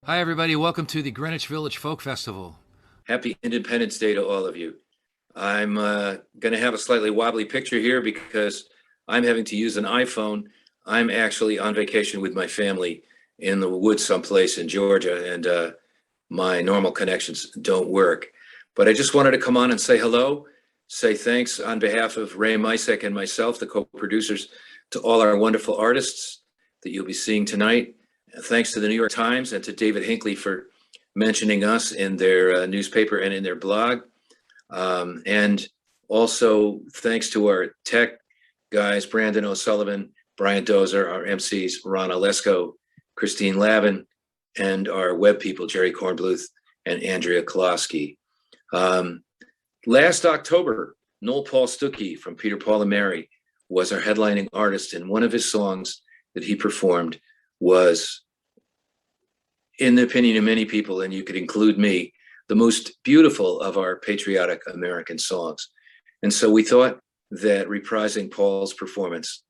Hi, everybody. Welcome to the Greenwich Village Folk Festival. Happy Independence Day to all of you. I'm going to have a slightly wobbly picture here because I'm having to use an iPhone. I'm actually on vacation with my family in the woods someplace in Georgia, and my normal connections don't work. But I just wanted to come on and say hello, say thanks on behalf of Ray Misek and myself, the co-producers, to all our wonderful artists that you'll be seeing tonight. Thanks to the New York Times and to David Hinckley for mentioning us in their newspaper and in their blog. And also thanks to our tech guys, Brandon O'Sullivan, Brian Dozer, our MCs, Ron Olesko, Christine Lavin, and our web people, Jerry Kornbluth and Andrea Kolosky. Last October, Noel Paul Stuckey from Peter, Paul and Mary was our headlining artist, and one of his songs that he performed was, in the opinion of many people, and you could include me, the most beautiful of our patriotic American songs. And so we thought that reprising Paul's performance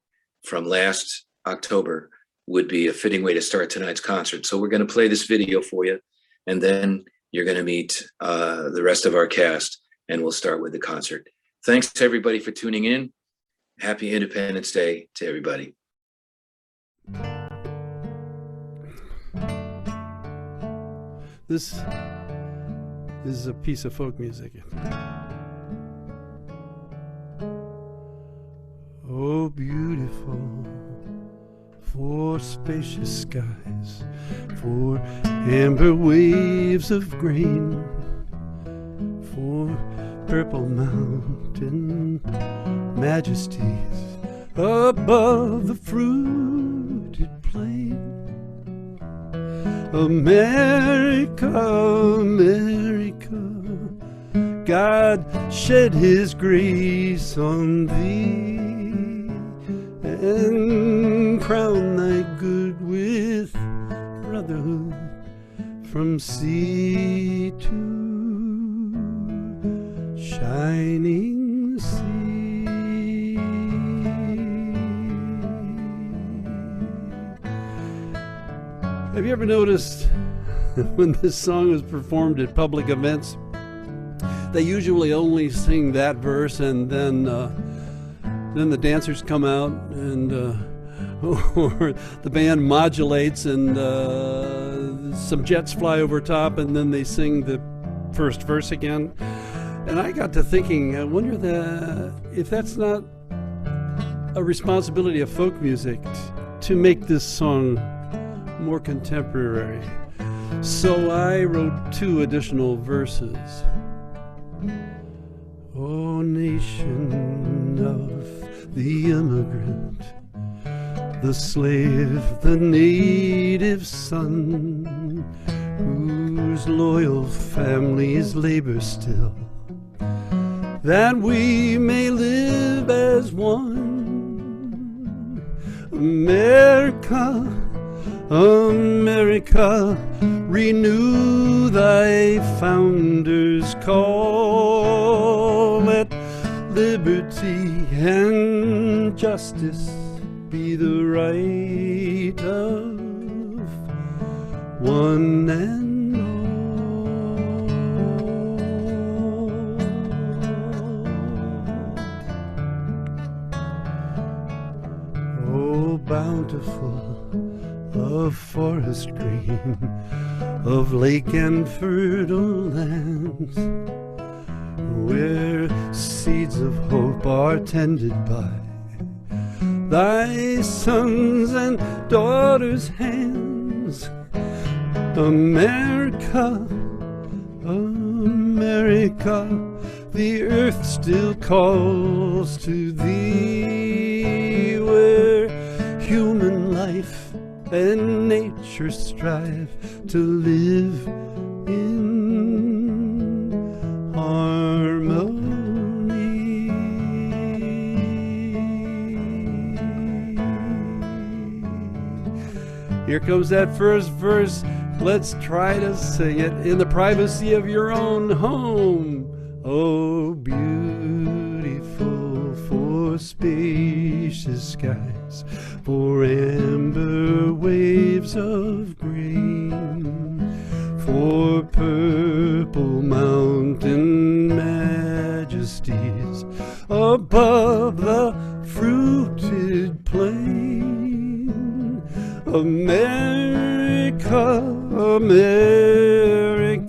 from last October would be a fitting way to start tonight's concert. So we're going to play this video for you, and then you're going to meet the rest of our cast, and we'll start with the concert. Thanks to everybody for tuning in. Happy Independence Day to everybody. This is a piece of folk music. Oh, beautiful for spacious skies, for amber waves of grain, for purple mountain majesties above the fruited plain. America, America, God shed his grace on thee and crown thy good with brotherhood from sea to shining sea. Have you ever noticed when this song is performed at public events, they usually only sing that verse, and then the dancers come out, and or the band modulates, and some jets fly over top, and then they sing the first verse again. And I got to thinking, I wonder if that's not a responsibility of folk music to make this song more contemporary. So I wrote 2 additional verses. O nation of the immigrant, the slave, the native son, whose loyal families labor still, that we may live as one. America, America, renew thy founders' call. Let liberty and justice be the right of one and all. Oh, bountiful of forest green, of lake and fertile lands, where seeds of hope are tended by thy sons and daughters' hands. America, America, the earth still calls to thee, where human life and nature strive to live in harmony. Here comes that first verse. Let's try to sing it in the privacy of your own home. Oh, beautiful for spacious skies, for amber waves of grain, above the fruited plain. America, America,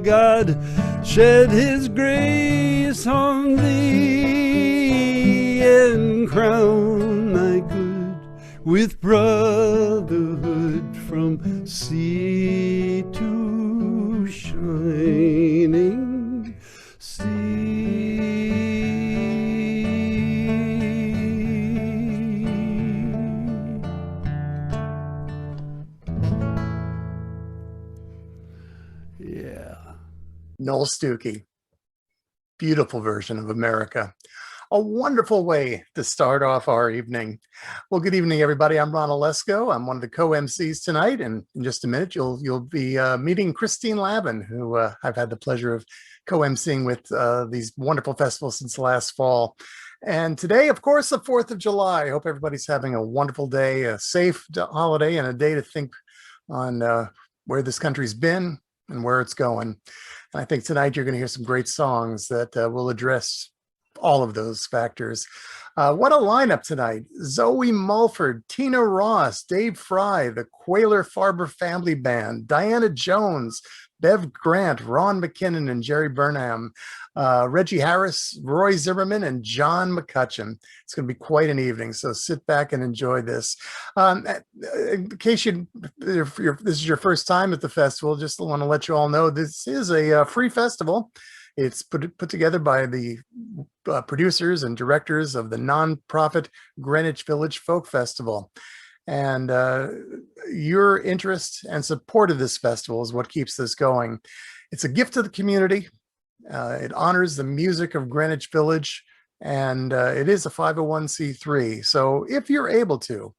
God shed his grace on thee and crown thy good with brotherhood from sea to shining sea. Yeah. Noel Stukey, beautiful version of America. A wonderful way to start off our evening. Well, good evening, everybody. I'm Ron Olesko. I'm one of the co-MCs tonight, and in just a minute, you'll be meeting Christine Lavin, who I've had the pleasure of co-MCing with these wonderful festivals since last fall. And today, of course, the 4th of July. I hope everybody's having a wonderful day, a safe holiday, and a day to think on where this country's been and where it's going. And I think tonight you're going to hear some great songs that will address all of those factors. What a lineup tonight. Zoe Mulford, Tina Ross, Dave Fry, the Quayler Farber Family Band, Diana Jones, Bev Grant, Ron McKinnon and Jerry Burnham, Reggie Harris, Roy Zimmerman, and John McCutcheon. It's going to be quite an evening, so sit back and enjoy this. In case this is your first time at the festival, just want to let you all know this is a free festival. It's put together by the producers and directors of the nonprofit Greenwich Village Folk Festival. And your interest and support of this festival is what keeps this going. It's a gift to the community. It honors the music of Greenwich Village, and it is a 501c3. So if you're able to,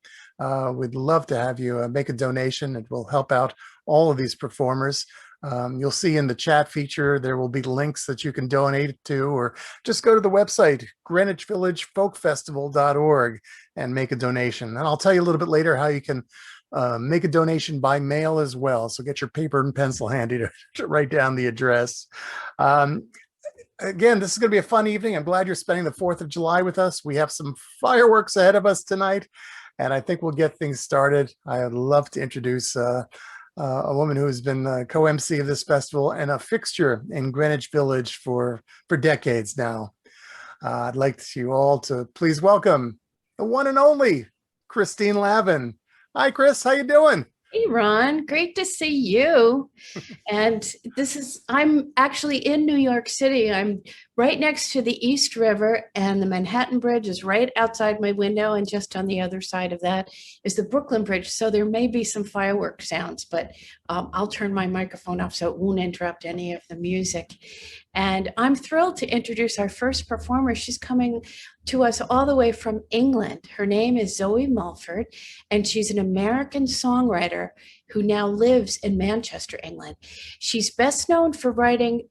we'd love to have you make a donation. It will help out all of these performers. You'll see in the chat feature, there will be links that you can donate to, or just go to the website, greenwichvillagefolkfestival.org, and make a donation. And I'll tell you a little bit later how you can make a donation by mail as well. So get your paper and pencil handy to write down the address. Again, this is going to be a fun evening. I'm glad you're spending the 4th of July with us. We have some fireworks ahead of us tonight, and I think we'll get things started. I'd love to introduce a woman who has been co-MC of this festival and a fixture in Greenwich Village for decades now. I'd like you all to please welcome the one and only Christine Lavin. Hi, Chris. How you doing? Hey, Ron. Great to see you. And I'm actually in New York City. I'm right next to the East River, and the Manhattan Bridge is right outside my window. And just on the other side of that is the Brooklyn Bridge. So there may be some firework sounds, but I'll turn my microphone off so it won't interrupt any of the music. And I'm thrilled to introduce our first performer. She's coming to us all the way from England. Her name is Zoe Mulford, and she's an American songwriter who now lives in Manchester, England. She's best known for writing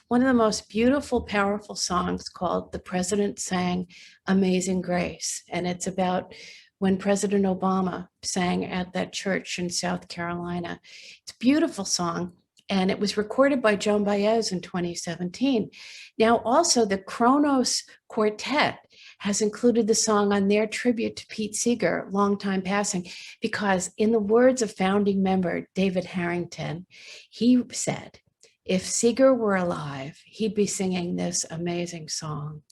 one of the most beautiful, powerful songs called "The President Sang Amazing Grace." And it's about when President Obama sang at that church in South Carolina. It's a beautiful song. And it was recorded by Joan Baez in 2017. Now, also the Kronos Quartet has included the song on their tribute to Pete Seeger, longtime passing, because in the words of founding member David Harrington, he said, if Seeger were alive, he'd be singing this amazing song.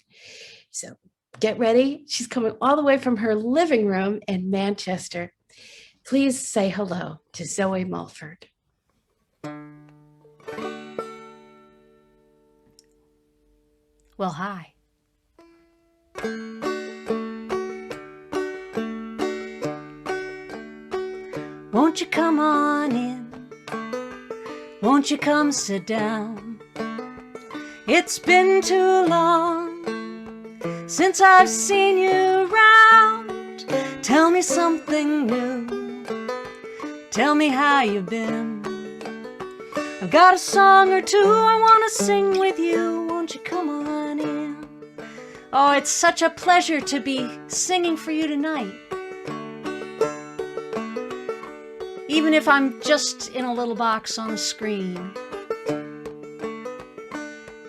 So get ready. She's coming all the way from her living room in Manchester. Please say hello to Zoe Mulford. Well, hi. Won't you come on in? Won't you come sit down? It's been too long since I've seen you around. Tell me something new. Tell me how you've been. I've got a song or two I want to sing with you. Won't you come on in? Oh, it's such a pleasure to be singing for you tonight. Even if I'm just in a little box on a screen.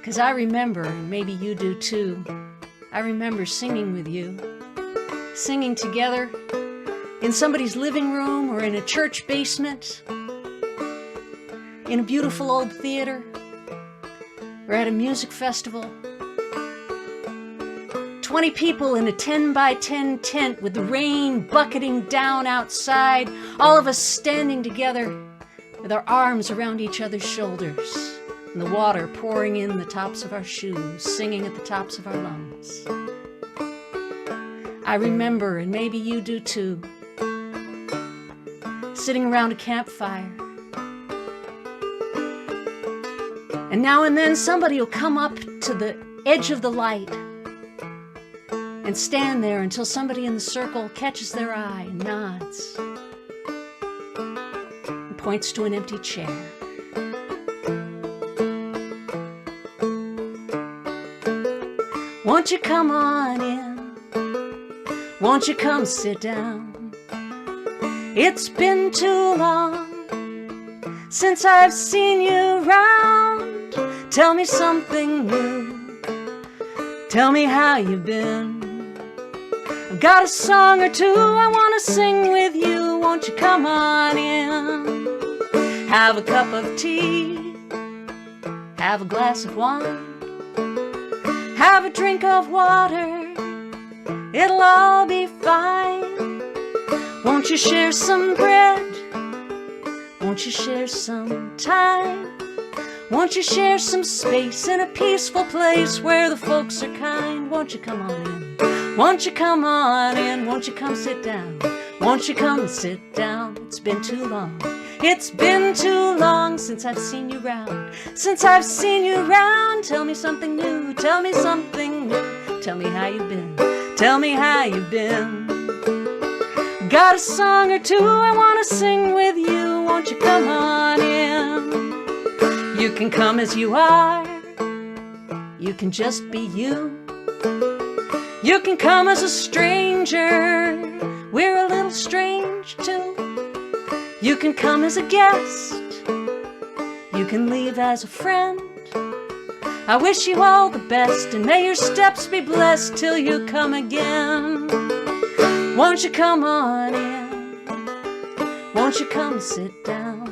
'Cause I remember, and maybe you do too, I remember singing with you, singing together in somebody's living room or in a church basement, in a beautiful old theater, or at a music festival. 20 people in a 10 by 10 tent with the rain bucketing down outside, all of us standing together with our arms around each other's shoulders, and the water pouring in the tops of our shoes, singing at the tops of our lungs. I remember, and maybe you do too, sitting around a campfire. And now and then somebody will come up to the edge of the light and stand there until somebody in the circle catches their eye and nods and points to an empty chair. Won't you come on in? Won't you come sit down? It's been too long since I've seen you round. Tell me something new. Tell me how you've been. I've got a song or two I want to sing with you. Won't you come on in? Have a cup of tea. Have a glass of wine. Have a drink of water. It'll all be fine. Won't you share some bread? Won't you share some time? Won't you share some space in a peaceful place where the folks are kind? Won't you come on in? Won't you come on in? Won't you come sit down? Won't you come and sit down? It's been too long. It's been too long since I've seen you round. Since I've seen you round. Tell me something new. Tell me something new. Tell me how you've been. Tell me how you've been. Got a song or two I want to sing with you. Won't you come on in? You can come as you are. You can just be you. You can come as a stranger. We're a little strange too. You can come as a guest. You can leave as a friend. I wish you all the best, and may your steps be blessed till you come again. Won't you come on in? Won't you come sit down?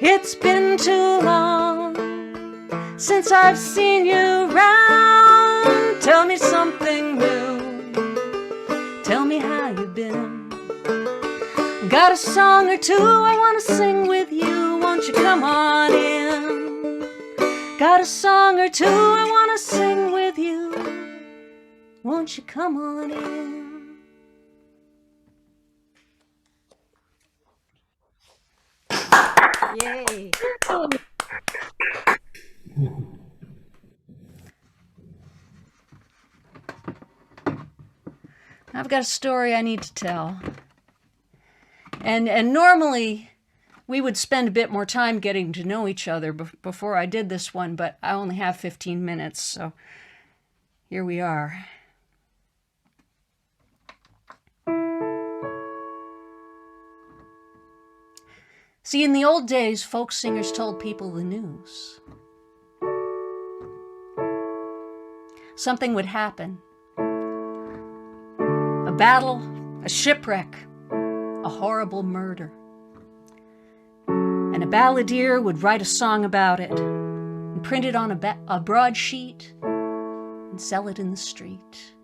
It's been too long since I've seen you round. Tell me something new. Tell me how you've been. Got a song or two I want to sing with you. Won't you come on in? Got a song or two I want to sing with you. Won't you come on in? Yay. I've got a story I need to tell. And normally we would spend a bit more time getting to know each other before I did this one, but I only have 15 minutes, so here we are. See, in the old days, folk singers told people the news. Something would happen. A battle, a shipwreck, a horrible murder. And a balladeer would write a song about it and print it on a broadsheet and sell it in the street.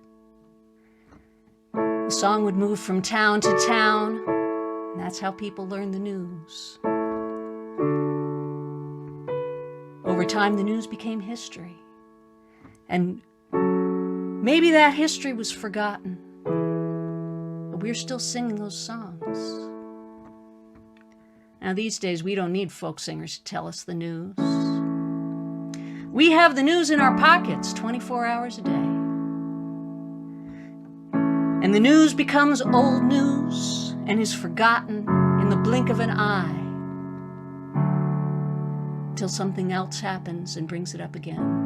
The song would move from town to town, and that's how people learned the news. Over time, the news became history. And maybe that history was forgotten, but we're still singing those songs. Now, these days, we don't need folk singers to tell us the news. We have the news in our pockets 24 hours a day. And the news becomes old news and is forgotten in the blink of an eye till something else happens and brings it up again.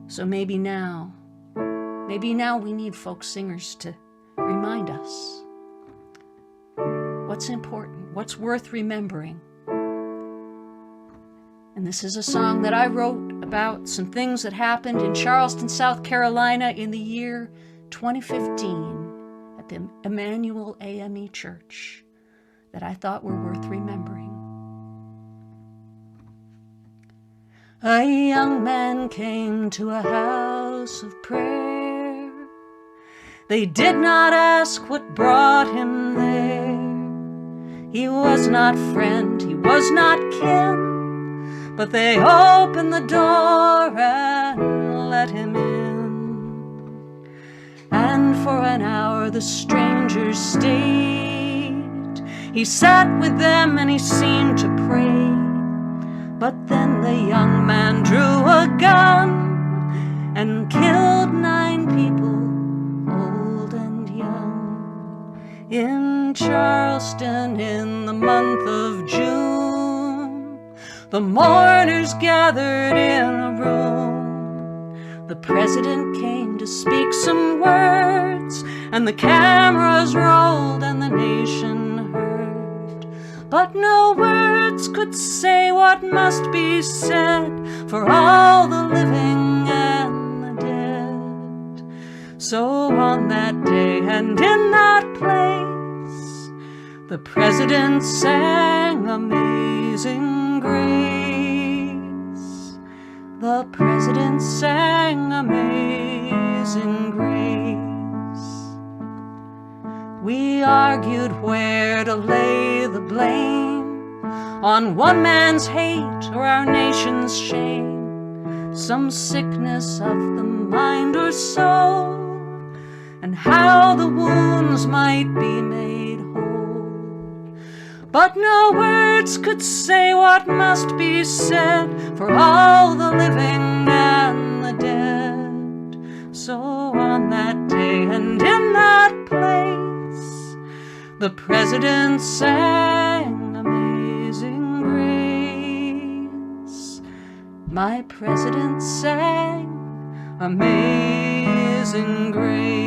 So maybe now we need folk singers to remind us what's important, what's worth remembering. And this is a song that I wrote about some things that happened in Charleston, South Carolina in the year 2015 at the Emmanuel AME Church that I thought were worth remembering. A young man came to a house of prayer. They did not ask what brought him there. He was not friend, he was not kin, but they opened the door and let him in. And for an hour the strangers stayed. He sat with them and he seemed to pray. But then the young man drew a gun and killed 9 people, old and young. In Charleston in the month of June, the mourners gathered in a room. The president came to speak some words, and the cameras rolled and the nation heard. But no words could say what must be said for all the living and the dead. So on that day and in that place, the president sang Amazing Grace. The president sang Amazing Grace. We argued where to lay the blame, on one man's hate or our nation's shame, some sickness of the mind or soul, and how the wounds might be made whole. But no words could say what must be said for all the living and the dead. So on that day and in that place, the president sang Amazing Grace. My president sang Amazing Grace.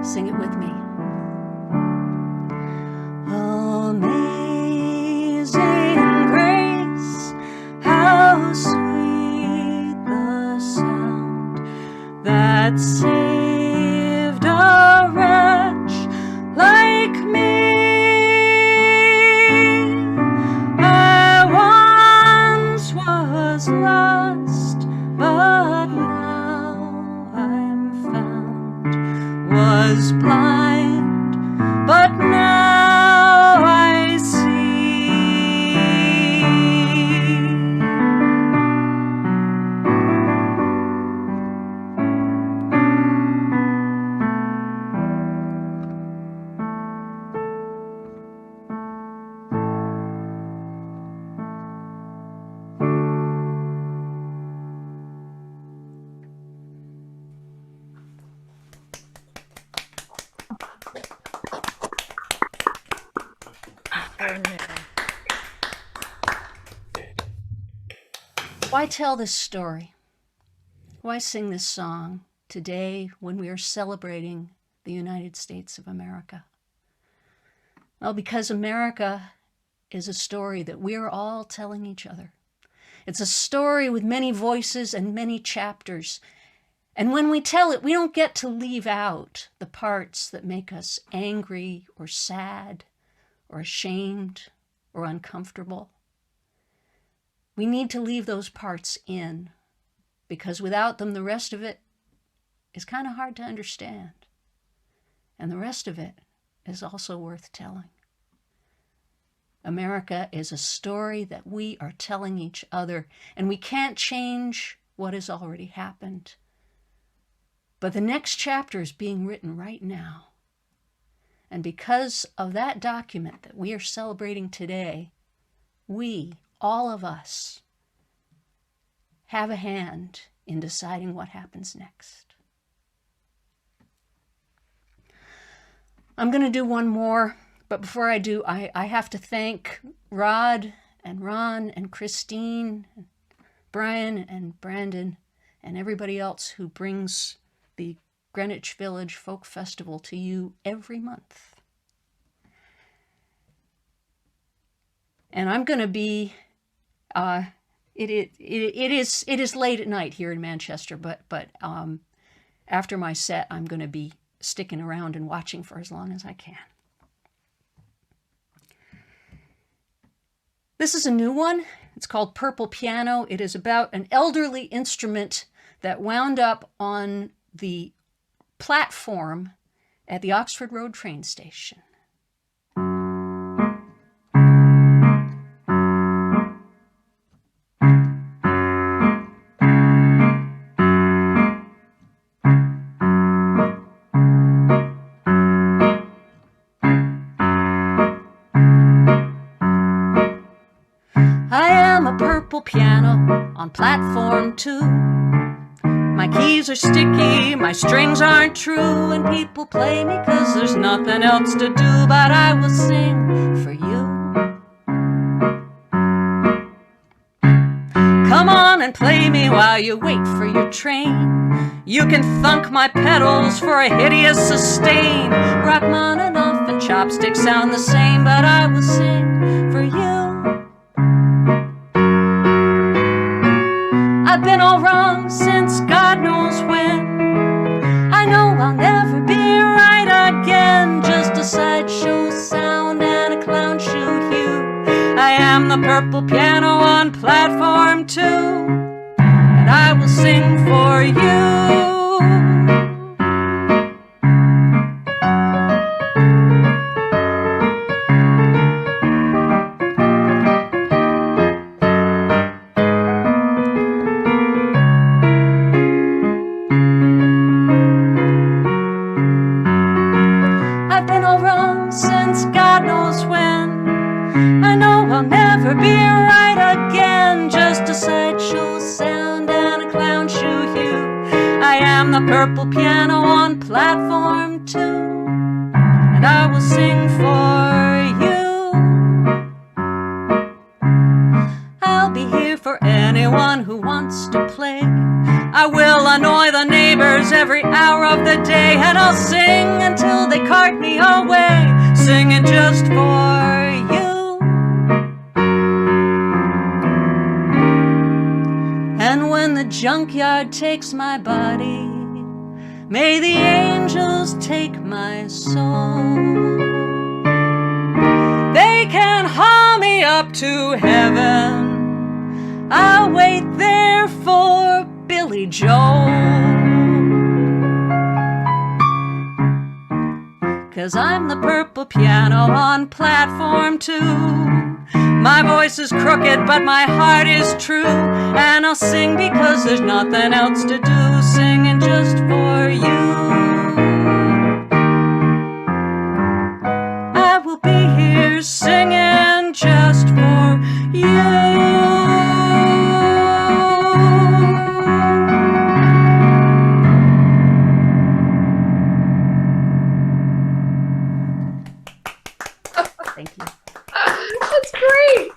Sing it with me. Amazing grace, how sweet the sound that saved a wretch like me. I once was lost, but now I'm found. Was blind, but now I see. Why tell this story? Why sing this song today when we are celebrating the United States of America? Well, because America is a story that we're all telling each other. It's a story with many voices and many chapters. And when we tell it, we don't get to leave out the parts that make us angry or sad or ashamed or uncomfortable. We need to leave those parts in, because without them, the rest of it is kind of hard to understand. And the rest of it is also worth telling. America is a story that we are telling each other, and we can't change what has already happened. But the next chapter is being written right now. And because of that document that we are celebrating today, we, all of us, have a hand in deciding what happens next. I'm going to do one more, but before I do, I have to thank Rod and Ron and Christine, Brian and Brandon, and everybody else who brings the Greenwich Village Folk Festival to you every month. And I'm going to be, it is late at night here in Manchester, but after my set, I'm going to be sticking around and watching for as long as I can. This is a new one. It's called Purple Piano. It is about an elderly instrument that wound up on the platform at the Oxford Road train station. I am a purple piano on platform 2. My keys are sticky, my strings aren't true, and people play me 'cause there's nothing else to do, but I will sing for you. Come on and play me while you wait for your train. You can thunk my pedals for a hideous sustain. Rachmaninoff and chopsticks sound the same, but I will sing for you. I've been all wrong since God knows when. I know I'll never be right again. Just a sideshow sound and a clown shoe hue. I am the purple piano on platform 2, and I will sing for you. Be right again, just a sideshow sound and a clown shoe hue. I am the purple piano on platform 2, and I will sing for you. I'll be here for anyone who wants to play. I will annoy the neighbors every hour of the day, and I'll sing until they cart me away, singing just for you. And when the junkyard takes my body, may the angels take my soul. They can haul me up to heaven. I'll wait there for Billy Joel. 'Cause I'm the purple piano on platform 2. My voice is crooked, but my heart is true. And I'll sing because there's nothing else to do, singing just for you. I will be here singing just for you. Thank you. That's great.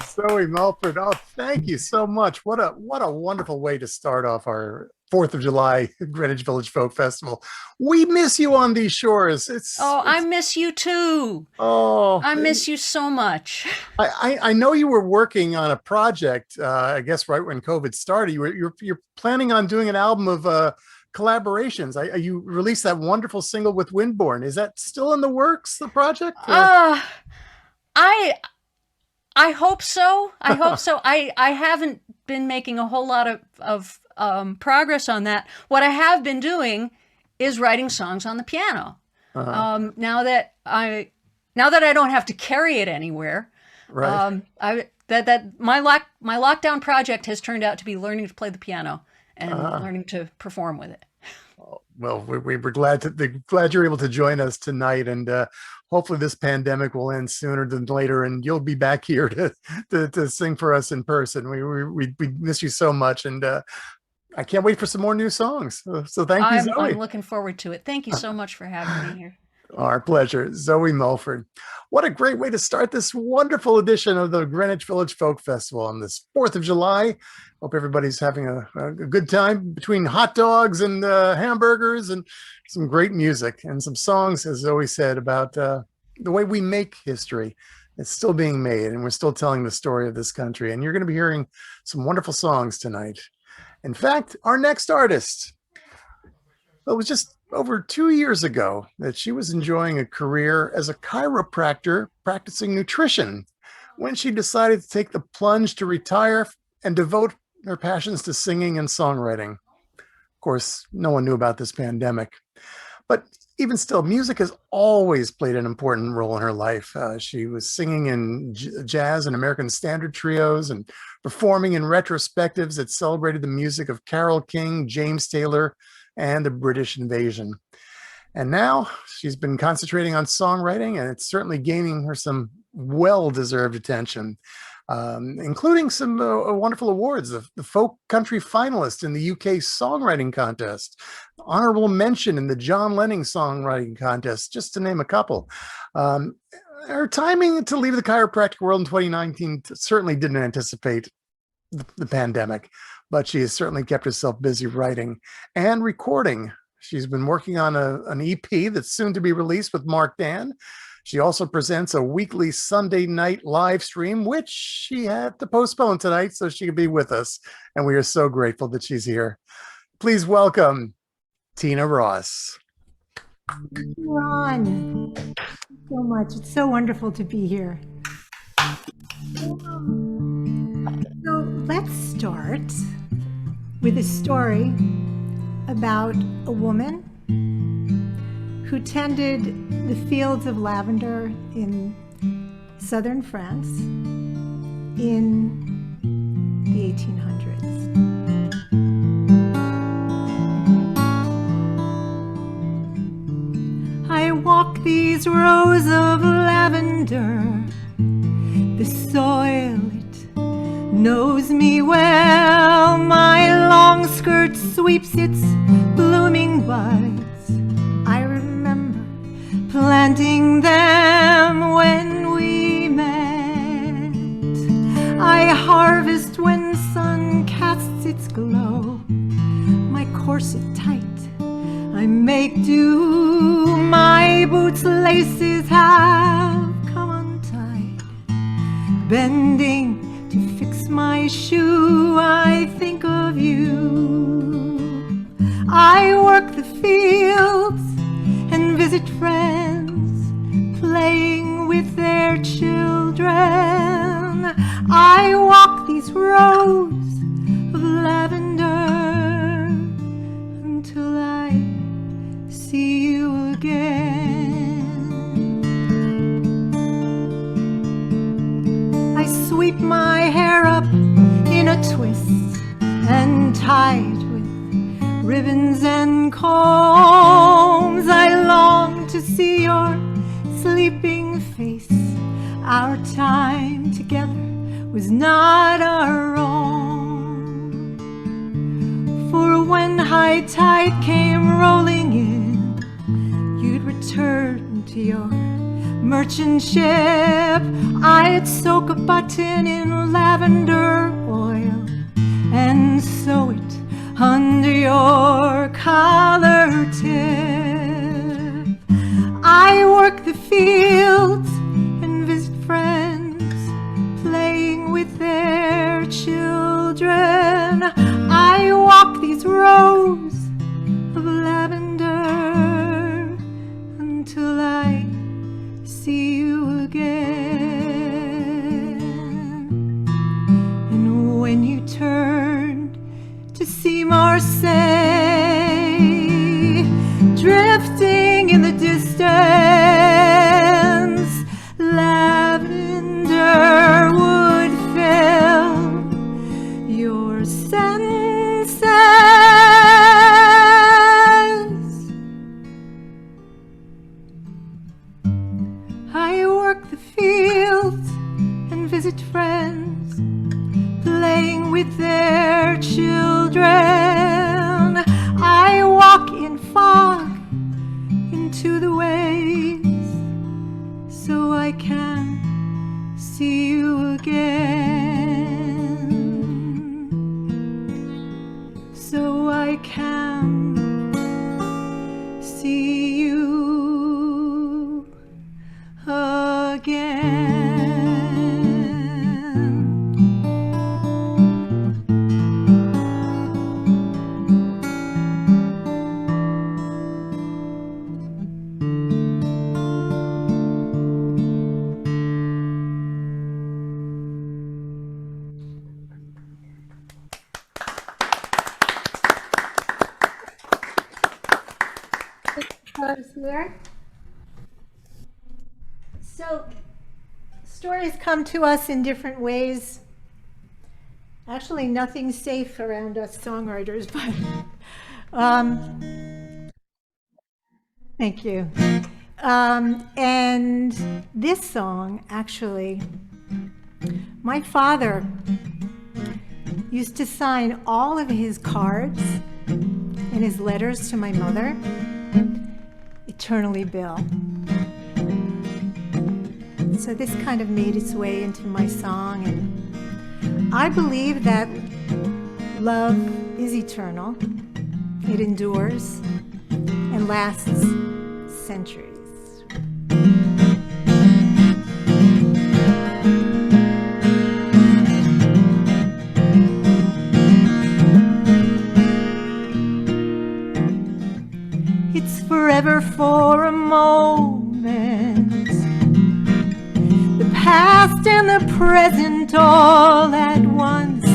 Zoe Melford, oh, thank you so much. What a wonderful way to start off our 4th of July Greenwich Village Folk Festival. We miss you on these shores. I miss you too. Oh, I miss you so much. I know you were working on a project, I guess right when COVID started. You're planning on doing an album of collaborations. You released that wonderful single with Windborne. Is that still in the works, the project? I hope so. I hope so. I haven't been making a whole lot of progress on that. What I have been doing is writing songs on the piano. Now that I don't have to carry it anywhere, right. My lockdown project has turned out to be learning to play the piano and learning to perform with it. Well, we're glad you're able to join us tonight, and hopefully this pandemic will end sooner than later, and you'll be back here to sing for us in person. We miss you so much, and I can't wait for some more new songs. So thank you, Zoe. I'm looking forward to it. Thank you so much for having me here. Our pleasure. Zoe Mulford. What a great way to start this wonderful edition of the Greenwich Village Folk Festival on this 4th of July. Hope everybody's having a good time between hot dogs and hamburgers and some great music and some songs, as Zoe said, about the way we make history. It's still being made, and we're still telling the story of this country. And you're going to be hearing some wonderful songs tonight. In fact, our next artist, it was just over 2 years ago that she was enjoying a career as a chiropractor practicing nutrition when she decided to take the plunge to retire and devote her passions to singing and songwriting. Of course, no one knew about this pandemic, but even still, music has always played an important role in her life. She was singing in jazz and American standard trios and performing in retrospectives that celebrated the music of Carole King, James Taylor, and the British invasion. And now she's been concentrating on songwriting, and it's certainly gaining her some well-deserved attention, including some wonderful awards. The folk country finalist in the UK songwriting contest, honorable mention in the John Lennon songwriting contest, just to name a couple. Her timing to leave the chiropractic world in 2019 certainly didn't anticipate the pandemic, but she has certainly kept herself busy writing and recording. She's been working on an EP that's soon to be released with Mark Dan. She also presents a weekly Sunday night live stream, which she had to postpone tonight so she could be with us. And we are so grateful that she's here. Please welcome Tina Ross. Ron, thank you so much. It's so wonderful to be here. So let's start with a story about a woman who tended the fields of lavender in southern France in the 1800s. I walk these rows of lavender, the soil, it knows me well. My long skirt sweeps its blooming buds. I remember planting them when we met. I harvest when sun casts its glow. My corset tight, I make do. My boots' laces have come untied. Bending to fix my shoe, I think of you. I work the fields and visit friends, playing with their children. I walk these rows of lavender until I see you again. I sweep my hair up in a twist and tie it with ribbons and combs. I long to see your sleeping face. Our time together was not our own. For when high tide came rolling in, you'd return to your merchant ship. I'd soak a button in lavender oil and sew it under your collar tip. I work the fields and visit friends, playing with their children. I walk these rows of lavender until I see you again. And when you turned to see Marseille, drifting in the distance, lavender would fill your senses. with their children. I walk in fog into the waves so I can see you again, so I can see you again. There. So, stories come to us in different ways. Actually, nothing's safe around us songwriters, but thank you. And this song, actually, my father used to sign all of his cards and his letters to my mother, "Eternally Bill." So this kind of made its way into my song, and I believe that love is eternal. It endures and lasts centuries. It's forever for a moment, the past and the present all at once.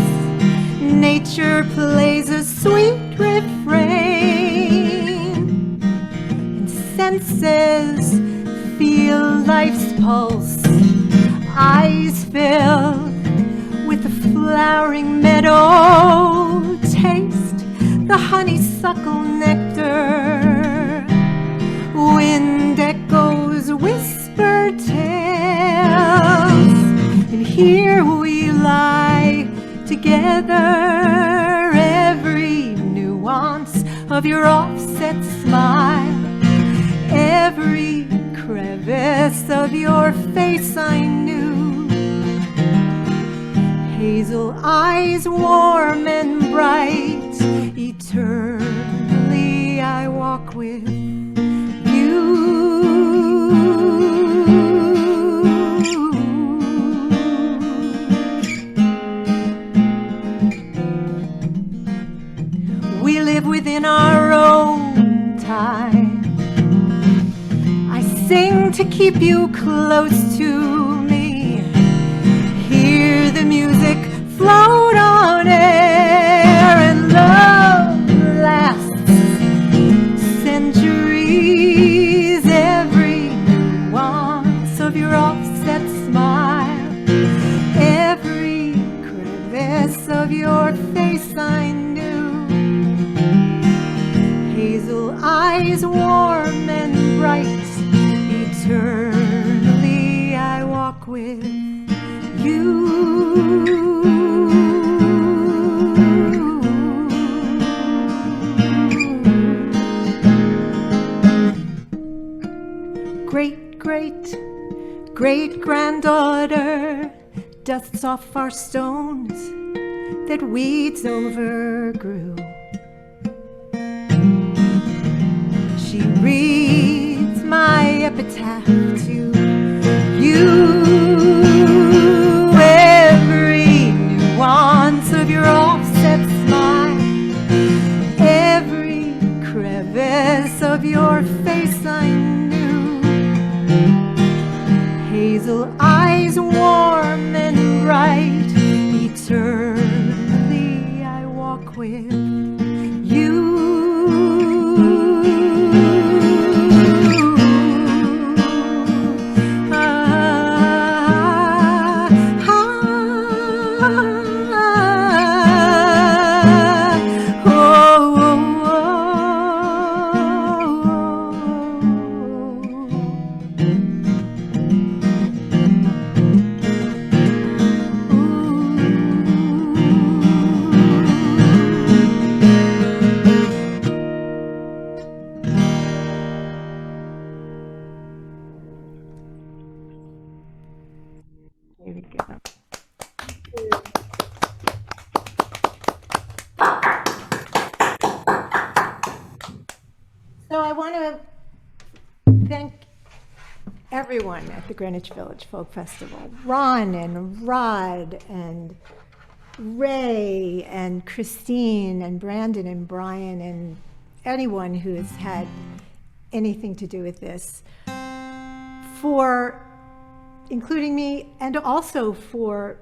Nature plays a sweet refrain, and senses feel life's pulse. Eyes filled with the flowering meadow, taste the honeysuckle nectar. Wind echoes whisper tales, and here we lie together. Every nuance of your offset smile, every crevice of your face I knew. Hazel eyes warm and bright, eternally I walk with you. We live within our own time. I sing to keep you close to me. Hear the music float on air, and love lasts centuries. Every nuance of your offset smile, every crevice of your face I knew. Hazel eyes warm and bright, eternally I walk with you. Great, great, great granddaughter dusts off our stones that weeds overgrew. She reads my epitaph to you. Every nuance of your offset smile, every crevice of your face I knew. Hazel eyes warm and bright, eternally I walk with you. everyone at the Greenwich Village Folk Festival. Ron and Rod and Ray and Christine and Brandon and Brian and anyone who has had anything to do with this, for including me, and also for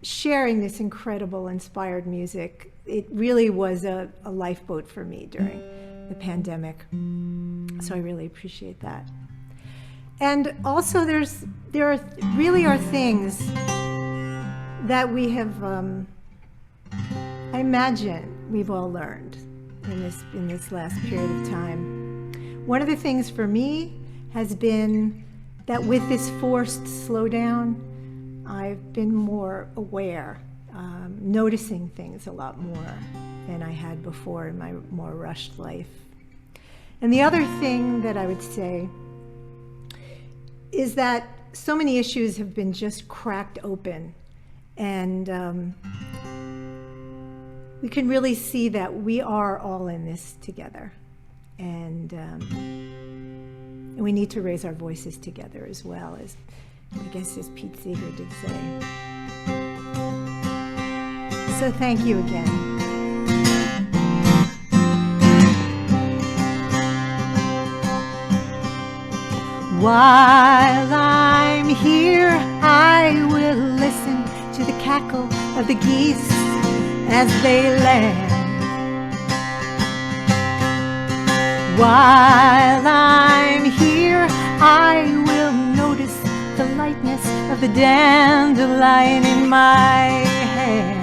sharing this incredible inspired music. It really was a lifeboat for me during the pandemic. So I really appreciate that. And also there really are things that we have, I imagine we've all learned in this last period of time. One of the things for me has been that with this forced slowdown, I've been more aware, noticing things a lot more than I had before in my more rushed life. And the other thing that I would say is that so many issues have been just cracked open, and we can really see that we are all in this together, and we need to raise our voices together as well, as I guess as Pete Seeger did say. So thank you again. While I'm here, I will listen to the cackle of the geese as they land. While I'm here, I will notice the lightness of the dandelion in my hand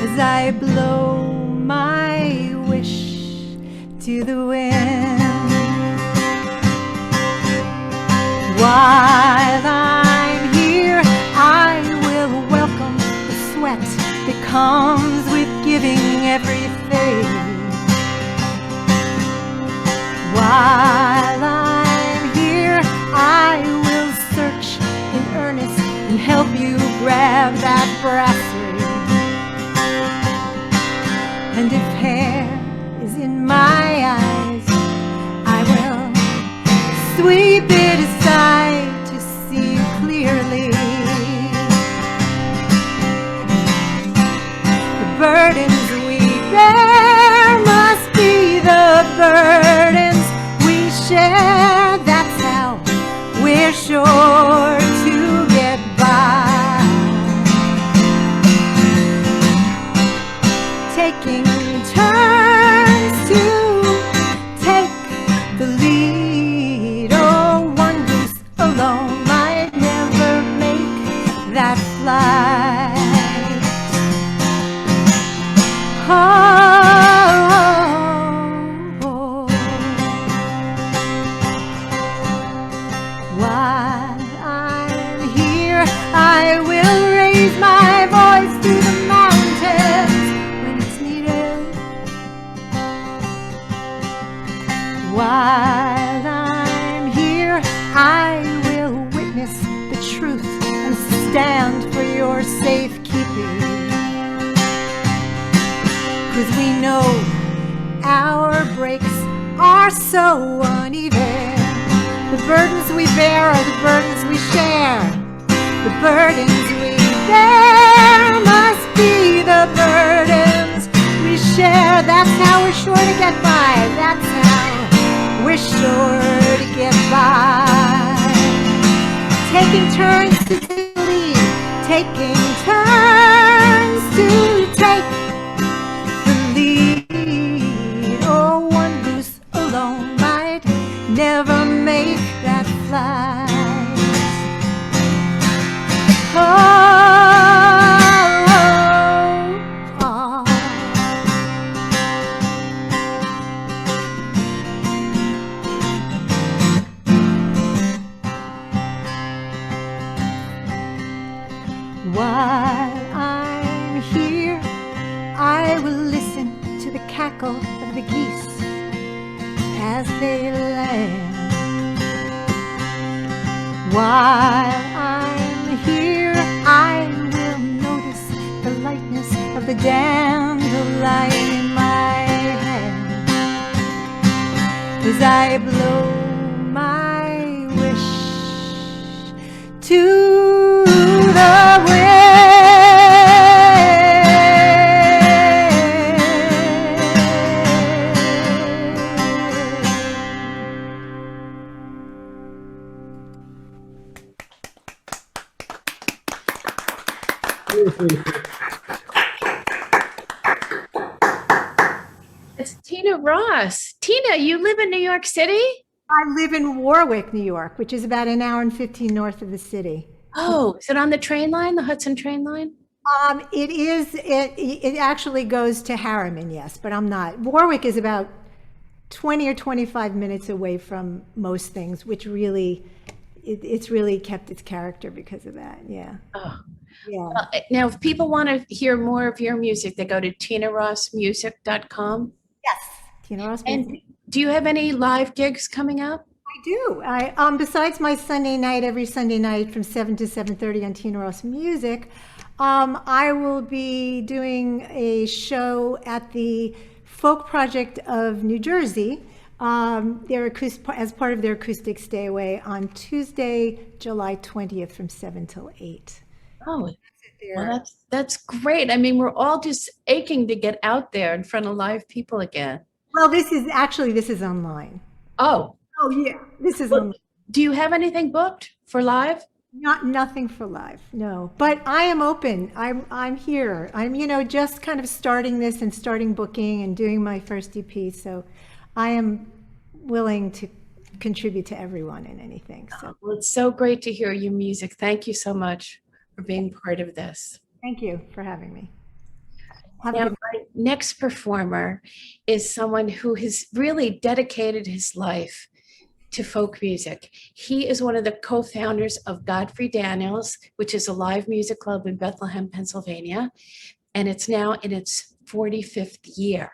as I blow my wish to the wind. While I'm here, I will welcome the sweat that comes with giving everything. While I'm here, I will search in earnest and help you grab that brass ring. And if hair is in my eyes, I will sweep it aside to see you clearly. The burdens we bear must be the burdens we share. That's how we're sure to get by. Taking turns to take the lead. Oh, one goose alone might never make that flight. While I'm here, I will raise my voice to the mountains when it's needed. While I'm here, I will witness the truth and stand for your safekeeping. 'Cause we know our breaks are so uneven. The burdens we bear are the burdens we share. The burdens we bear must be the burdens we share. That's how we're sure to get by. That's how we're sure to get by. Taking turns to take the lead. Taking turns to take the lead. Oh, one goose alone might never make that flight. While I'm here, I will listen to the cackle of the geese as they land. While I'm here, I will notice the lightness of the dandelion in my hand as I blow my to the wind. It's Tina Ross. Tina, you live in New York City? I live in Warwick, New York, which is about an hour and 15 north of the city. Oh, is it on the train line, the Hudson train line? It is. It actually goes to Harriman, yes, but I'm not. Warwick is about 20 or 25 minutes away from most things, which really, it's really kept its character because of that. Yeah. Oh. Yeah. Now, if people want to hear more of your music, they go to tinarossmusic.com. Yes. Tina Ross. And do you have any live gigs coming up? I do. Besides my Sunday night, every Sunday night from 7 to 7:30 on Tina Ross Music, I will be doing a show at the Folk Project of New Jersey. As part of their acoustic stay away on Tuesday, July 20th from 7 till 8. Oh, well, that's great. I mean, we're all just aching to get out there in front of live people again. Well, this is online. Oh, Yeah, this is well, online. do you have anything booked for live? Nothing for live, no. But I am open. I'm here. I'm just kind of starting this and starting booking and doing my first EP. So I am willing to contribute to everyone in anything. So Well, it's so great to hear your music. Thank you so much for being part of this. thank you for having me. Have a Now, good my next performer is someone who has really dedicated his life to folk music. He is one of the co-founders of Godfrey Daniels, which is a live music club in Bethlehem, Pennsylvania, and it's now in its 45th year.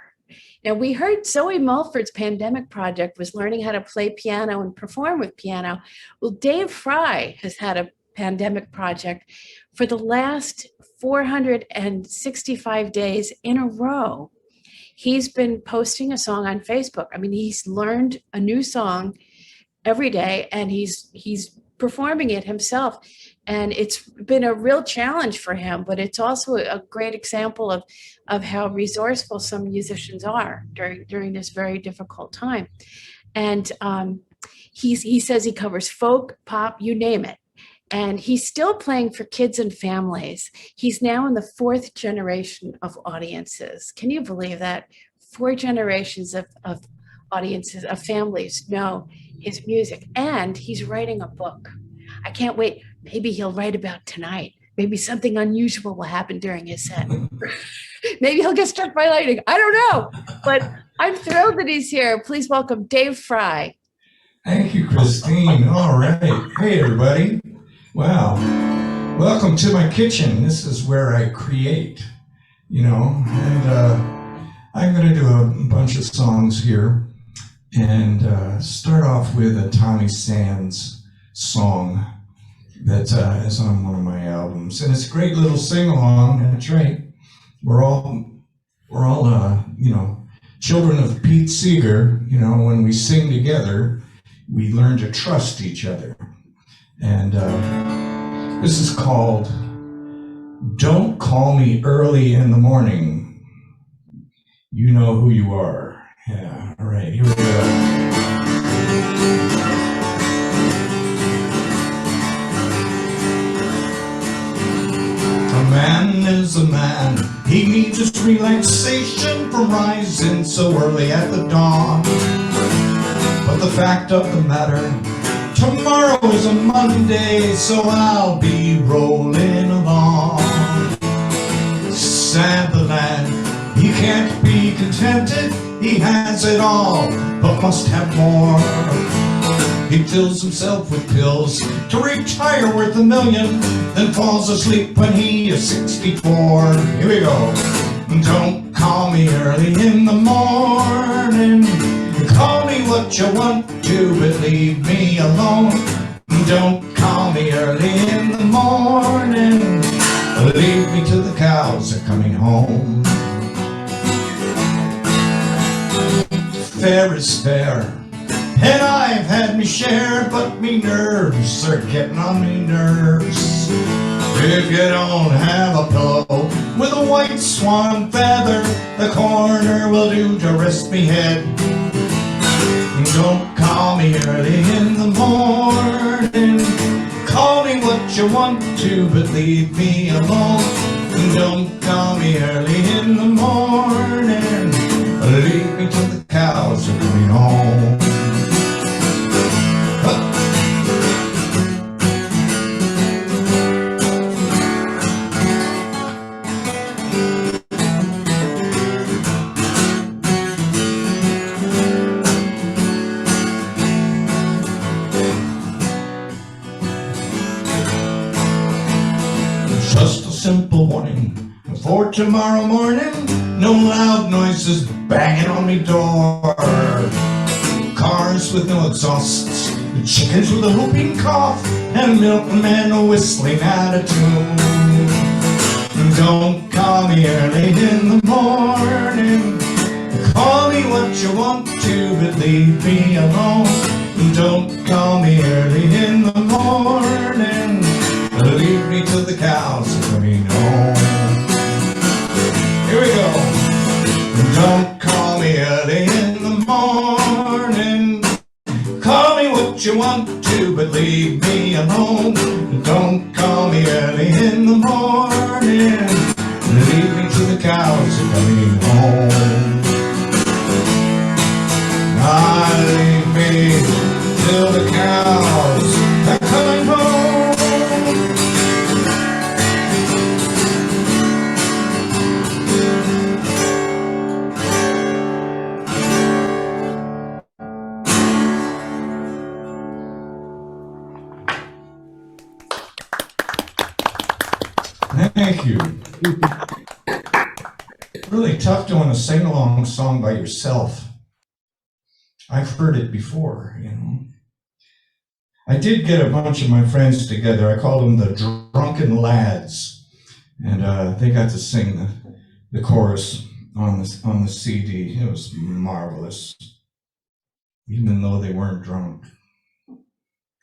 Now, we heard Zoe Mulford's pandemic project was learning how to play piano and perform with piano. Well, Dave Fry has had a pandemic project for the last 465 days in a row. He's been posting a song on Facebook. I mean, he's learned a new song every day and he's performing it himself. And it's been a real challenge for him, but it's also a great example of how resourceful some musicians are during this very difficult time. And he says he covers folk, pop, you name it. And he's still playing for kids and families. He's now in the 4th generation of audiences. Can you believe that? 4 generations of audiences, of families know his music. And he's writing a book. I can't wait. Maybe he'll write about tonight. Maybe something unusual will happen during his set. Maybe he'll get struck by lightning. I don't know. But I'm thrilled that he's here. Please welcome Dave Fry. Thank you, Christine. All right. Hey, everybody. Wow. Welcome to my kitchen. This is where I create, and I'm going to do a bunch of songs here and start off with a Tommy Sands song that is on one of my albums. And it's a great little sing-along. That's right. We're all children of Pete Seeger. When we sing together, we learn to trust each other. And this is called Don't Call Me Early in the Morning. You know who you are. Yeah, all right, here we go. A man is a man. He needs his relaxation from rising so early at the dawn. But the fact of the matter, tomorrow is a Monday, so I'll be rolling along. Sad the lad, he can't be contented, he has it all, but must have more. He fills himself with pills to retire worth $1 million, then falls asleep when he is 64. Here we go. Don't call me early in the morning. Call me what you want to, but leave me alone. Don't call me early in the morning. Leave me till the cows are coming home. Fair is fair, And I've had me share, but me nerves are getting on me nerves. If you don't have a pillow with a white swan feather, the corner will do to rest me head. Don't call me early in the morning. Call me what you want to, but leave me alone. Don't call me early in the morning. Leave me till the cows are coming home. Just a simple warning for tomorrow morning. No loud noises banging on me door. Cars with no exhausts, chickens with a whooping cough, and a milkman whistling out of tune. Don't call me early in the morning. Call me what you want to, but leave me alone. Don't call me early in the morning. Leave me till the cows are coming home. Here we go. Don't call me early in the morning. Call me what you want to, but leave me alone. Don't call me early in the morning. Leave me till the cows are coming home. Leave me till the cows are coming home. Thank you. Really tough doing a sing-along song by yourself. I've heard it before, you know. I did get a bunch of my friends together. I called them the Drunken Lads, and they got to sing the chorus on the CD. It was marvelous, even though they weren't drunk.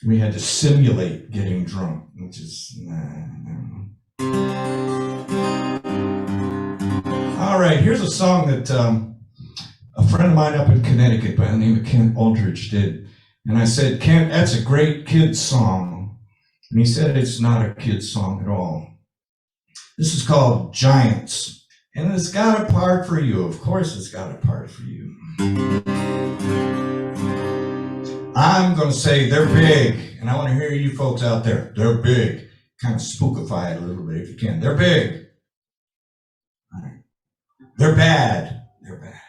We had to simulate getting drunk, which is All right, here's a song that a friend of mine up in Connecticut by the name of Kent Aldridge did. And I said, Kent, that's a great kid's song. And he said, it's not a kid's song at all. This is called Giants. And it's got a part for you. Of course it's got a part for you. I'm going to say they're big. And I want to hear you folks out there. They're big. Kind of spookify it a little bit if you can. They're big. All right. They're bad. They're bad.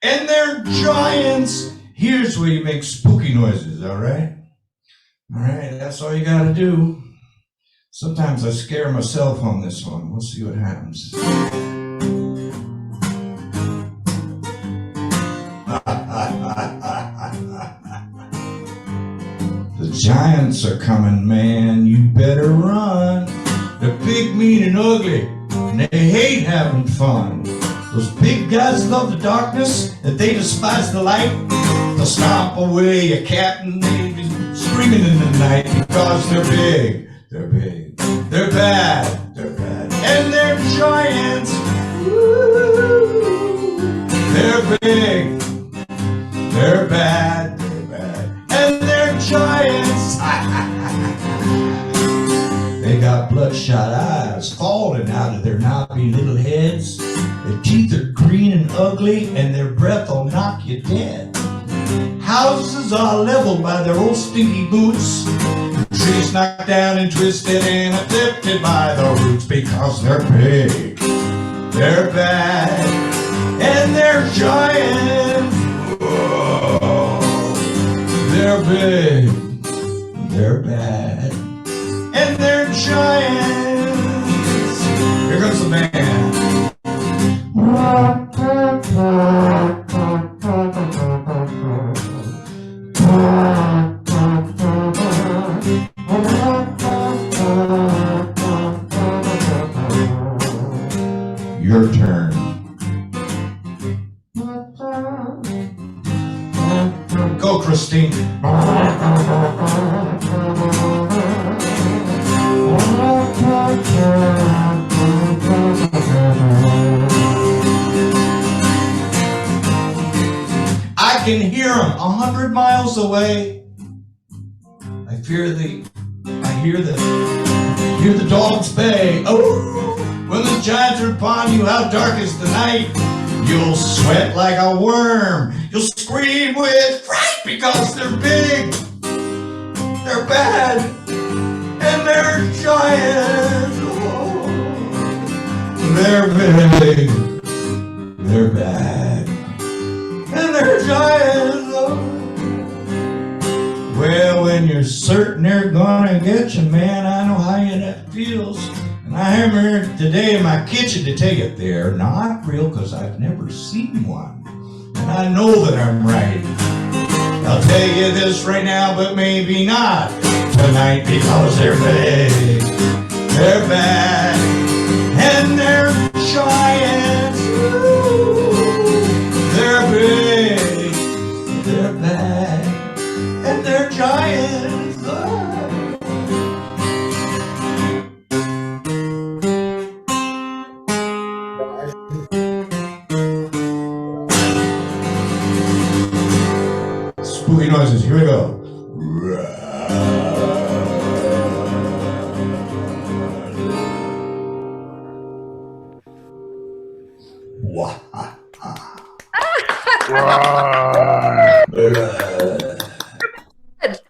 And they're giants. Here's where you make spooky noises, all right? All right, that's all you gotta do. Sometimes I scare myself on this one. We'll see what happens. The giants are coming, man, you better run. They're big, mean, and ugly, and they hate having fun. Those big guys love the darkness, and they despise the light. They'll stomp away a cat and they be screaming in the night because they're big, they're big, they're bad, and they're giants. Woo. They're big, they're bad, and they're giants. They got bloodshot eyes falling out of their knobby little heads. Their teeth are green and ugly, and their breath will knock you dead. Houses are leveled by their old stinky boots. Trees knocked down and twisted and lifted by the roots because they're big, they're bad, and they're giants. Whoa. They're big, they're bad, and they're giants. Here comes the band. Your turn. Go, Chris. 16. I can hear them 100 miles away. I hear the dogs bay. Oh, when the giants are upon you, how dark is the night? You'll sweat like a worm. You'll scream with fright because they're big, they're bad, and they're giant. Oh, they're big, they're bad, and they're giant. Oh. Well, when you're certain they're gonna get you, man, I know how that feels. And I am here today in my kitchen to tell you they're not real, because I've never seen one. And I know that I'm right. I'll tell you this right now, but maybe not tonight, because they're big, they're bad, and they're giants. Ooh, they're big, they're bad, and they're giants. Oh. Spooky noises, here we go.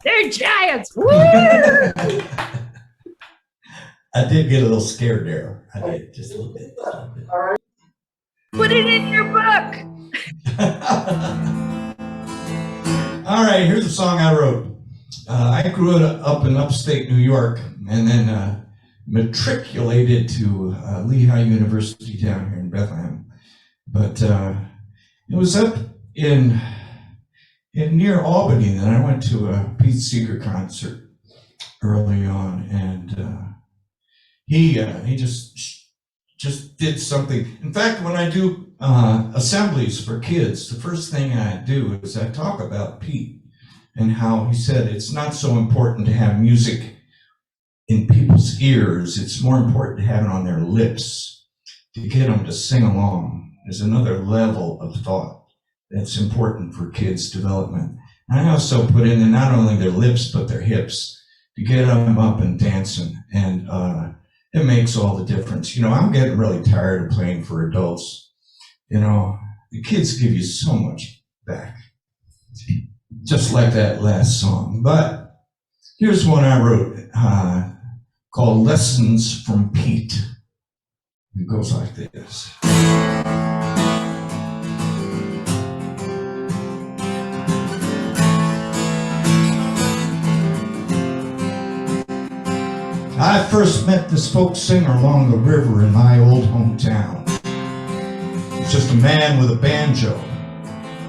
They're giants. Woo! I did get a little scared there. I did, just a little bit. Put it in your book. All right, here's a song I wrote. I grew up in upstate New York and then matriculated to Lehigh University down here in Bethlehem. But it was up in near Albany that I went to a Pete Seeger concert early on, and he just did something. In fact, when I do assemblies for kids, the first thing I do is I talk about Pete and how he said it's not so important to have music in people's ears, it's more important to have it on their lips, to get them to sing along. There's another level of thought that's important for kids' development. And I also put in there not only their lips, but their hips, to get them up and dancing. And it makes all the difference. You know, I'm getting really tired of playing for adults. You know, the kids give you so much back, just like that last song. But here's one I wrote called Lessons from Pete. It goes like this. I first met this folk singer along the river in my old hometown. He's just a man with a banjo,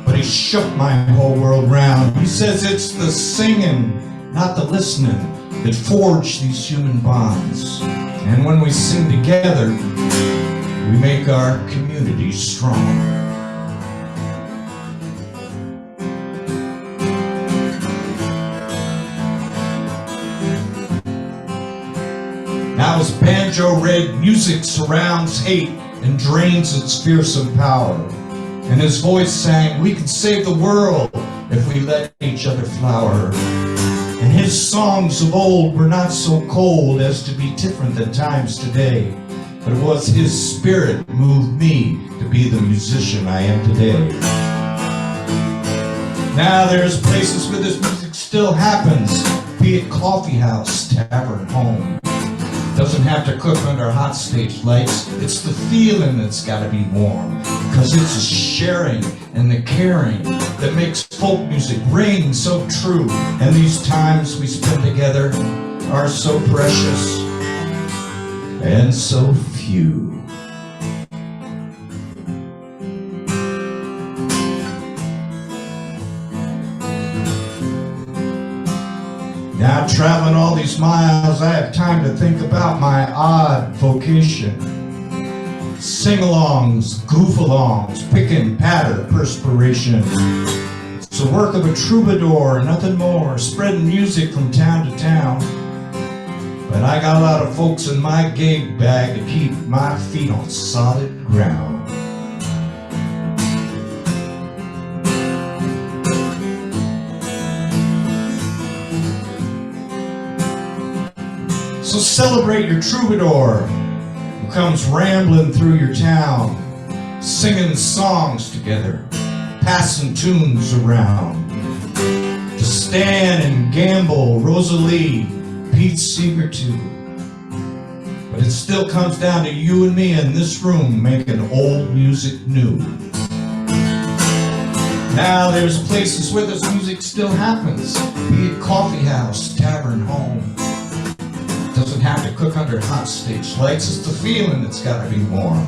but he shook my whole world round. He says it's the singing, not the listening, that forge these human bonds. And when we sing together, we make our community strong. Now his banjo red music surrounds hate and drains its fearsome power. And his voice sang, we can save the world if we let each other flower. And his songs of old were not so cold as to be different than times today. But it was his spirit moved me to be the musician I am today. Now there's places where this music still happens, be it coffee house, tavern, home. Doesn't have to cook under hot stage lights. It's the feeling that's gotta be warm. Because it's the sharing and the caring that makes folk music ring so true. And these times we spend together are so precious and so few. Now traveling all these miles, I have time to think about my odd vocation. Sing-alongs, goof-alongs, pick and patter, perspiration. It's the work of a troubadour, nothing more, spreading music from town to town. But I got a lot of folks in my gig bag to keep my feet on solid ground. So celebrate your troubadour who comes rambling through your town, singing songs together, passing tunes around. To Stan and Gamble, Rosalie, Pete Seeger too. But it still comes down to you and me in this room making old music new. Now there's places where this music still happens, be it coffee house, tavern, home. Doesn't have to cook under hot stage lights, it's the feeling that's gotta be warm.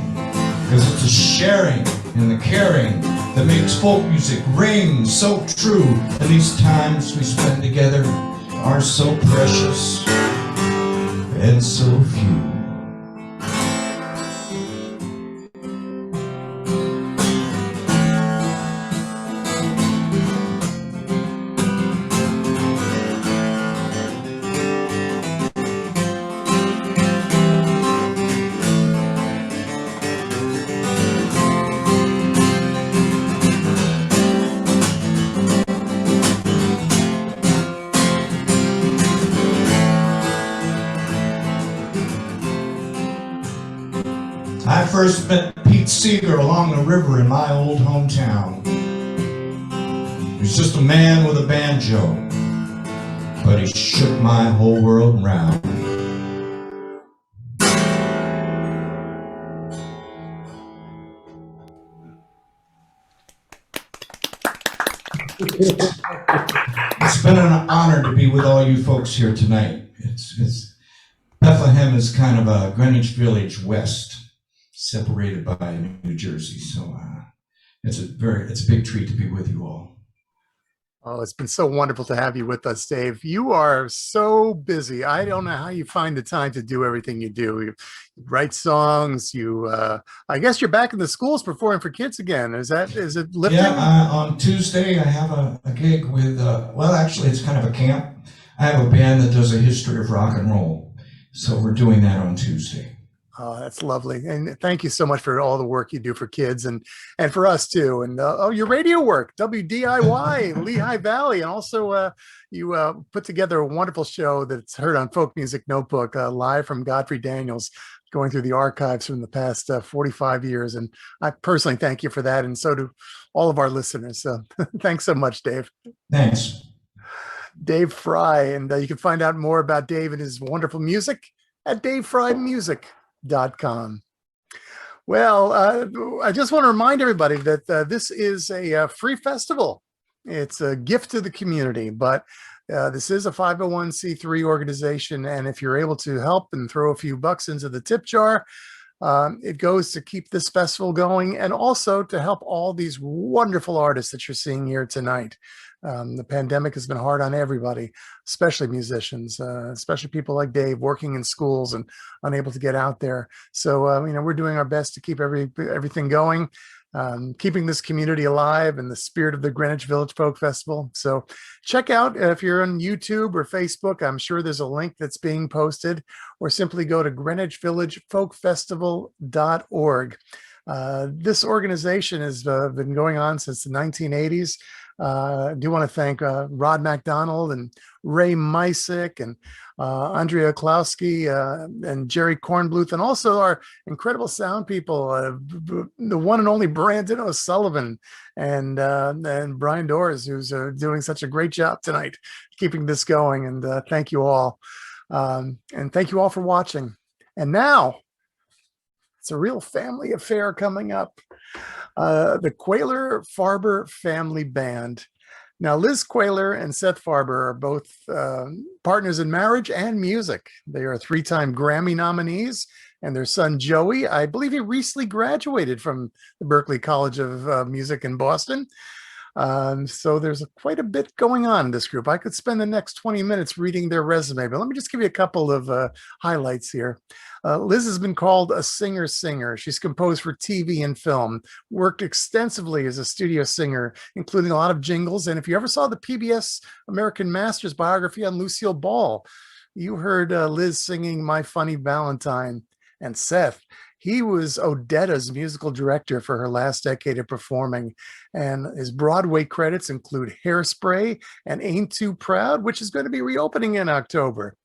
Cause it's the sharing and the caring that makes folk music ring so true. And these times we spend together are so precious and so few. I first met Pete Seeger along the river in my old hometown. He was just a man with a banjo, but he shook my whole world round. It's been an honor to be with all you folks here tonight. Bethlehem is kind of a Greenwich Village West, separated by New Jersey, so it's a big treat to be with you all. Oh, it's been so wonderful to have you with us, Dave. You are so busy. I don't know how you find the time to do everything you do. You write songs. I guess you're back in the schools performing for kids again. Is it lifting? Yeah, on Tuesday I have a gig with, well, actually it's kind of a camp. I have a band that does a history of rock and roll. So we're doing that on Tuesday. Oh, that's lovely. And thank you so much for all the work you do for kids and for us too. And your radio work, WDIY, Lehigh Valley. And also you put together a wonderful show that's heard on Folk Music Notebook, live from Godfrey Daniels, going through the archives from the past 45 years. And I personally thank you for that. And so do all of our listeners. So thanks so much, Dave. Thanks. Dave Fry. And you can find out more about Dave and his wonderful music at davefrymusic.com. Well, I just want to remind everybody that this is a free festival. It's a gift to the community, but this is a 501c3 organization. And if you're able to help and throw a few bucks into the tip jar, it goes to keep this festival going and also to help all these wonderful artists that you're seeing here tonight. The pandemic has been hard on everybody, especially musicians, especially people like Dave working in schools and unable to get out there. So, we're doing our best to keep everything going, keeping this community alive in the spirit of the Greenwich Village Folk Festival. So check out if you're on YouTube or Facebook, I'm sure there's a link that's being posted, or simply go to greenwichvillagefolkfestival.org. This organization has been going on since the 1980s. I do want to thank Rod MacDonald and Ray Mysick and Andrea Klowski and Jerry Kornbluth, and also our incredible sound people, the one and only Brandon O'Sullivan and Brian Doors, who's doing such a great job tonight keeping this going. And thank you all. And thank you all for watching. And now it's a real family affair coming up. The Quayler Farber Family Band. Now, Liz Quayler and Seth Farber are both partners in marriage and music. They are 3-time Grammy nominees, and their son Joey, I believe he recently graduated from the Berklee College of Music in Boston. So there's quite a bit going on in this group. I could spend the next 20 minutes reading their resume, but let me just give you a couple of highlights here. Liz has been called a singer-singer. She's composed for TV and film, worked extensively as a studio singer, including a lot of jingles. And if you ever saw the PBS American Masters biography on Lucille Ball, you heard Liz singing My Funny Valentine. And Seth, he was Odetta's musical director for her last decade of performing. And his Broadway credits include Hairspray and Ain't Too Proud, which is going to be reopening in October.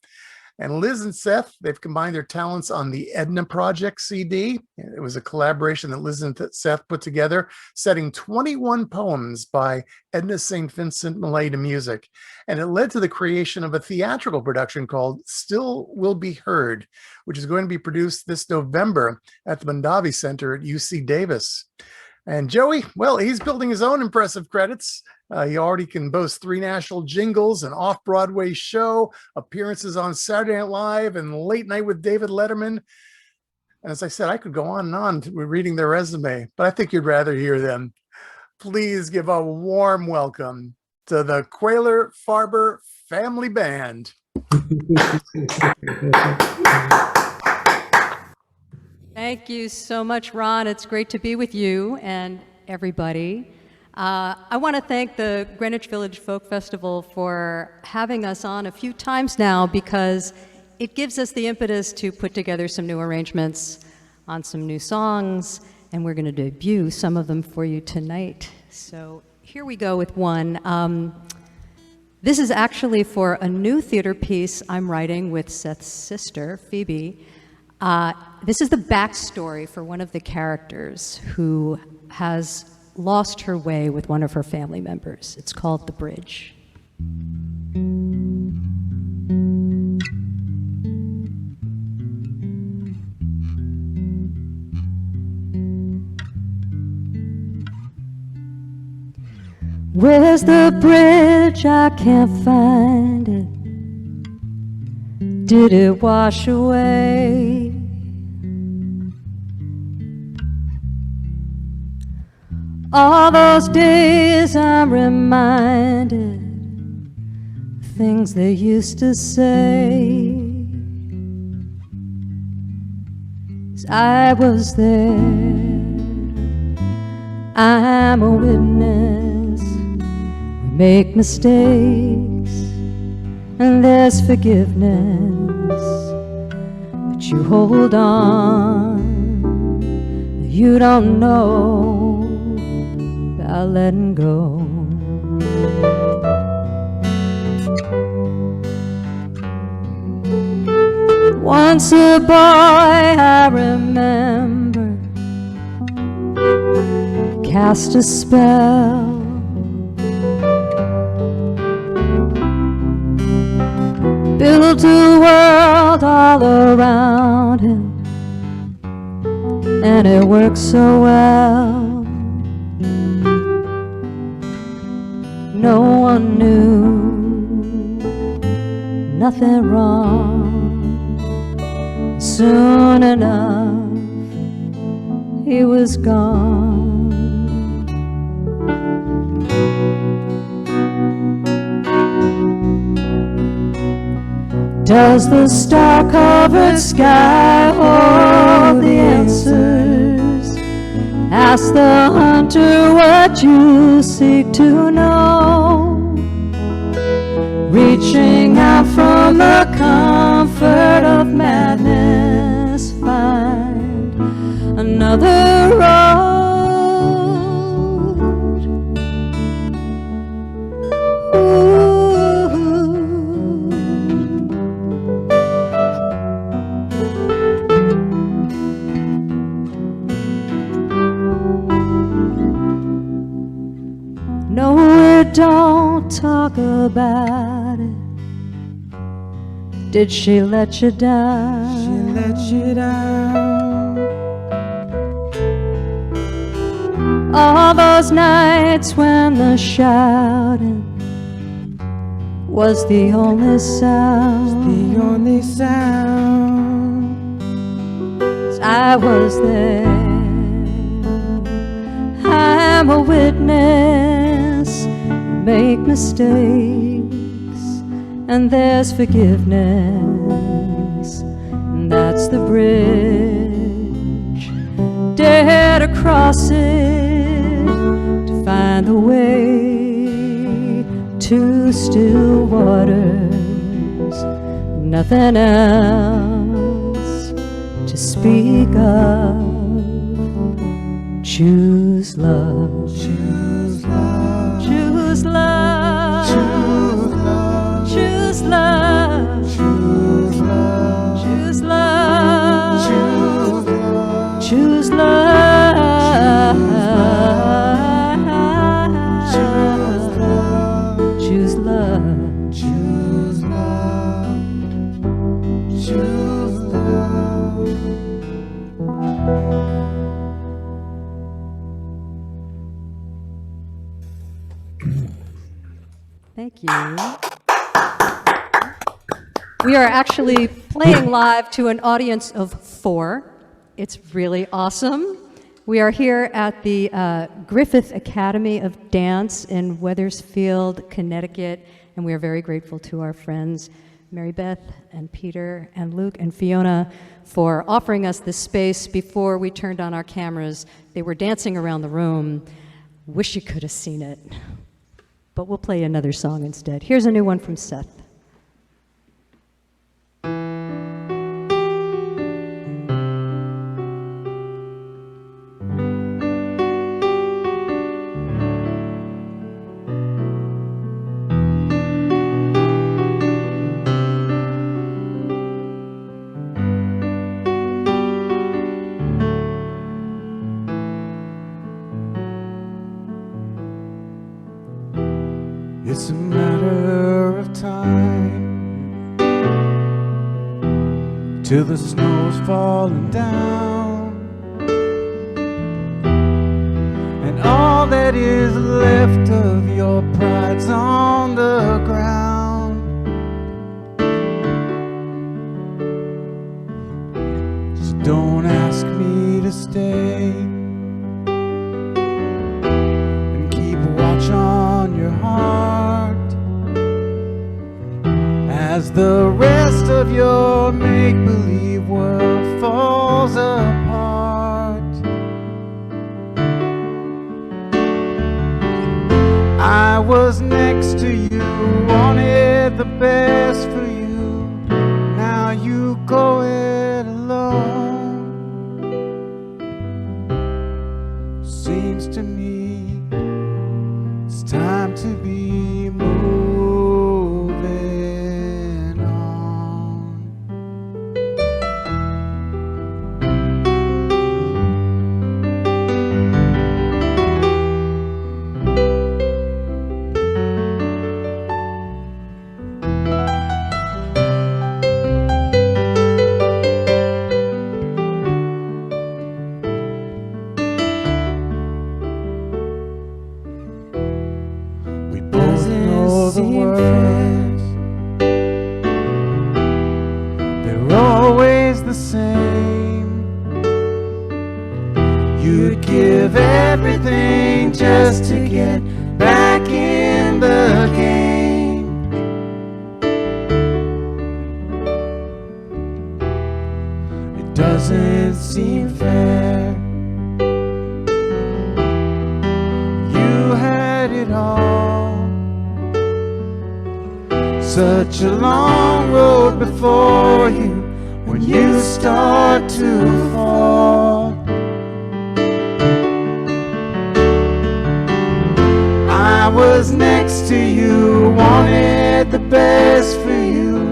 And Liz and Seth, they've combined their talents on the Edna Project CD. It was a collaboration that Liz and Seth put together, setting 21 poems by Edna St. Vincent Millay to music. And it led to the creation of a theatrical production called Still Will Be Heard, which is going to be produced this November at the Mondavi Center at UC Davis. And Joey, well, he's building his own impressive credits. He already can boast 3 national jingles, an off-Broadway show, appearances on Saturday Night Live, and Late Night with David Letterman. And as I said, I could go on and on reading their resume, but I think you'd rather hear them. Please give a warm welcome to the Quayler Farber Family Band. Thank you so much, Ron. It's great to be with you and everybody. I want to thank the Greenwich Village Folk Festival for having us on a few times now, because it gives us the impetus to put together some new arrangements on some new songs, and we're going to debut some of them for you tonight. So here we go with one. This is actually for a new theater piece I'm writing with Seth's sister, Phoebe. This is the backstory for one of the characters who has lost her way with one of her family members. It's called The Bridge. Where's the bridge? I can't find it. Did it wash away? All those days I'm reminded things they used to say. 'Cause I was there, I'm a witness. We make mistakes and there's forgiveness, but you hold on, you don't know about letting go. Once a boy, I remember, cast a spell. Built a world all around him, and it worked so well. No one knew, nothing wrong. Soon enough, he was gone. Does the star-covered sky hold the answers? Ask the hunter what you seek to know. Reaching out from the comfort of madness, find another road. Don't talk about it. Did she let you down? She let you down. All those nights when the shouting was the only sound. The only sound. I was there, I'm a witness. make mistakes, and there's forgiveness, and that's the bridge. Dare to cross it, to find the way to still waters, nothing else to speak of. Choose love. Choose love. Choose love. Choose love. Choose love. Choose love. Choose love. Choose love. Choose love. Choose love. Choose love. Choose love. Choose love. Thank you. We are actually playing live to an audience of 4. It's really awesome. We are here at the Griffith Academy of Dance in Wethersfield, Connecticut, and we are very grateful to our friends Mary Beth and Peter and Luke and Fiona for offering us this space. Before we turned on our cameras, they were dancing around the room. Wish you could have seen it. But we'll play another song instead. Here's a new one from Seth. It's a matter of time till the snow's falling down, and all that is left of your pride's on the ground. So don't ask me to stay and keep watch on your heart as the rest of your make-believe world falls apart. I was next to you, wanted the best for you. Now you go it alone. Seems to me it's time to be moving on. We both know the words, they're always the same. You'd give everything just to get back in the game. It doesn't seem fair. You had it all, such a long road before you when you start to fall. I was next to you, wanted the best for you.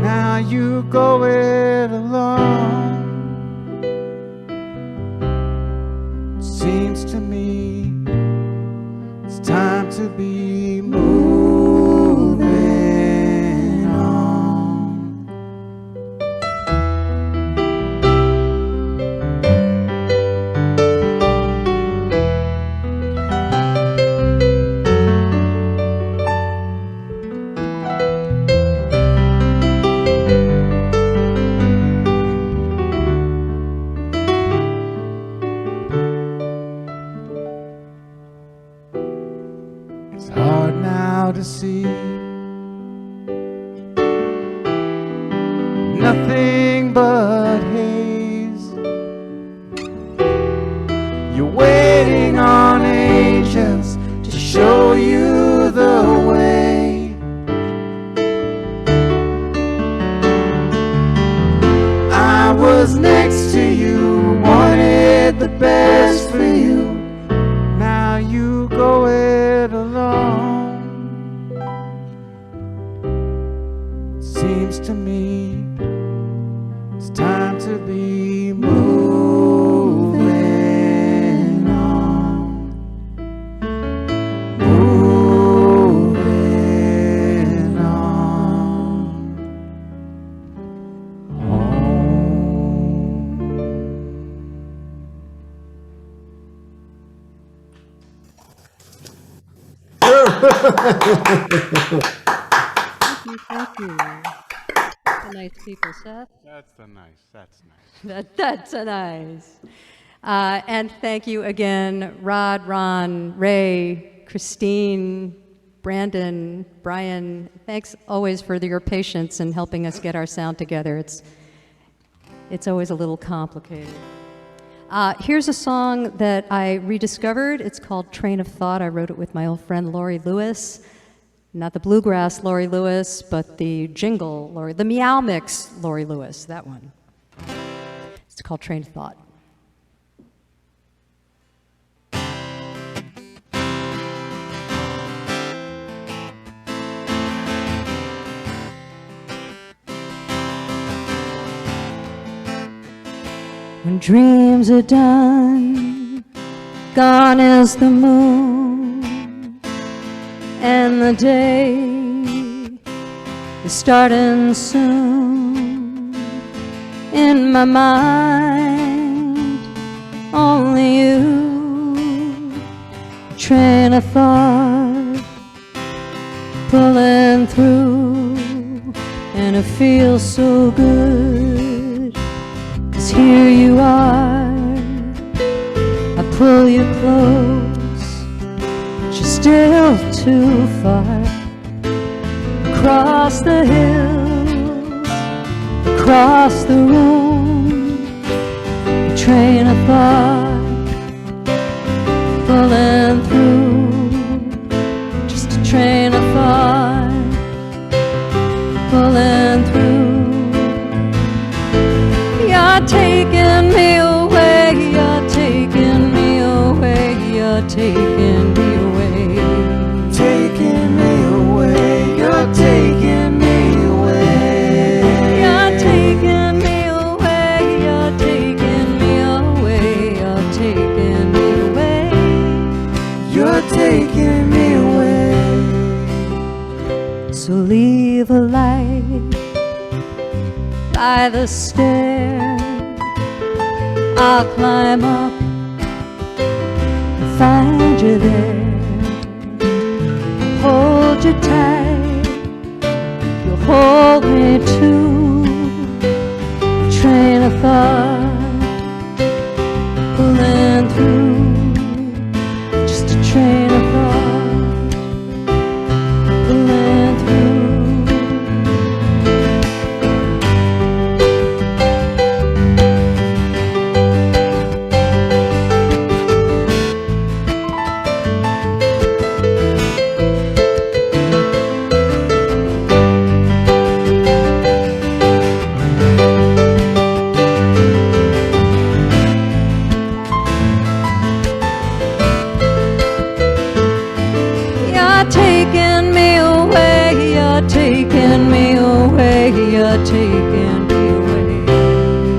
Now you go it alone. Seems to me it's time to be moving on. It's hard out to sea. Nothing but haze. You're waiting on angels to show you the way. I was next to you, wanted the best for you. Now you go it alone. Seems to me it's time to be moving on. Moving on. Home. Thank you. That's a nice people, Seth. That's nice. That's a nice. And thank you again, Rod, Ron, Ray, Christine, Brandon, Brian. Thanks always for your patience in helping us get our sound together. It's always a little complicated. Here's a song that I rediscovered. It's called Train of Thought. I wrote it with my old friend Laurie Lewis. Not the bluegrass Laurie Lewis, but the jingle Laurie, the Meow Mix Laurie Lewis, that one. It's called Train of Thought. When dreams are done, gone is the moon, and the day is starting soon. In my mind, only you, train of thought, pulling through, and it feels so good. 'Cause here you are, I pull you close, but you're still too far. Across the hills, across the room, a train of thought, pulling through, just a train of thought, pulling through. You're taking me away, you're taking me away, you're taking me away. Taking me away, you're taking me away. You're taking me away, you're taking me away, you're taking me away. You're taking me away. So leave a light by the stair. I'll climb up and find you there. Hold you tight, you'll hold me too. A train of thought, pulling through, just a train of thought, pulling through. Taking me away, you're taking me away.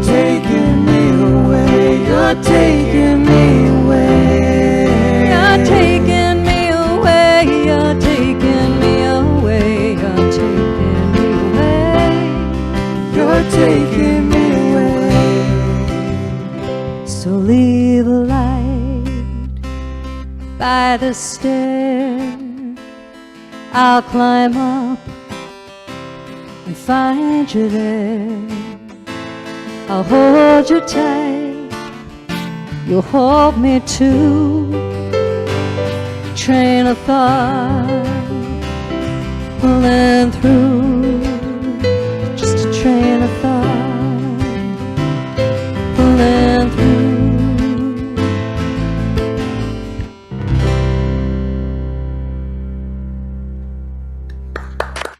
Taking me away, you're taking me away. You're taking me away, you're taking me away, you're taking me away. You're taking me away. So leave a light by the stair. I'll climb up and find you there. I'll hold you tight, you'll hold me too. Train of thought, pulling through, just a train of thought, pulling through.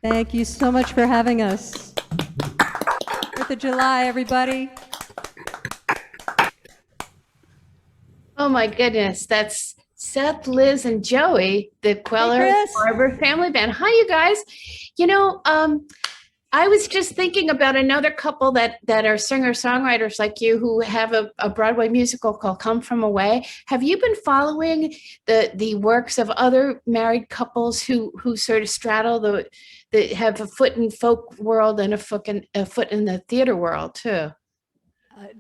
Thank you so much for having us. 4th of July, everybody. Oh my goodness, that's Seth, Liz, and Joey, the Queller Chris. Barber family band. Hi, you guys. You know, I was just thinking about another couple that are singer-songwriters like you who have a Broadway musical called Come From Away. Have you been following the works of other married couples who sort of straddle that have a foot in folk world and a foot in the theater world too?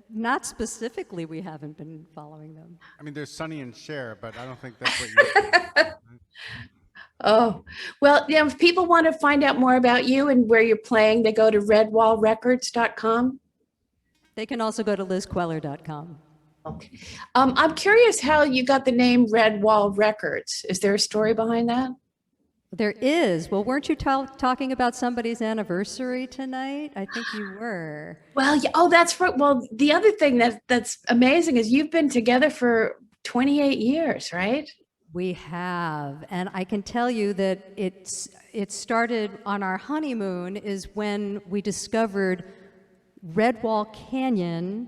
Not specifically, we haven't been following them. I mean, there's Sonny and Cher, but I don't think that's what you're Oh, well, you know, if people want to find out more about you and where you're playing, they go to redwallrecords.com. They can also go to lizqueller.com. Okay. I'm curious how you got the name Red Wall Records. Is there a story behind that? There is. Well, weren't you talking about somebody's anniversary tonight? I think you were. Well, yeah, oh, that's right. Well, the other thing that's amazing is you've been together for 28 years, right? We have, and I can tell you that it started on our honeymoon is when we discovered Red Wall Canyon,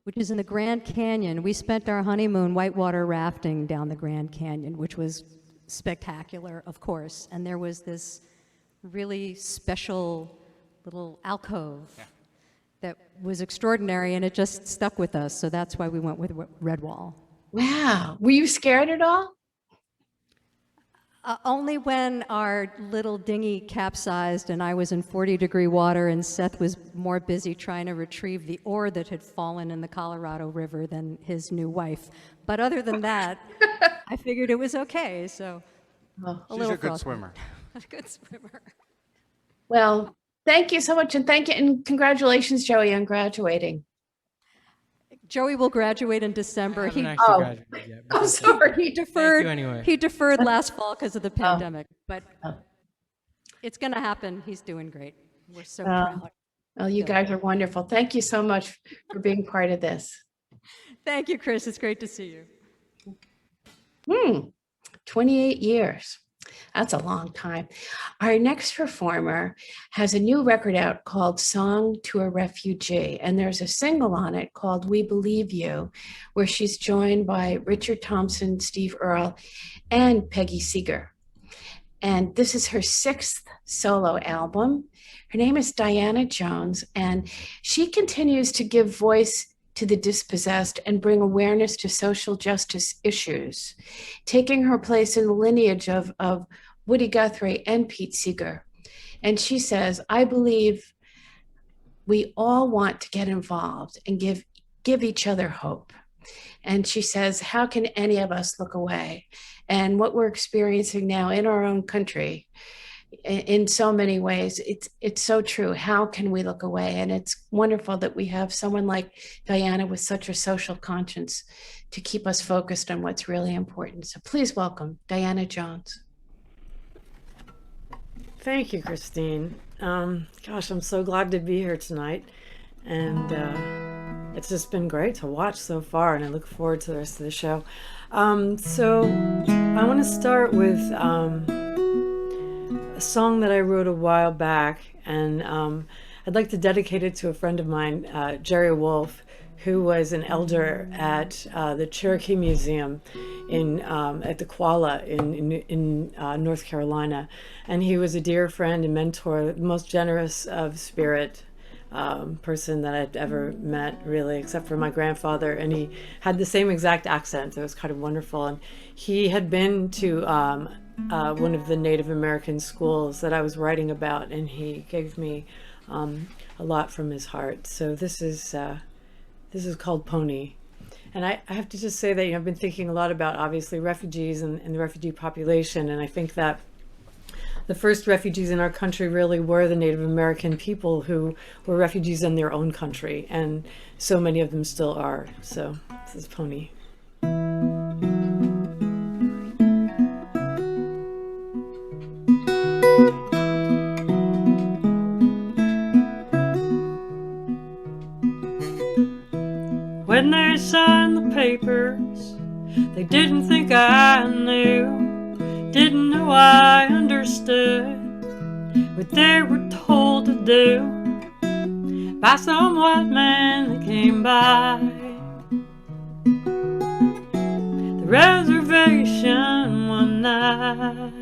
which is in the Grand Canyon. We spent our honeymoon whitewater rafting down the Grand Canyon, which was spectacular, of course. And there was this really special little alcove that was extraordinary, and it just stuck with us. So that's why we went with Red Wall. Wow. Were you scared at all? Only when our little dinghy capsized and I was in 40-degree water and Seth was more busy trying to retrieve the ore that had fallen in the Colorado River than his new wife. But other than that, I figured it was okay. So She's a good swimmer. A good swimmer. Well, thank you so much. And thank you. And congratulations, Joey, on graduating. Joey will graduate in December. I haven't actually graduated yet. I'm sorry. He deferred. Thank you anyway. He deferred last fall because of the pandemic, but it's going to happen. He's doing great. We're so proud. Well, you guys are wonderful. Thank you so much for being part of this. Thank you, Chris. It's great to see you. 28 years. That's a long time. Our next performer has a new record out called Song to a Refugee, and there's a single on it called We Believe You, where she's joined by Richard Thompson, Steve Earle, and Peggy Seeger. And this is her 6th solo album. Her name is Diana Jones, and she continues to give voice to the dispossessed and bring awareness to social justice issues, taking her place in the lineage of Woody Guthrie and Pete Seeger. And she says, I believe we all want to get involved and give each other hope. And she says, how can any of us look away? And what we're experiencing now in our own country, in so many ways, it's so true. How can we look away? And it's wonderful that we have someone like Diana with such a social conscience to keep us focused on what's really important. So please welcome Diana Jones. Thank you, Christine. Gosh, I'm so glad to be here tonight. And it's just been great to watch so far, and I look forward to the rest of the show. So I want to start with a song that I wrote a while back, and I'd like to dedicate it to a friend of mine, Jerry Wolf, who was an elder at the Cherokee Museum at the Kuala in North Carolina. And he was a dear friend and mentor, the most generous of spirit person that I'd ever met, really, except for my grandfather. And he had the same exact accent. It was kind of wonderful. And he had been to one of the Native American schools that I was writing about, and he gave me a lot from his heart. So this is called Pony. And I have to just say that, I've been thinking a lot about, obviously, refugees and the refugee population. And I think that the first refugees in our country really were the Native American people who were refugees in their own country. And so many of them still are. So this is Pony. They didn't think I knew, didn't know I understood what they were told to do by some white man that came by the reservation one night.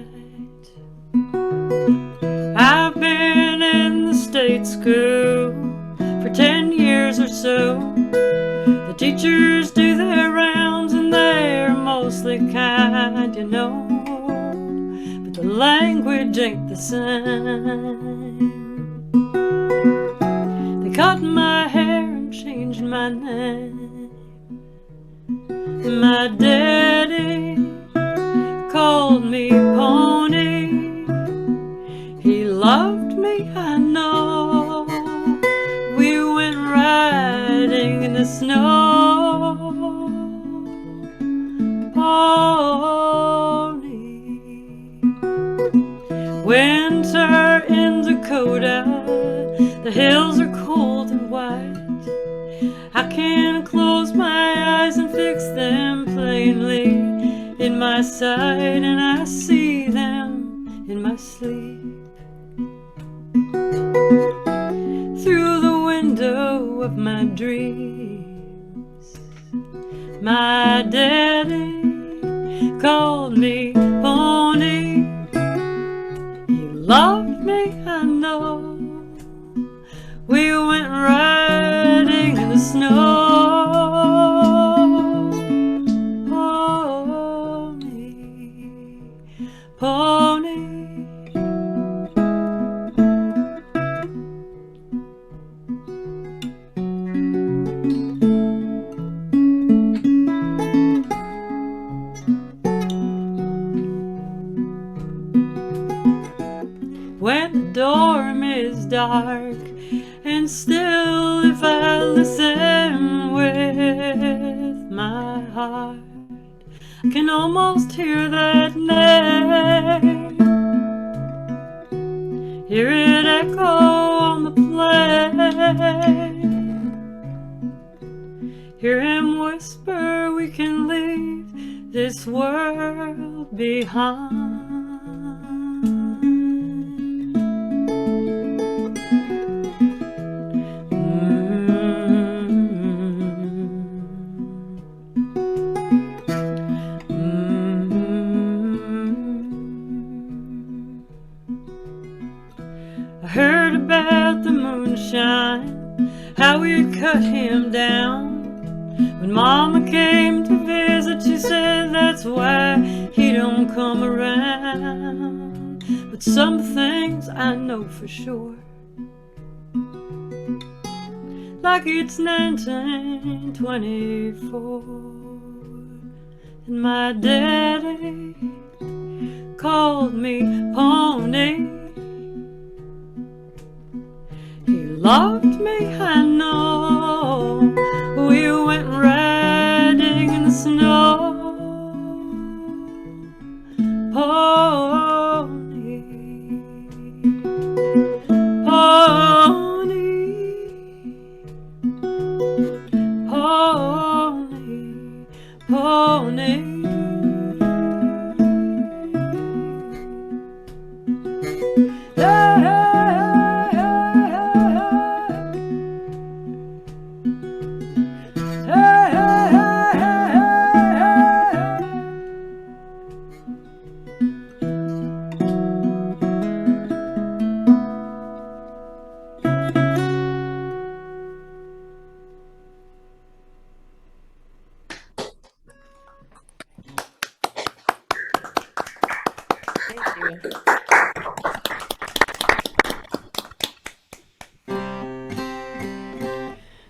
I've been in the state school for 10 years or so. The teachers do their rounds and they're mostly kind, you know, but the language ain't the same. They cut my hair and changed my name. My daddy called me Pony. He loved me, I know. We went riding in the snow. Pony. Winter in Dakota, the hills are cold and white. I can close my eyes and fix them plainly in my sight, and I see them in my sleep. Through the window of my dreams, my daddy called me Pony. He loved me, I know. We went riding in the snow. Pony, pony. When the dorm is dark and still, if I listen with my heart, I can almost hear that name, hear it echo on the plain, hear him whisper, we can leave this world behind. I heard about the moonshine, how we cut him down. When Mama came to visit, she said that's why he don't come around. But some things I know for sure, like it's 1924, and my daddy called me Pony. He loved me, I know. We went riding in the snow. Pony, pony, pony, pony.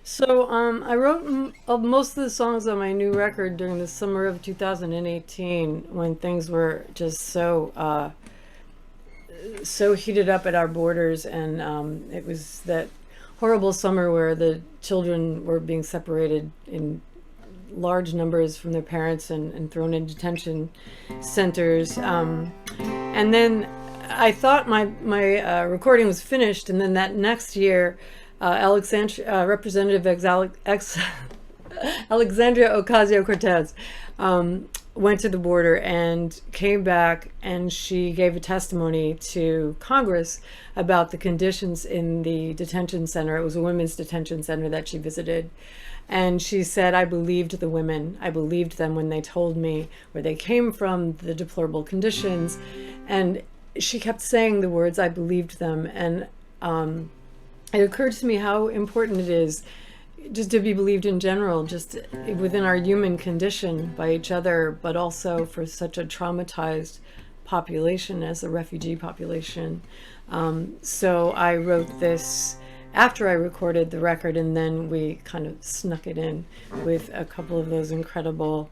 So I wrote most of the songs on my new record during the summer of 2018, when things were just so heated up at our borders, and it was that horrible summer where the children were being separated in large numbers from their parents and thrown in detention centers. And then I thought my recording was finished, and then that next year, Representative Alexandria Ocasio-Cortez went to the border and came back, and she gave a testimony to Congress about the conditions in the detention center. It was a women's detention center that she visited. And she said, I believed the women. I believed them when they told me where they came from, the deplorable conditions. And she kept saying the words, I believed them. And it occurred to me how important it is just to be believed in general, just within our human condition by each other, but also for such a traumatized population as the refugee population. So I wrote this after I recorded the record, and then we kind of snuck it in with a couple of those incredible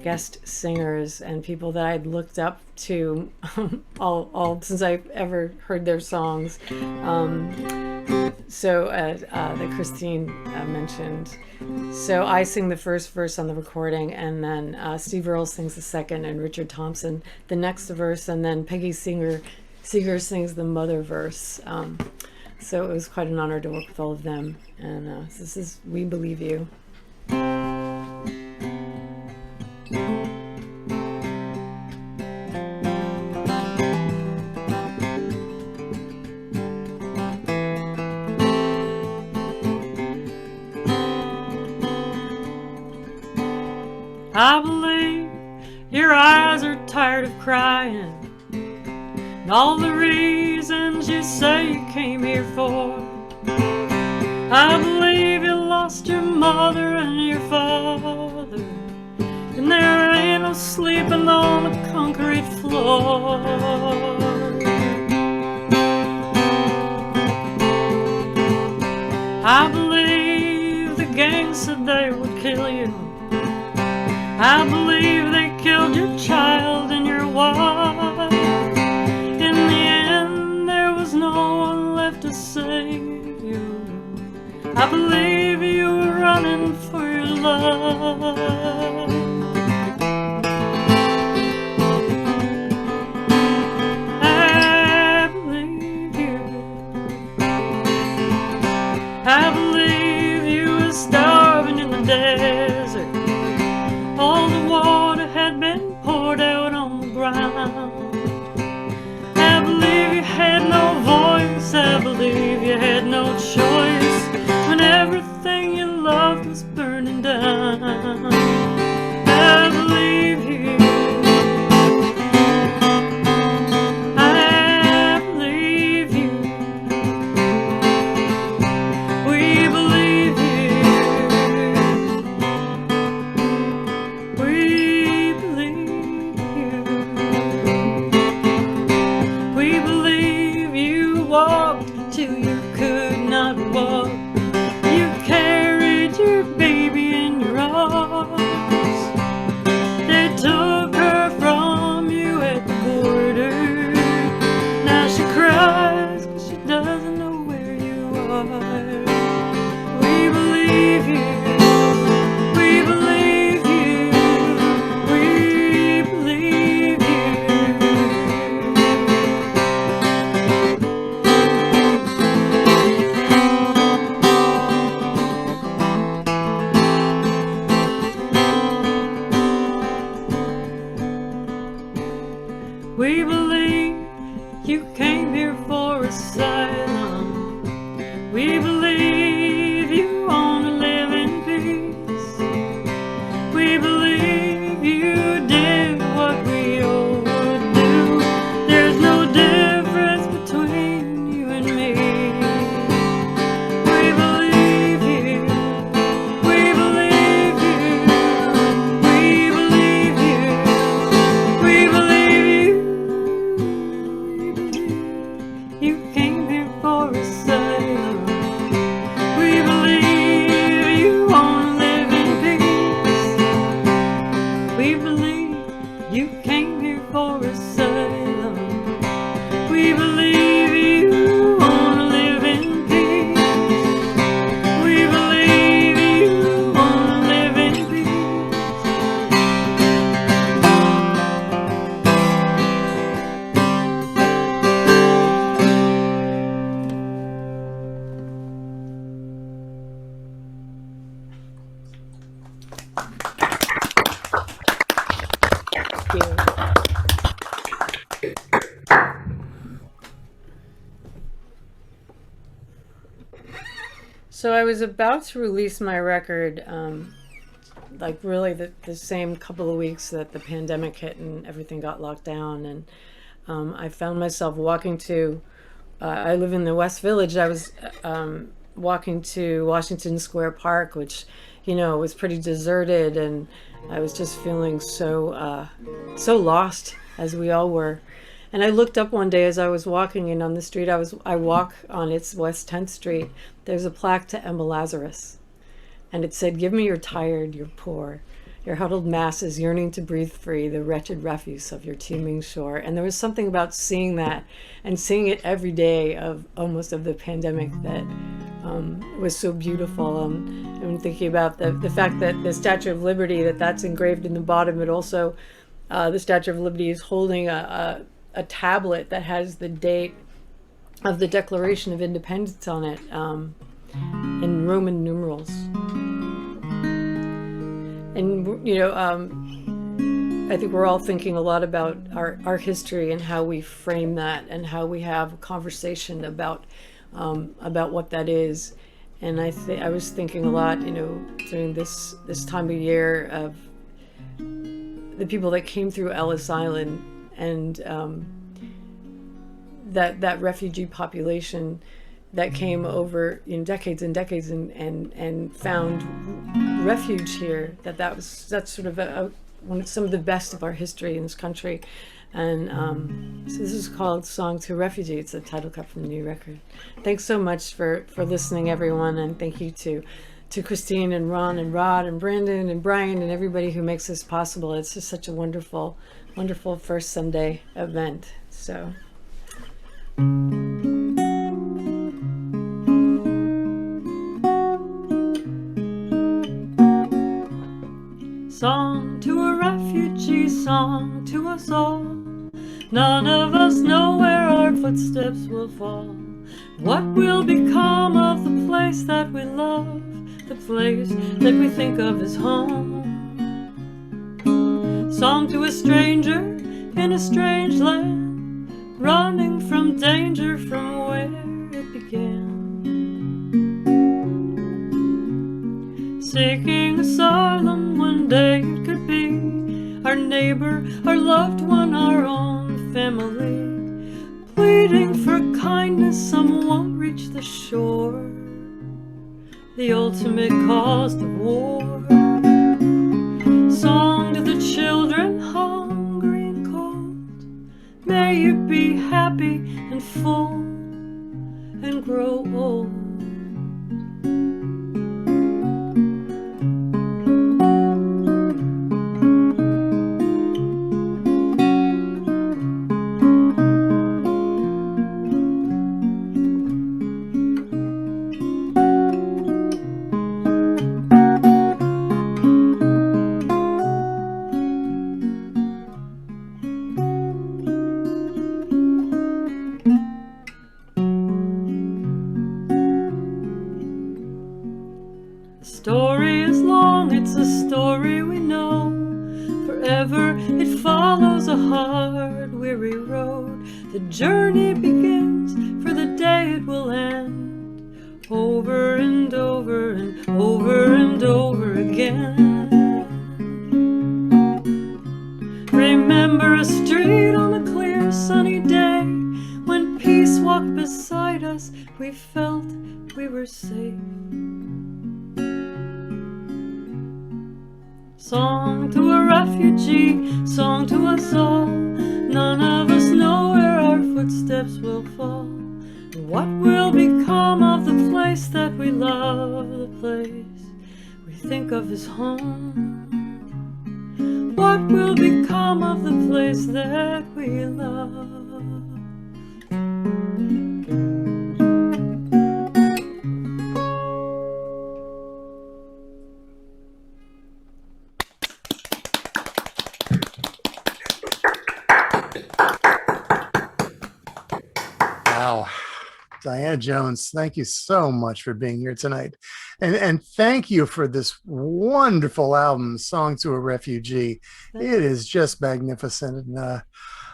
guest singers and people that I'd looked up to all since I ever heard their songs. That Christine mentioned. So I sing the first verse on the recording, and then Steve Earle sings the second, and Richard Thompson the next verse, and then Peggy Seeger sings the mother verse. So it was quite an honor to work with all of them. And this is We Believe You. I believe your eyes are tired of crying, and all the reasons you say you came here for. I believe you lost your mother and your father, and there ain't no sleeping on the concrete floor. I believe the gang said they would kill you. I believe they killed your child and your wife. In the end, there was no one left to save you. I believe you were running for your life. I believe you. I believe you were starving in the desert. All the water had been poured out on the ground. I believe you had no voice. I believe you had no choice when everything you loved was burning down. I believe you. I believe you. We believe you. We believe you. We believe you walked till you could not walk. You carried your baby in your arms. They took her from you at the border. Now she cries 'cause she doesn't know where you are. We believe you. We believe you. We believe you. We believe you came here for asylum. We believe you want to live in peace. We believe you did what we all would do. There's no difference between you and me. We believe you. We believe you. We believe you. We believe you. You came here for asylum. We believe you want to live in peace. We believe you came here for asylum. We believe you want to live in peace. We believe you want to live in peace. you. So I was about to release my record, like really the same couple of weeks that the pandemic hit and everything got locked down. And I found myself walking to, I live in the West Village. I was walking to Washington Square Park, which, you know, was pretty deserted. And I was just feeling so lost, as we all were. And I looked up one day as I was walking, and on the street I walk on, it's West 10th Street. There's a plaque to Emma Lazarus, and it said, "Give me your tired, your poor, your huddled masses yearning to breathe free, the wretched refuse of your teeming shore." And there was something about seeing that and seeing it every day of the pandemic that was so beautiful. And thinking about the fact that the Statue of Liberty, that's engraved in the bottom, but also the Statue of Liberty is holding a tablet that has the date of the Declaration of Independence on it in Roman numerals. And, you know, I think we're all thinking a lot about our history and how we frame that and how we have a conversation about what that is. And I was thinking a lot, you know, during this time of year of the people that came through Ellis Island, and that refugee population that came over, you know, decades and decades and found refuge here. That's sort of some of the best of our history in this country. And so this is called "Song to a Refugee." It's a title cut from the new record. Thanks so much for listening, everyone, and thank you to Christine and Ron and Rod and Brandon and Brian and everybody who makes this possible. It's just such a wonderful first Sunday event. So. Song to a refugee, song to us all. None of us know where our footsteps will fall. What will become of the place that we love, the place that we think of as home? Song to a stranger in a strange land, running from danger from where it began. Seeking asylum, one day it could be our neighbor, our loved one, our own family. Pleading for kindness, some won't reach the shore, the ultimate cost of war. Song to the children, hungry and cold. May you be happy and full and grow old. Story is long, it's a story we know. Forever it follows a hard, weary road. The journey begins for the day it will end. Over and over and over and over again. Remember a street on a clear sunny day, when peace walked beside us, we felt we were safe. Song to a refugee, song to us all. None of us know where our footsteps will fall. And what will become of the place that we love, the place we think of as home? What will become of the place that we love? Wow. Diana Jones, thank you so much for being here tonight. And thank you for this wonderful album, Song to a Refugee. It is just magnificent. And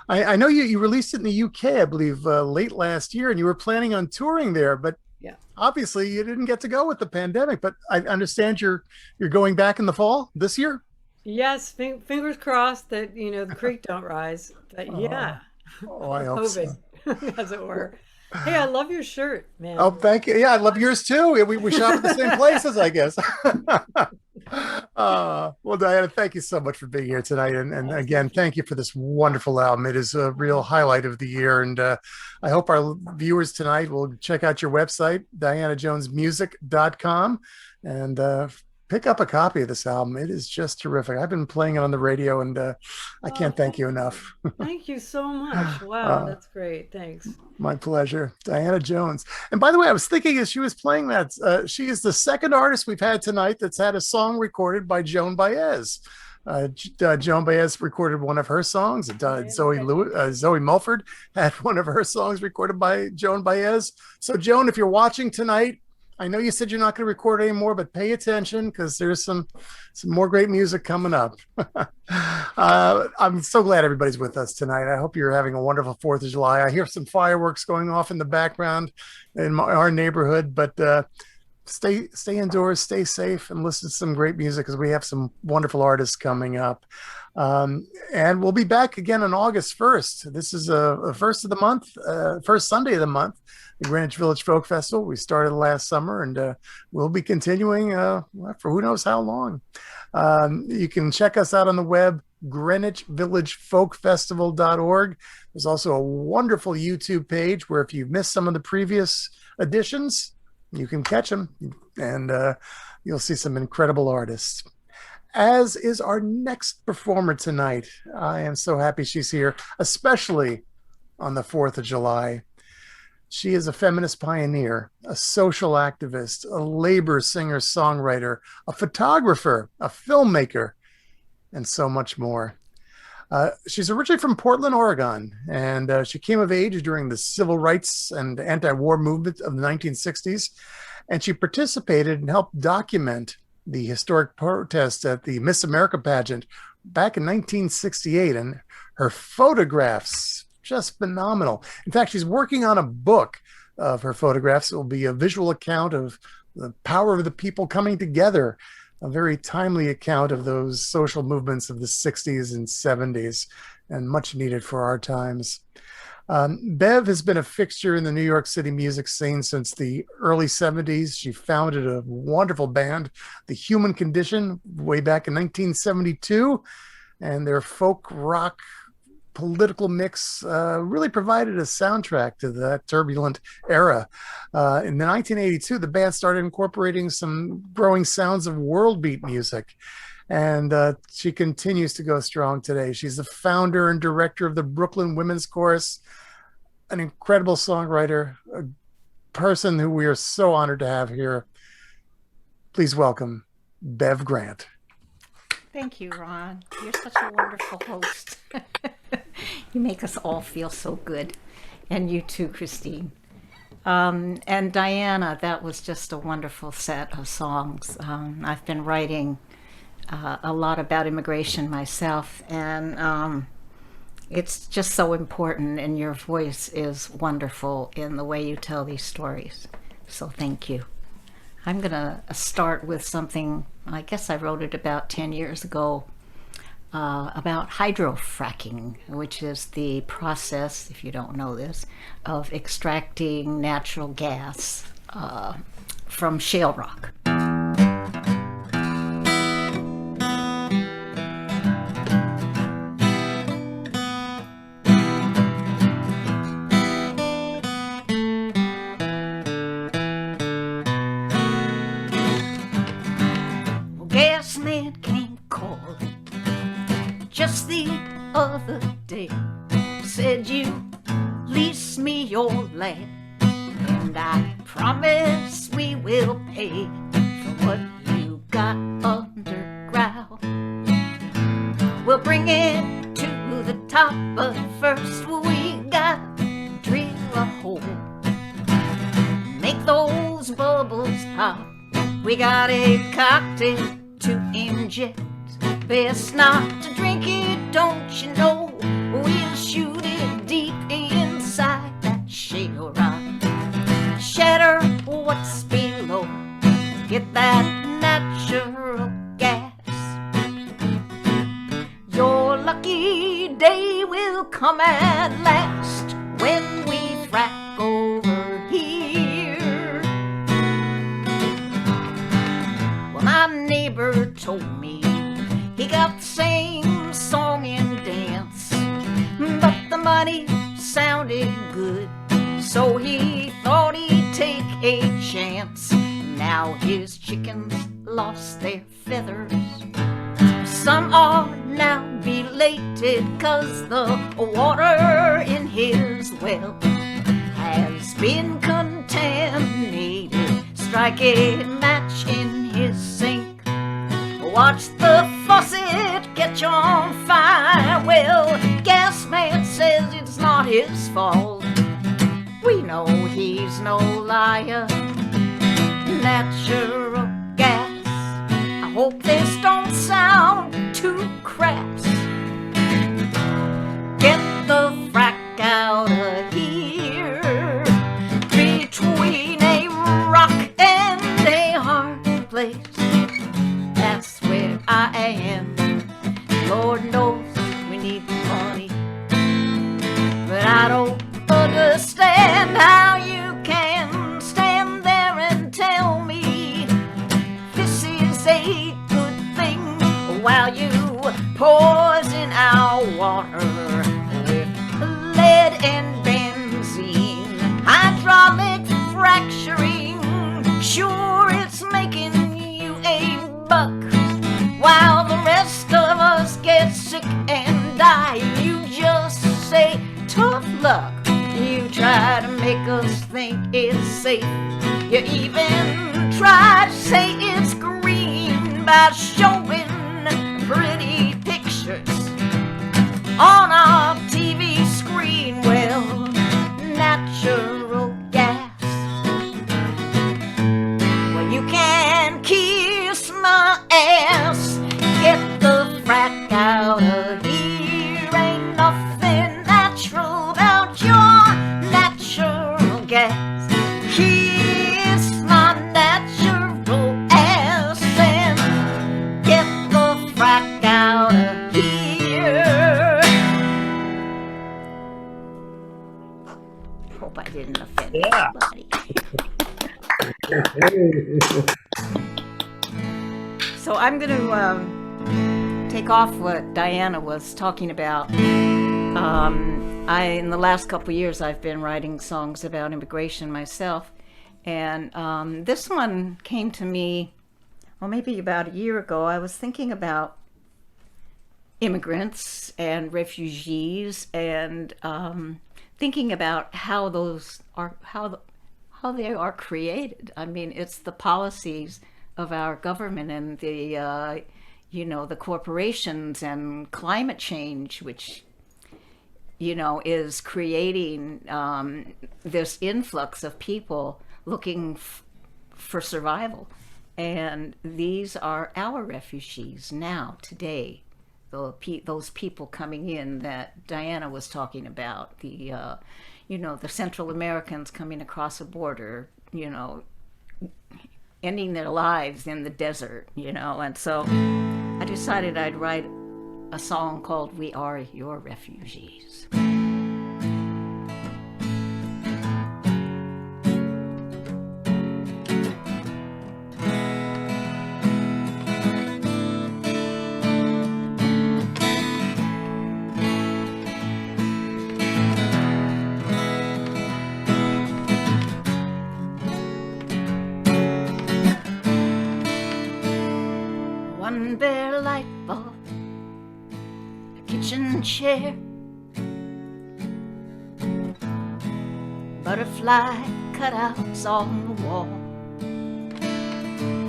I know you released it in the UK, I believe, late last year, and you were planning on touring there, but Yeah. obviously you didn't get to go with the pandemic. But I understand you're going back in the fall this year. Yes, fingers crossed that the creek don't rise. But yeah, Oh, I hope so. COVID, as it were. Hey, I love your shirt, man. Oh, thank you. Yeah, I love yours too. We shop at the same places, I guess. Well, Diana, thank you so much for being here tonight. And again, thank you for this wonderful album. It is a real highlight of the year. And I hope our viewers tonight will check out your website, dianajonesmusic.com, and pick up a copy of this album. It is just terrific. I've been playing it on the radio, and I can't thank you enough. Thank you so much. Wow, that's great. Thanks. My pleasure. Diana Jones. And by the way, I was thinking as she was playing that, she is the second artist we've had tonight that's had a song recorded by Joan Baez. Joan Baez recorded one of her songs. Zoe Mulford had one of her songs recorded by Joan Baez. So Joan, if you're watching tonight, I know you said you're not going to record anymore, but pay attention because there's some more great music coming up. I'm so glad everybody's with us tonight. I hope you're having a wonderful 4th of July. I hear some fireworks going off in the background in our neighborhood, but stay indoors, stay safe, and listen to some great music because we have some wonderful artists coming up. And we'll be back again on August 1st. This is the first Sunday of the month, the Greenwich Village Folk Festival. We started last summer, and we'll be continuing for who knows how long. You can check us out on the web, greenwichvillagefolkfestival.org. There's also a wonderful YouTube page where if you've missed some of the previous editions, you can catch them, and you'll see some incredible artists. As is our next performer tonight. I am so happy she's here, especially on the 4th of July. She is a feminist pioneer, a social activist, a labor singer-songwriter, a photographer, a filmmaker, and so much more. She's originally from Portland, Oregon, and she came of age during the civil rights and anti-war movement of the 1960s, and she participated and helped document the historic protest at the Miss America pageant back in 1968, and her photographs, just phenomenal. In fact, she's working on a book of her photographs. It will be a visual account of the power of the people coming together, a very timely account of those social movements of the 60s and 70s, and much needed for our times. Bev has been a fixture in the New York City music scene since the early 70s. She founded a wonderful band, The Human Condition, way back in 1972, and their folk rock political mix really provided a soundtrack to that turbulent era. In 1982, the band started incorporating some growing sounds of world beat music, and she continues to go strong today. She's the founder and director of the Brooklyn Women's Chorus, an incredible songwriter, a person who we are so honored to have here. Please welcome Bev Grant. Thank you, Ron. You're such a wonderful host. You make us all feel so good. And you too, Christine. And Diana, that was just a wonderful set of songs. I've been writing a lot about immigration myself, and it's just so important, and your voice is wonderful in the way you tell these stories. So thank you. I'm going to start with something, I guess I wrote it about 10 years ago, about hydrofracking, which is the process, if you don't know this, of extracting natural gas from shale rock. Just the other day said you lease me your land, and I promise we will pay for what you got underground. We'll bring it to the top, but first we gotta drill a hole, make those bubbles pop. We got a cocktail to inject. Best not to drink it, don't you know? We'll shoot it deep inside that shale rock. Shatter what's below. Get that natural gas. Your lucky day will come at last when we frack over here. Well, my neighbor told me he got the same song and dance, but the money sounded good, so he thought he'd take a chance. Now his chickens lost their feathers. Some are now belated 'cause the water in his well has been contaminated. Strike a match in his sink. Watch the faucet catch on fire. Well, gas man says it's not his fault. We know he's no liar. Natural gas. I hope this don't sound too crass. Get the frack out of here. Between a rock and a hard place, that's where I am. Lord knows we need the money, but I don't understand how you can stand there and tell me this is a good thing while you poison our water with lead and benzene. Hydraulic fracturing, sure it's making you a buck, while the rest of us get sick and die. You just say tough luck. You try to make us think it's safe. You even try to say it's green by showing pretty pictures on our TV screen. Well, natural gas. Well, you can kiss my ass. Get the frack out of here. Ain't nothing natural about your natural gas. Kiss my natural ass and get the frack out of here. Hope I didn't offend anybody. So I'm going to take off what Diana was talking about. In the last couple of years, I've been writing songs about immigration myself, and this one came to me, well, maybe about a year ago. I was thinking about immigrants and refugees, and thinking about how those are, how they are created. I mean, it's the policies of our government and the the corporations and climate change, which is creating this influx of people looking for survival. And these are our refugees now, today. Those people coming in that Diana was talking about, the Central Americans coming across a border, ending their lives in the desert, and so I decided I'd write a song called We Are Your Refugees. One bare light bulb, a kitchen chair, butterfly cutouts on the wall,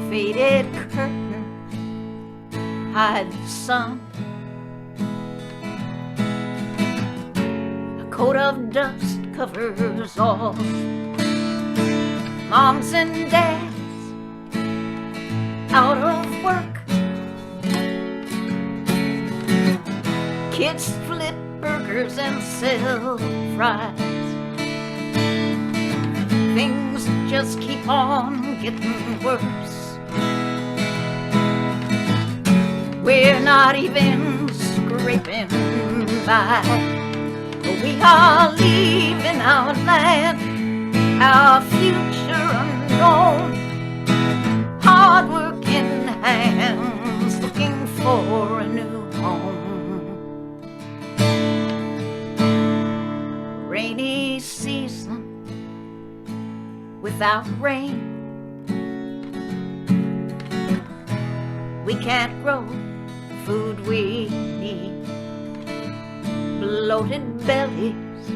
faded curtains hide the sun, a coat of dust covers all. Moms and dads out of work. Kids flip burgers and sell fries. Things just keep on getting worse. We're not even scraping by. We are leaving our land, our future unknown. Hard-working hands looking for a new home. Rainy season without rain. We can't grow food we need. Bloated bellies,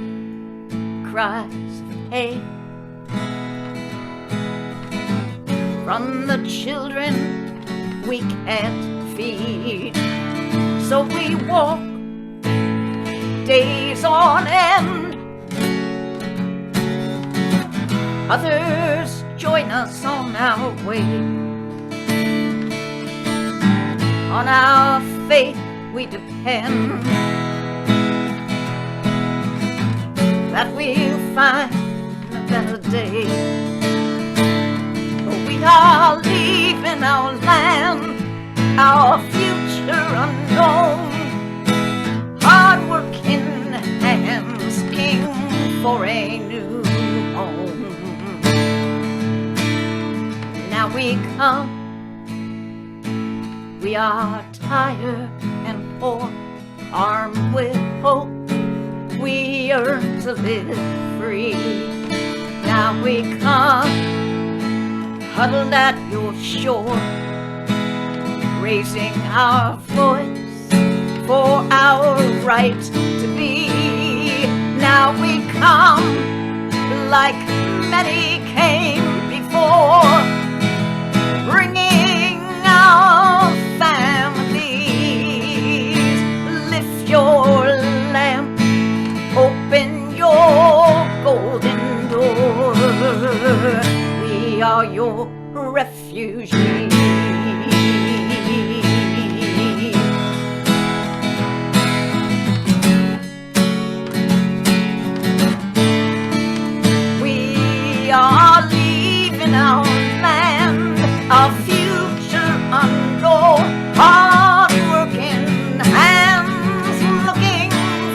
cries of pain from the children we can't feed. So we walk days on end. Others join us on our way. On our faith we depend, that we'll find a better day. But we are leaving our land, our future unknown. Hard-working hands looking for a new home. Now we come. We are tired and poor, armed with hope. We yearn to live free. Now we come, huddled at your shore, raising our voice for our right to be. Now we come, like many came before, bringing our families. Lift your lamp, open your golden door. We are your refugees. We are leaving our land, our future unknown. Hard-working hands looking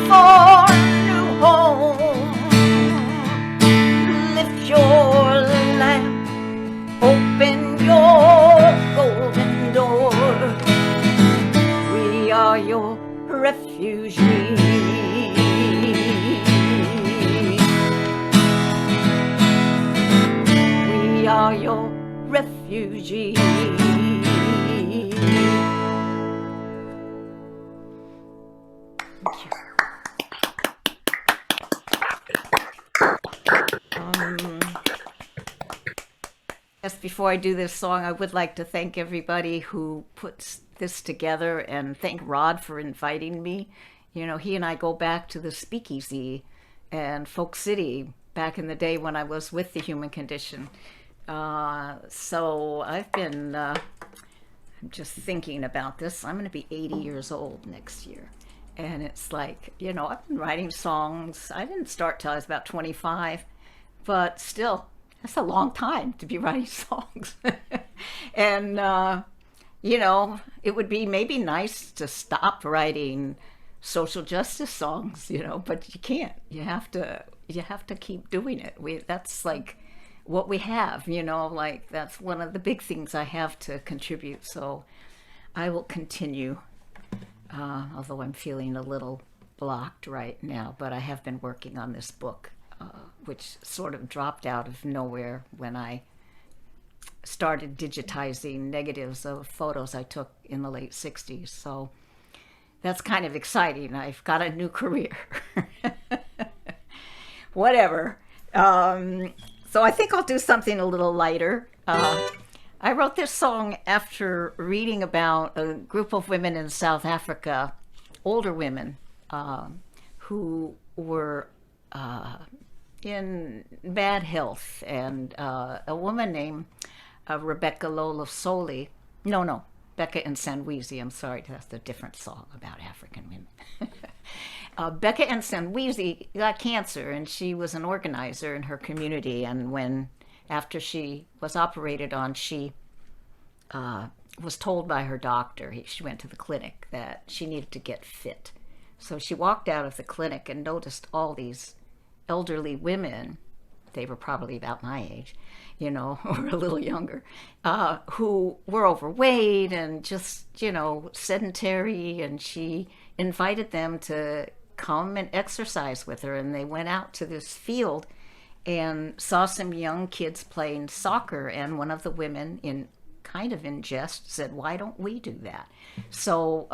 for a new home. Lift your lamp, open your golden door. We are your refugees. We are your refugees. Just before I do this song, I would like to thank everybody who puts this together and thank Rod for inviting me. You know, he and I go back to the Speakeasy and Folk City back in the day when I was with the Human Condition. So I've been just thinking about this. I'm going to be 80 years old next year. And it's like, you know, I've been writing songs. I didn't start till I was about 25, but still, that's a long time to be writing songs. And, you know, it would be maybe nice to stop writing social justice songs, you know, but you can't. You have to keep doing it. That's like what we have, you know, like that's one of the big things I have to contribute. So I will continue, although I'm feeling a little blocked right now, but I have been working on this book, which sort of dropped out of nowhere when I started digitizing negatives of photos I took in the late 60s. So that's kind of exciting. I've got a new career. Whatever. So I think I'll do something a little lighter. I wrote this song after reading about a group of women in South Africa, older women, who were in bad health. And a woman named Rebecca Lola Soli No. Becca and Sanweezy. I'm sorry, that's a different song about African women. Becca and Sanweezy got cancer, and she was an organizer in her community. And after she was operated on, she was told by her doctor, she went to the clinic, that she needed to get fit. So she walked out of the clinic and noticed all these elderly women, they were probably about my age, or a little younger, who were overweight and just, sedentary. And she invited them to come and exercise with her. And they went out to this field and saw some young kids playing soccer. And one of the women, in jest, said, "Why don't we do that?" So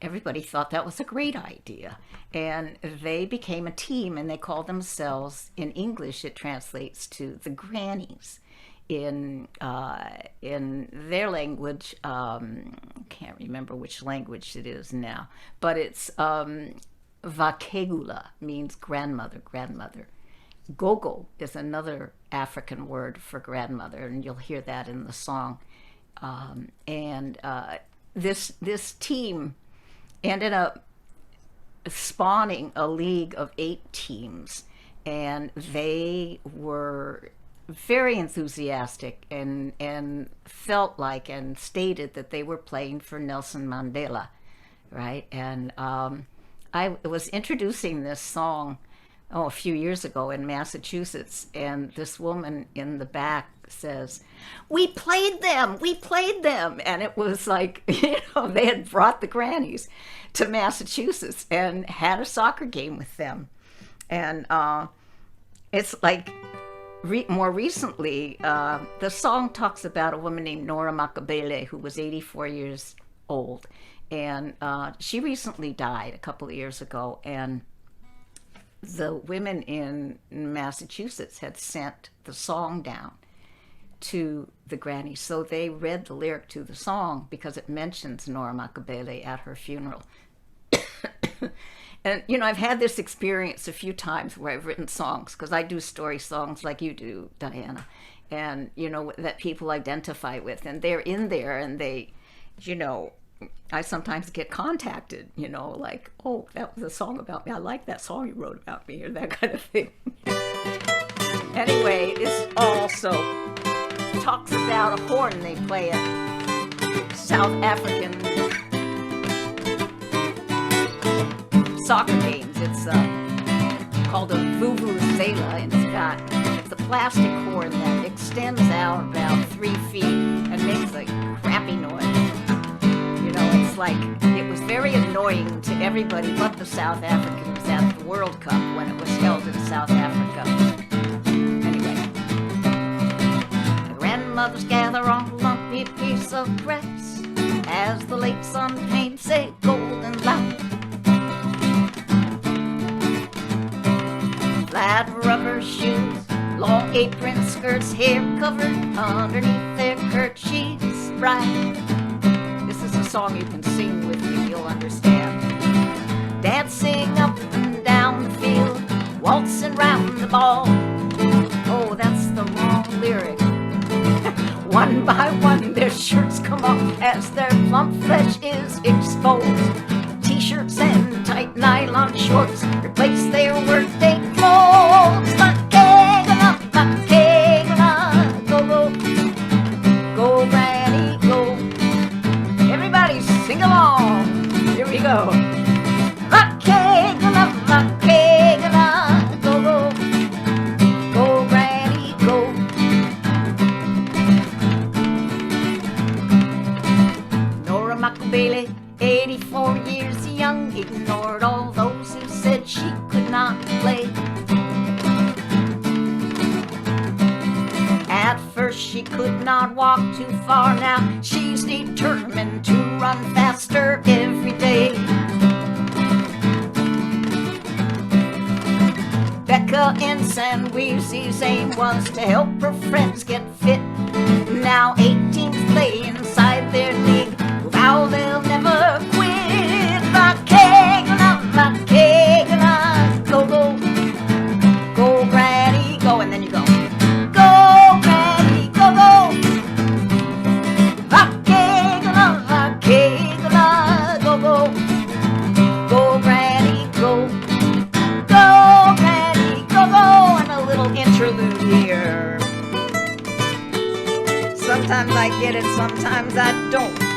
everybody thought that was a great idea. And they became a team, and they called themselves, in English it translates to the Grannies. In their language, can't remember which language it is now, but it's Vakegula, means grandmother. Gogo is another African word for grandmother, and you'll hear that in the song. This team ended up spawning a league of 8 teams, and they were very enthusiastic and felt like and stated that they were playing for Nelson Mandela, right? And I was introducing this song a few years ago in Massachusetts, and this woman in the back says, we played them, and it was like, they had brought the Grannies to Massachusetts and had a soccer game with them. And it's like, more recently, the song talks about a woman named Nora Makabele, who was 84 years old, and she recently died a couple of years ago. And the women in Massachusetts had sent the song down to the Grannies. So they read the lyric to the song because it mentions Nora Makabele at her funeral. And, I've had this experience a few times where I've written songs, because I do story songs like you do, Diana, and, that people identify with. And they're in there, and they, I sometimes get contacted, like, oh, that was a song about me. I like that song you wrote about me, or that kind of thing. Anyway, this also talks about a horn they play at South African soccer games. It's called a vuvuzela, and it's a plastic horn that extends out about 3 feet and makes a crappy noise. It's like, it was very annoying to everybody but the South Africans at the World Cup when it was held in South Africa. Anyway, the grandmothers gather on a lumpy piece of grass as the late sun paints a golden light. Flat rubber shoes, long apron skirts, hair covered underneath their kerchiefs bright. This is a song you can sing with me, you'll understand. Dancing up and down the field, waltzing round the ball. Oh, that's the wrong lyric. One by one their shirts come off as their plump flesh is exposed. T-shirts and tight nylon shorts replace their workday clothes. Makegula, go, go, go, granny, go. Everybody sing along. Here we go. Makegula, go, go, go, granny, go. Nora Makabele, 84 years young, ignored all those who said she could not play. At first she could not walk too far, now she's determined to run faster every day. Becca in Sanweezy's aim was to help her friends get fit. Now 8 teams play inside their league, vow they'll never quit. Makegula, go, go, go, granny, go, and then you go. Go, granny, go, go. Makegula, get it, sometimes I don't.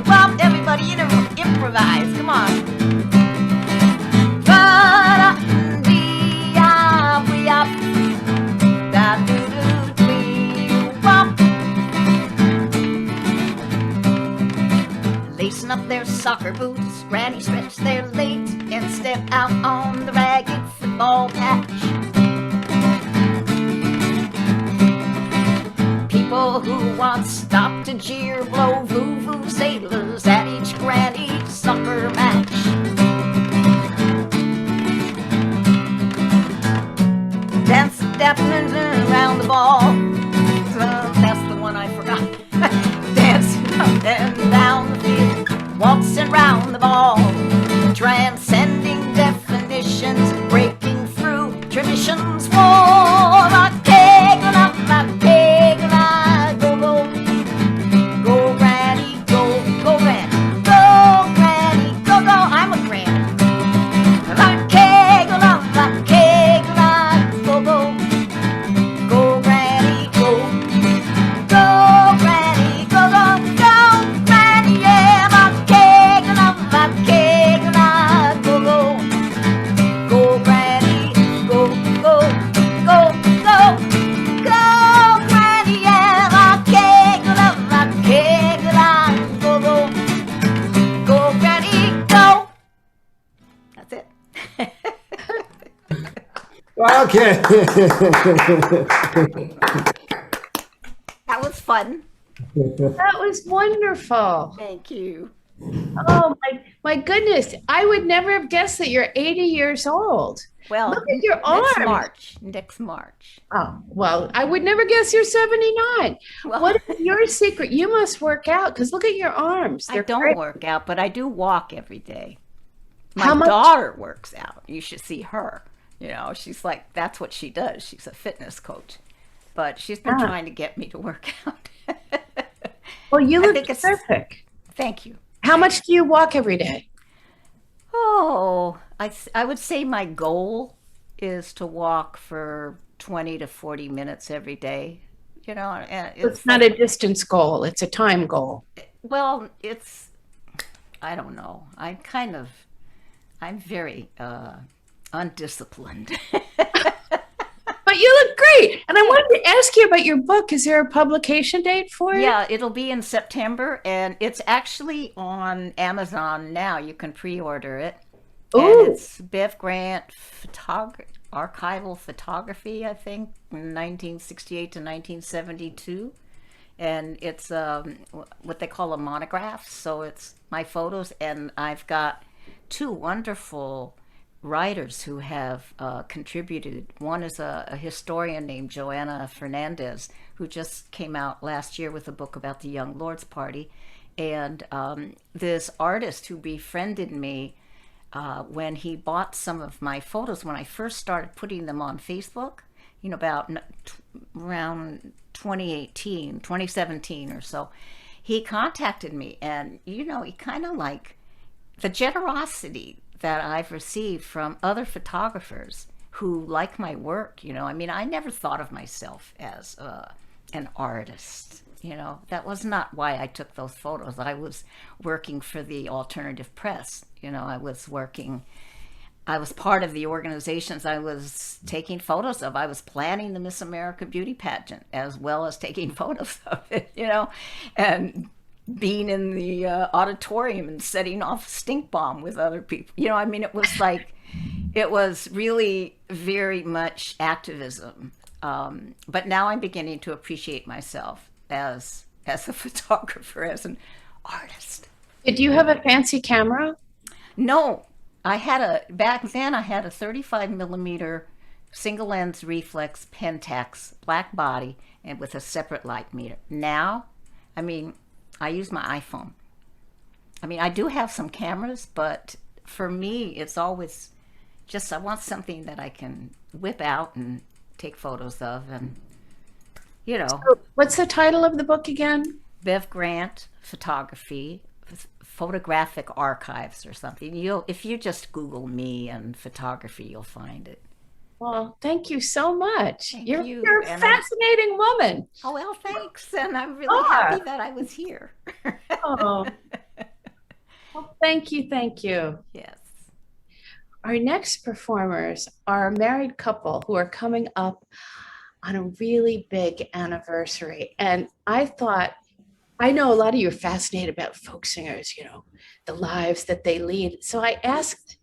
Well, everybody improvise, come on. Lacing up their soccer boots, Granny stretched their legs and stepped out on the ragged football patch. People who once stopped to jeer, blow voo-voo sailors at each Granny soccer match. Dance stepping around the ball. That's the one I forgot. Dancing up and down the field, waltzing round the ball, transcending definitions, breaking through traditions. War, a keg, a keg, go, go, go, Granny, go, go, Granny, go, Granny, go, go. I'm a granny. A keg, go, go, go, Granny, go, go, Granny, go, go, go, Granny, yeah. A keg, go, go, go, Granny, go, go, go, go, go, Granny, yeah. A keg, go, go, go, Granny, go. That's it. Okay. That was fun. That was wonderful. Thank you. Oh my goodness. I would never have guessed that you're 80 years old. Well, Look at your arms. Next March. Oh, well, I would never guess you're 79. Well, What is your secret? You must work out because look at your arms. I They're don't great. work out, but I do walk every day. How My much- daughter works out. You should see her. You know, she's like, that's what she does. She's a fitness coach. But she's been Ah. trying to get me to work out. Well, you I look think it's- terrific. Thank you. How much do you walk every day? Oh, I would say my goal is to walk for 20 to 40 minutes every day. You know, and It's not a distance goal. It's a time goal. well, I don't know. I'm very undisciplined. But you look great. And I wanted to ask you about your book. Is there a publication date for it? Yeah, it'll be in September, and it's actually on Amazon now. You can pre-order it. Ooh. And it's Bev Grant archival photography, I think, 1968 to 1972. And it's what they call a monograph. So it's my photos, and I've got two wonderful writers who have contributed. One is a historian named Joanna Fernandez, who just came out last year with a book about the Young Lords Party. And this artist who befriended me when he bought some of my photos when I first started putting them on Facebook, you know, about around 2017 or so, he contacted me, and, you know, he kind of like the generosity that I've received from other photographers who like my work. You know, I mean, I never thought of myself as an artist. You know, that was not why I took those photos. I was working for the alternative press. You know, I was part of the organizations I was taking photos of. I was planning the Miss America beauty pageant as well as taking photos of it, you know, and being in the auditorium and setting off a stink bomb with other people. You know, I mean, it was really very much activism. But now I'm beginning to appreciate myself as a photographer, as an artist. Did you have a fancy camera? No, back then I had a 35 millimeter single lens reflex Pentax black body and with a separate light meter. Now, I mean, I use my iPhone. I mean, I do have some cameras, but for me, it's always just, I want something that I can whip out and take photos of, and, you know. So what's the title of the book again? Bev Grant Photography, photographic archives or something. If you just Google me and photography, you'll find it. Well, thank you so much. Thank You're you. a fascinating woman. Oh, well, thanks. And I'm really happy that I was here. Oh, well, thank you. Thank you. Yes. Our next performers are a married couple who are coming up on a really big anniversary. And I thought, I know a lot of you are fascinated about folk singers, you know, the lives that they lead. So I asked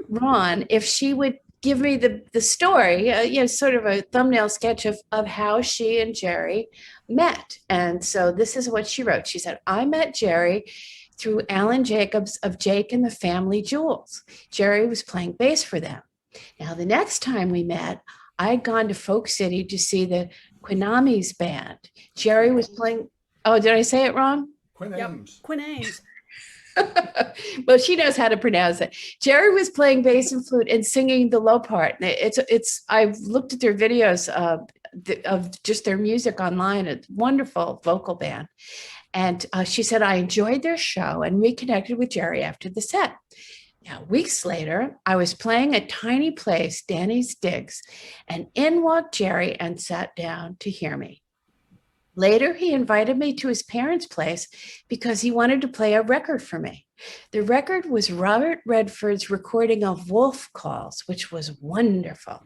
Ron if she would give me the story, you know, sort of a thumbnail sketch of how she and Jerry met. And so this is what she wrote. She said, I met Jerry through Alan Jacobs of Jake and the Family Jewels. Jerry was playing bass for them. Now, the next time we met, I had gone to Folk City to see the Quinami's band. Jerry was playing, oh, did I say it wrong? Quinn Ames. Quinn Ames. Well, she knows how to pronounce it. Jerry was playing bass and flute and singing the low part. I've looked at their videos of just their music online. It's a wonderful vocal band. And she said, I enjoyed their show and reconnected with Jerry after the set. Now, weeks later, I was playing a tiny place, Danny's Digs, and in walked Jerry and sat down to hear me. Later, he invited me to his parents' place because he wanted to play a record for me. The record was Robert Redford's recording of Wolf Calls, which was wonderful.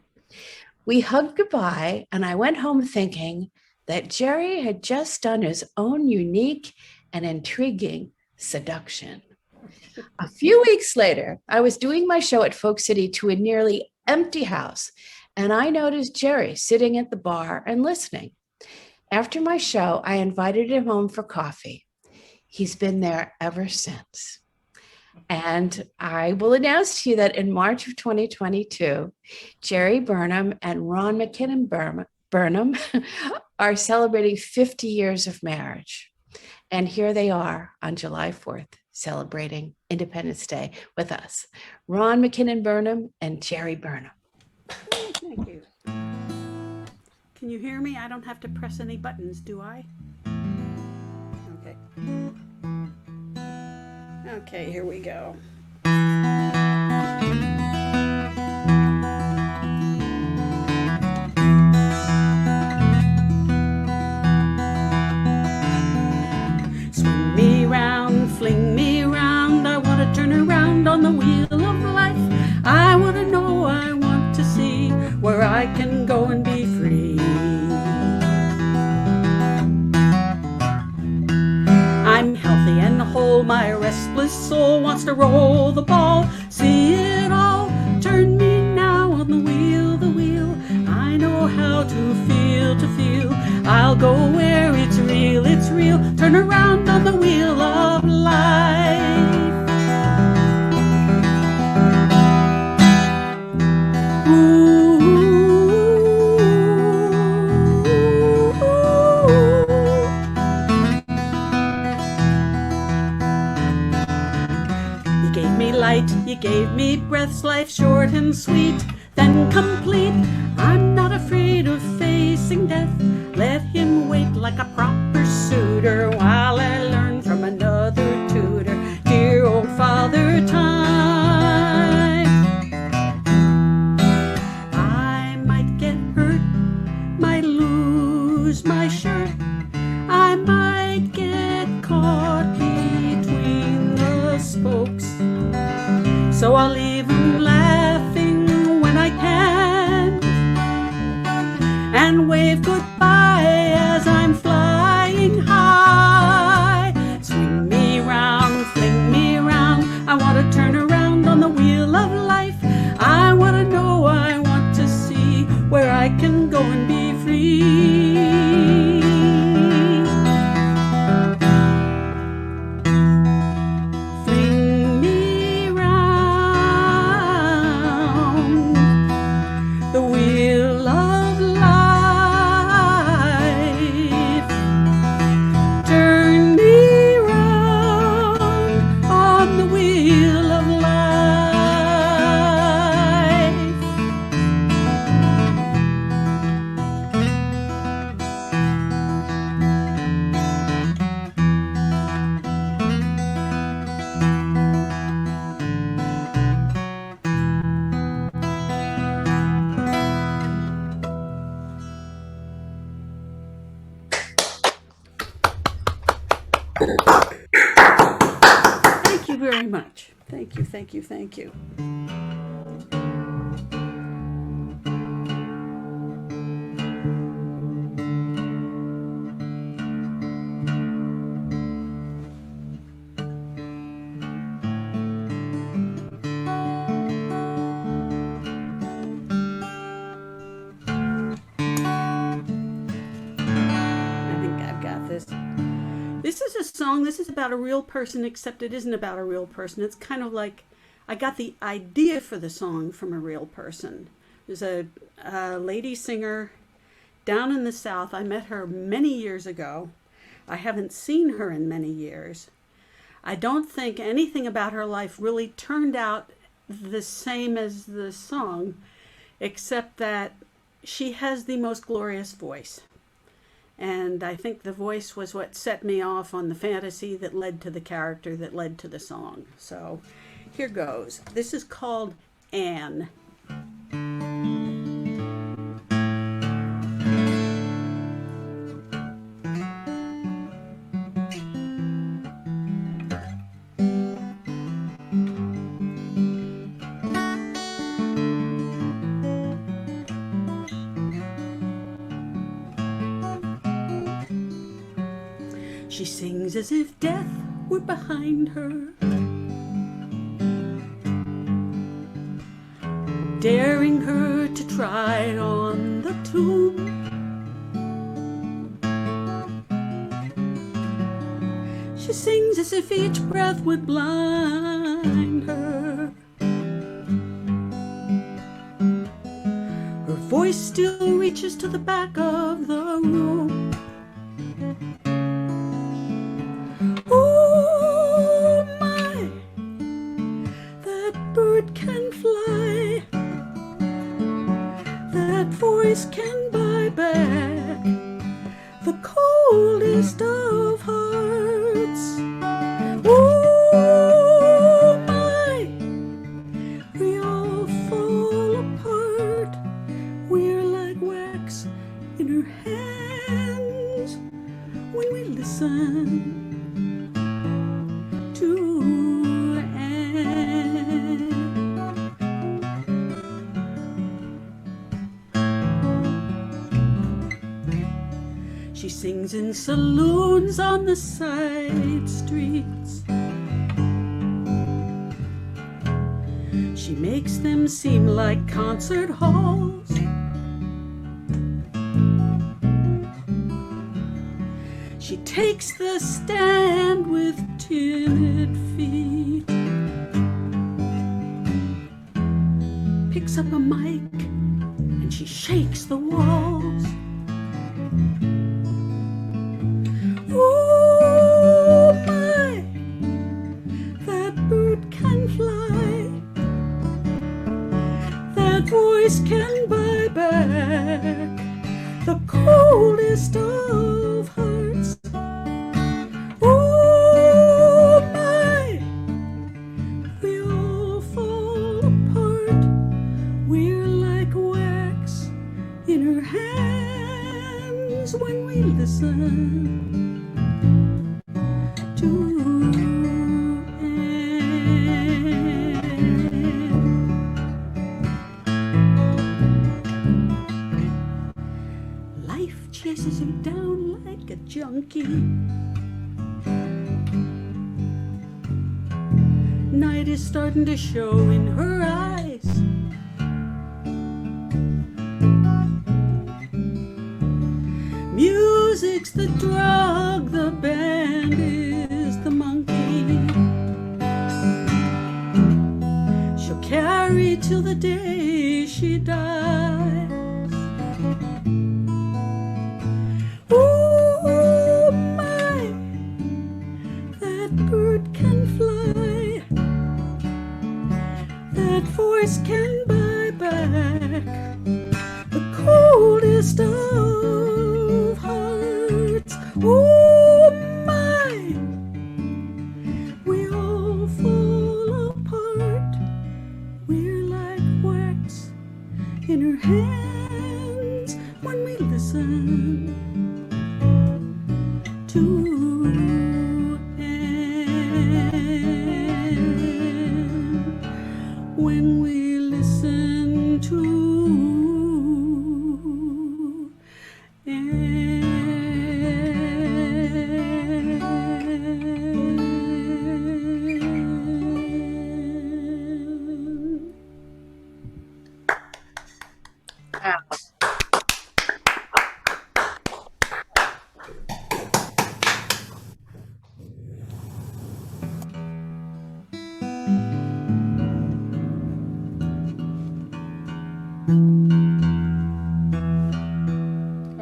We hugged goodbye, and I went home thinking that Jerry had just done his own unique and intriguing seduction. A few weeks later, I was doing my show at Folk City to a nearly empty house, and I noticed Jerry sitting at the bar and listening. After my show, I invited him home for coffee. He's been there ever since. And I will announce to you that in March of 2022, Jerry Burnham and Ron McKinnon Burnham are celebrating 50 years of marriage. And here they are on July 4th, celebrating Independence Day with us. Ron McKinnon Burnham and Jerry Burnham. Thank you. Can you hear me? I don't have to press any buttons, do I? Okay. Okay, here we go. Swing me round, fling me round. I want to turn around on the wheel of life. I want to know, I want to see where I can go and be free. I'm healthy and whole, my restless soul wants to roll the ball, see it all, turn me now on the wheel, the wheel. I know how to feel, I'll go where it's real, turn around on the wheel of life. You gave me breaths, life short and sweet, then complete. I'm not afraid of facing death. Let him wait like a proper suitor while I learn from another tutor. Dear old Father Time. I might get hurt, might lose my shirt. I might get caught between the spokes. So I'll leave them laughing when I can and wave goodbye as I'm flying high. Swing me round, fling me round. I want to turn around on the wheel of life. I want to know, I want to see where I can go and be free. Thank you, thank you, thank you. This is a song, this is about a real person, except it isn't about a real person. It's kind of like, I got the idea for the song from a real person. There's a lady singer down in the South. I met her many years ago. I haven't seen her in many years. I don't think anything about her life really turned out the same as the song, except that she has the most glorious voice. And I think the voice was what set me off on the fantasy that led to the character that led to the song. So here goes. This is called Anne. She sings as if death were behind her, daring her to try on the tomb. She sings as if each breath would blind her. Her voice still reaches to the back of the room. Oh my, that bird can fly, that voice can buy back the coldest of hearts. Oh my, we all fall apart, we're like wax in her hands when we listen to Anne. She sings in saloons on the side streets. She makes them seem like concert halls. She takes the stand with timid feet, picks up a mic and she shakes the walls. Oh my, that bird can fly, that voice can buy back the coldest of hearts. Oh my, we all fall apart, we're like wax in her hands when we listen to Anne. Life chases her down like a junkie. Night is starting to show in her eyes. Music's the drug, the band is the monkey. She'll carry till the day she dies. Oh my, that bird can fly, that voice can buy back the coldest of hearts. Oh my, we all fall apart, we're like wax in her hands when we listen to Anne. Are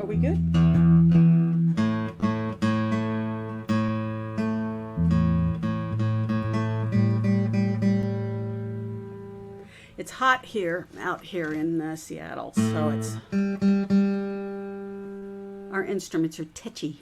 we good? It's hot out here in Seattle, so our instruments are tetchy.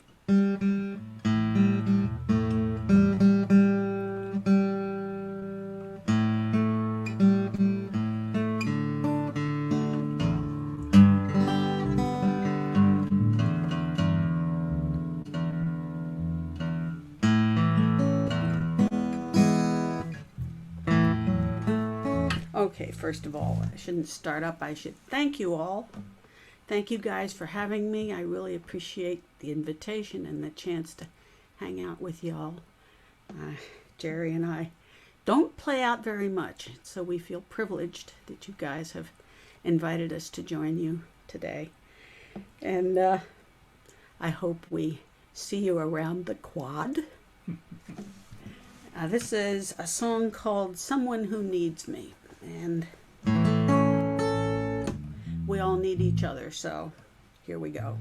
Okay, first of all, I shouldn't start up. I should thank you all. Thank you guys for having me. I really appreciate the invitation and the chance to hang out with y'all. Jerry and I don't play out very much, so we feel privileged that you guys have invited us to join you today. And I hope we see you around the quad. This is a song called Someone Who Needs Me. And we all need each other, so here we go.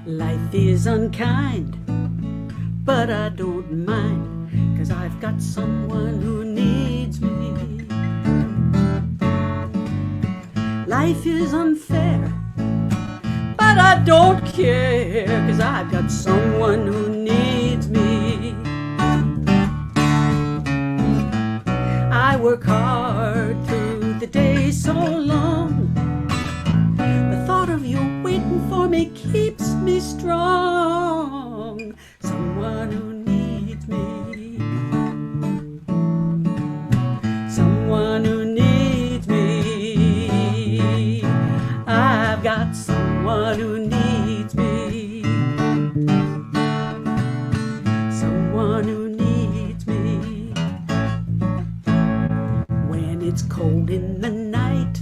Life is unkind, but I don't mind, 'cause I've got someone who needs me. Life is unfair, but I don't care, 'cause I've got someone who needs me. I work hard through the day so long. The thought of you waiting for me keeps me strong. Someone who needs me. Someone who needs me. I've got someone who needs me. Someone who needs me. When it's cold in the night,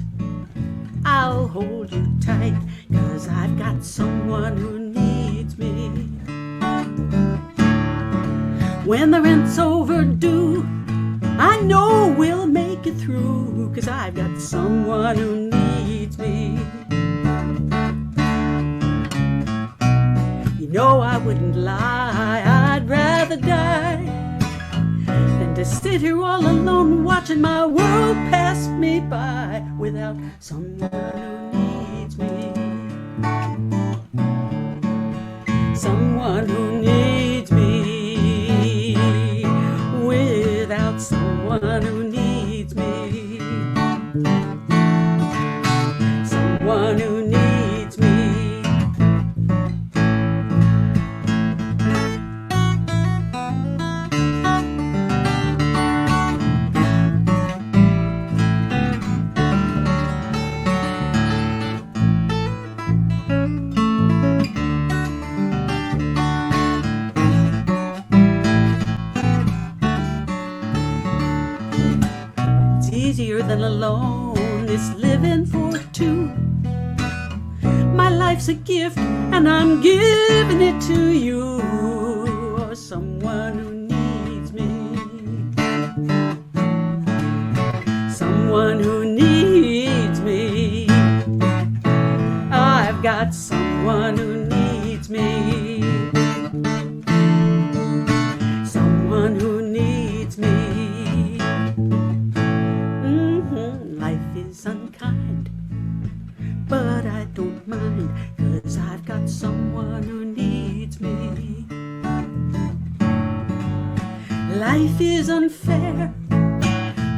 I'll hold you tight, 'cause I've got someone who needs me. When the rent's overdue, I know we'll make it through, 'cause I've got someone who needs me. You know I wouldn't lie, I'd rather die than to sit here all alone watching my world pass me by without someone who needs me. Someone who needs me. Without someone who needs me. Someone who needs me. Easier than alone, it's living for two. My life's a gift and I'm giving it to you. Or someone who needs me. Life is unfair,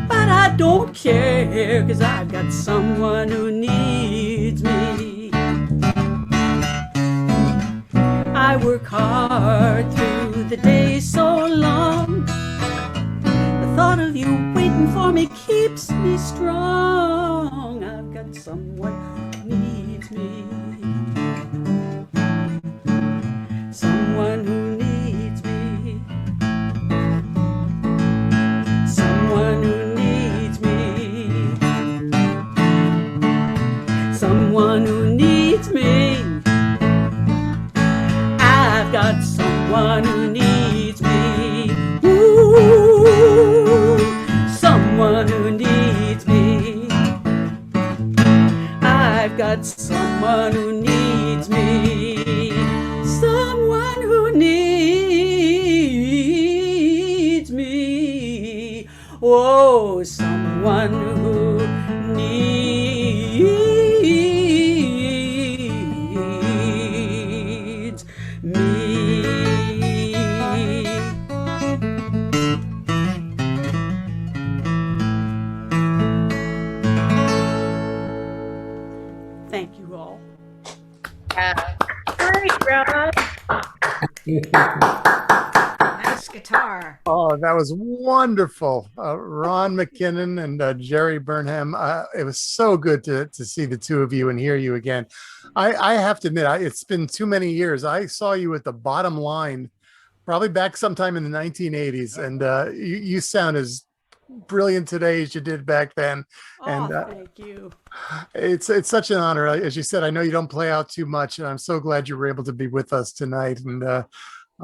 but I don't care, 'cause I've got someone who needs me. I work hard through the day so long. The thought of you waiting for me keeps me strong. I've got someone who needs me. Someone who needs me. Someone who needs me. Someone who needs me. I've got someone who needs me. Ooh, someone who needs me. I've got someone who needs me. Someone who needs me. Oh, someone who needs me. Thank you all. Great, Ron. Nice guitar. Oh, that was wonderful. Ron McKinnon and Jerry Burnham. It was so good to see the two of you and hear you again. I have to admit, it's been too many years. I saw you at the Bottom Line, probably back sometime in the 1980s. And you sound as brilliant today as you did back then. And Thank you. it's such an honor. As you said, I know you don't play out too much, and I'm so glad you were able to be with us tonight. And I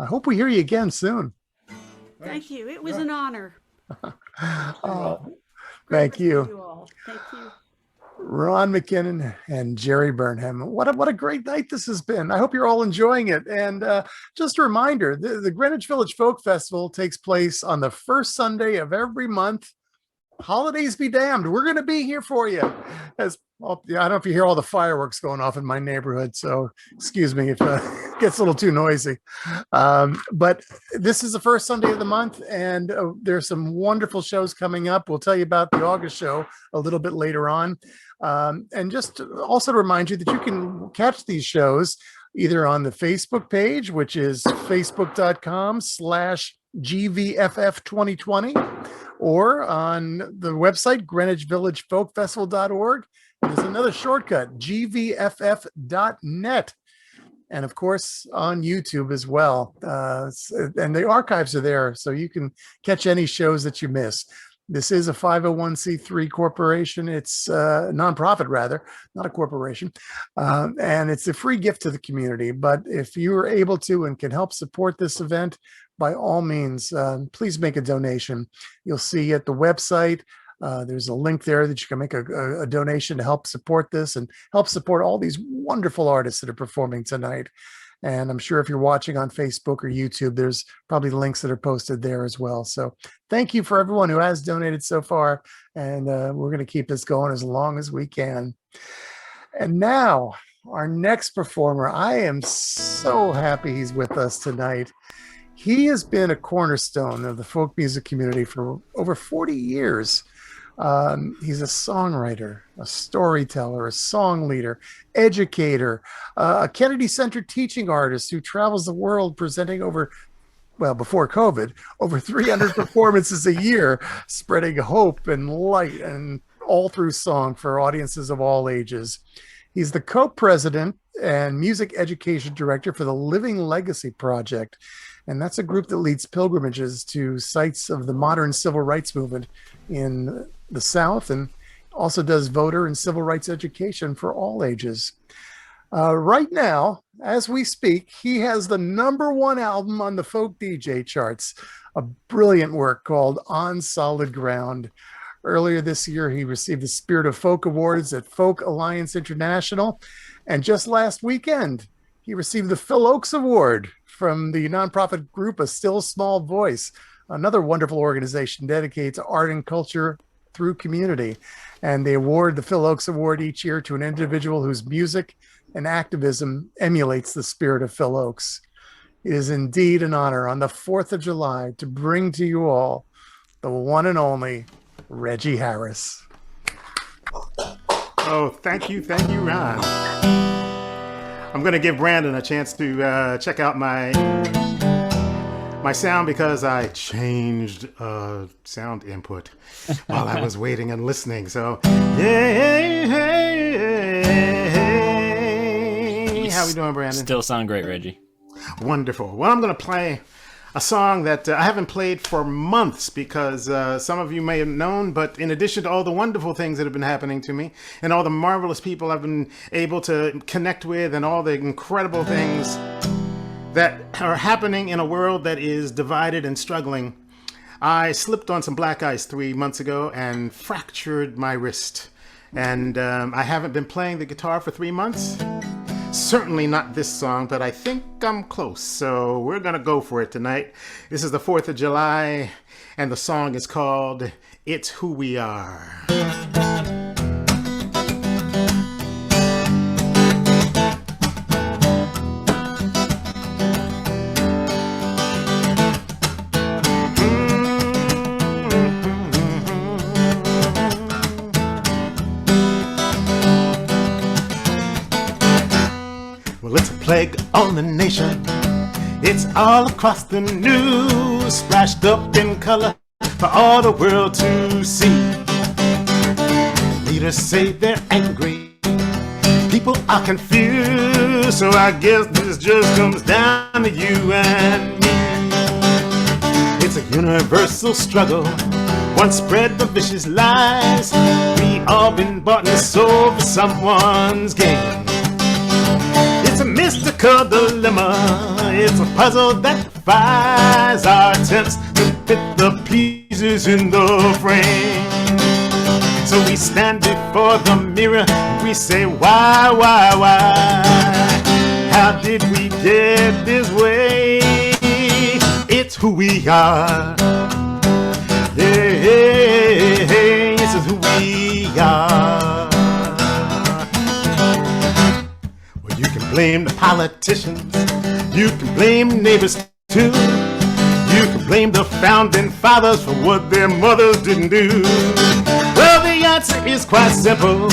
hope we hear you again soon. Thank you. It was an honor. Thank you. You all. Thank you. Ron McKinnon and Jerry Burnham. What a great night this has been. I hope you're all enjoying it. And just a reminder, the Greenwich Village Folk Festival takes place on the first Sunday of every month. Holidays be damned. We're going to be here for you. As well, I don't know if you hear all the fireworks going off in my neighborhood, so excuse me if it gets a little too noisy. But this is the first Sunday of the month, and there's some wonderful shows coming up. We'll tell you about the August show a little bit later on. And just also to remind you that you can catch these shows either on the Facebook page, which is facebook.com/GVFF2020, or on the website, GreenwichVillageFolkFestival.org. There's another shortcut, GVFF.net. And of course, on YouTube as well. And the archives are there, so you can catch any shows that you miss. This is a 501c3 corporation. It's a nonprofit, rather, not a corporation. And it's a free gift to the community. But if you are able to and can help support this event, by all means, please make a donation. You'll see at the website, there's a link there that you can make a donation to help support this and help support all these wonderful artists that are performing tonight. And I'm sure if you're watching on Facebook or YouTube, there's probably links that are posted there as well. So thank you for everyone who has donated so far. And we're going to keep this going as long as we can. And now our next performer, I am so happy he's with us tonight. He has been a cornerstone of the folk music community for over 40 years. He's a songwriter, a storyteller, a song leader, educator, a Kennedy Center teaching artist who travels the world presenting before COVID, over 300 performances a year, spreading hope and light and all through song for audiences of all ages. He's the co-president and music education director for the Living Legacy Project. And that's a group that leads pilgrimages to sites of the modern civil rights movement in the South, and also does voter and civil rights education for all ages. Right now, as we speak, he has the #1 album on the folk DJ charts, a brilliant work called On Solid Ground. Earlier this year, he received the Spirit of Folk Awards at Folk Alliance International. And just last weekend, he received the Phil Oakes Award from the nonprofit group A Still Small Voice, another wonderful organization dedicated to art and culture through community. And they award the Phil Oakes Award each year to an individual whose music and activism emulates the spirit of Phil Oakes. It is indeed an honor on the 4th of July to bring to you all the one and only Reggie Harris. Oh, thank you, Ron. I'm going to give Brandon a chance to check out my sound because I changed sound input while I was waiting and listening. So, hey, how we doing, Brandon? Still sound great, Reggie. Wonderful. Well, I'm going to play a song that I haven't played for months because some of you may have known, but in addition to all the wonderful things that have been happening to me and all the marvelous people I've been able to connect with and all the incredible things that are happening in a world that is divided and struggling, I slipped on some black ice 3 months ago and fractured my wrist. And I haven't been playing the guitar for 3 months. Certainly not this song, but I think I'm close. So we're going to go for it tonight. This is the 4th of July, and the song is called It's Who We Are. Well, it's a plague on the nation. It's all across the news, splashed up in color for all the world to see. Leaders say they're angry, people are confused, so I guess this just comes down to you and me. It's a universal struggle, one spread the vicious lies. We all been bought and sold for someone's gain. It's a mystical dilemma, it's a puzzle that defies our attempts to fit the pieces in the frame. So we stand before the mirror, we say why? How did we get this way? It's who we are. Yeah, this is who we are. You can blame the politicians, you can blame neighbors too. You can blame the founding fathers for what their mothers didn't do. Well, the answer is quite simple.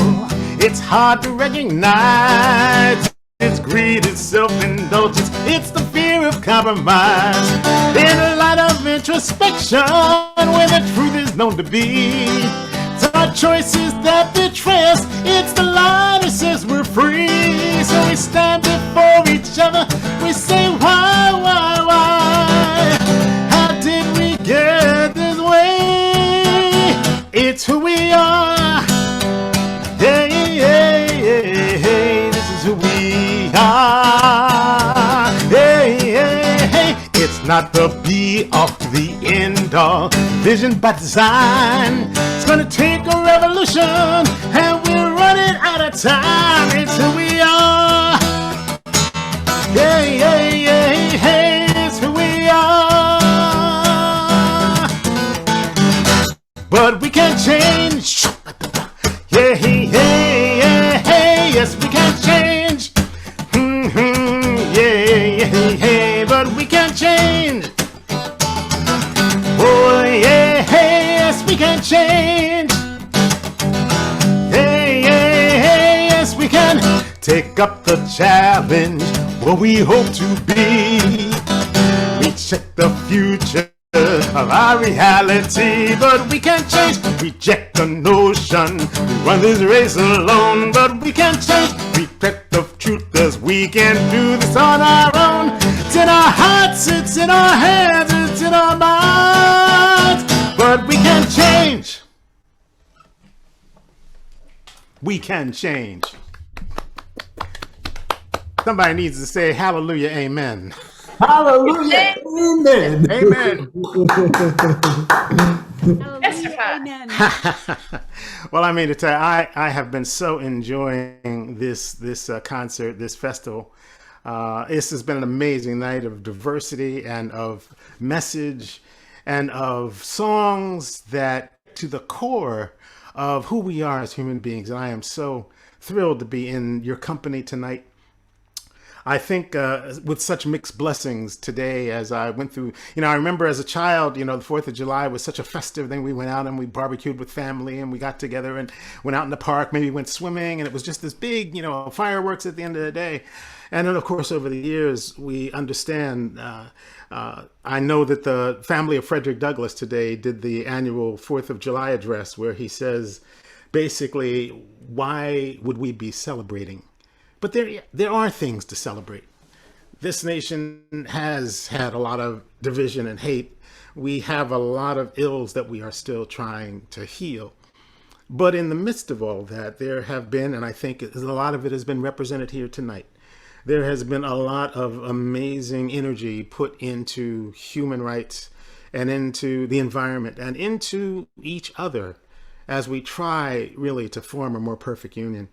It's hard to recognize. It's greed, it's self-indulgence, it's the fear of compromise. In a light of introspection, where the truth is known to be, it's our choices that betray us. It's the lie that says we're free. So we stand before each other, we say why? How did we get this way? It's who we are. Hey, this is who we are. Hey, it's not the be all, the end all. Vision by design. It's gonna take a revolution, and we're running out of time. It's who we are. Hey, it's who we are. But we can change. Yes, we can change. But we can change. Oh, yes, we can change. Yes, we can take up the challenge, what we hope to be. We check the future of our reality, but we can't change. Reject the notion we run this race alone, but we can't change. Reject the truth as we can do this on our own. It's in our hearts, it's in our hands, it's in our minds, but we can change. We can change. Somebody needs to say hallelujah, amen. Hallelujah. Amen. Amen. Amen. Well, I mean to tell you, I have been so enjoying this concert, this festival. This has been an amazing night of diversity and of message and of songs that to the core of who we are as human beings. And I am so thrilled to be in your company tonight. I think with such mixed blessings today as I went through, I remember as a child, the 4th of July was such a festive thing. We went out and we barbecued with family and we got together and went out in the park, maybe went swimming, and it was just this big, fireworks at the end of the day. And then, of course, over the years, we understand. I know that the family of Frederick Douglass today did the annual 4th of July address where he says, basically, why would we be celebrating? But there are things to celebrate. This nation has had a lot of division and hate. We have a lot of ills that we are still trying to heal. But in the midst of all that, there have been, and I think a lot of it has been represented here tonight, there has been a lot of amazing energy put into human rights and into the environment and into each other as we try really to form a more perfect union.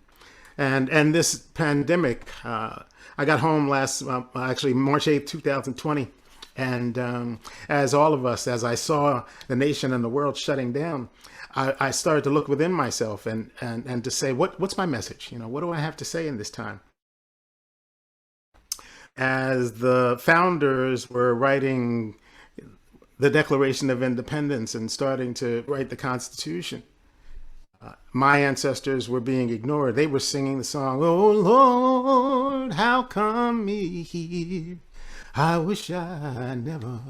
And this pandemic, I got home March 8th, 2020. And as all of us, as I saw the nation and the world shutting down, I started to look within myself and to say, what's my message? What do I have to say in this time? As the founders were writing the Declaration of Independence and starting to write the Constitution, my ancestors were being ignored. They were singing the song, "Oh Lord, how come me here? I wish I never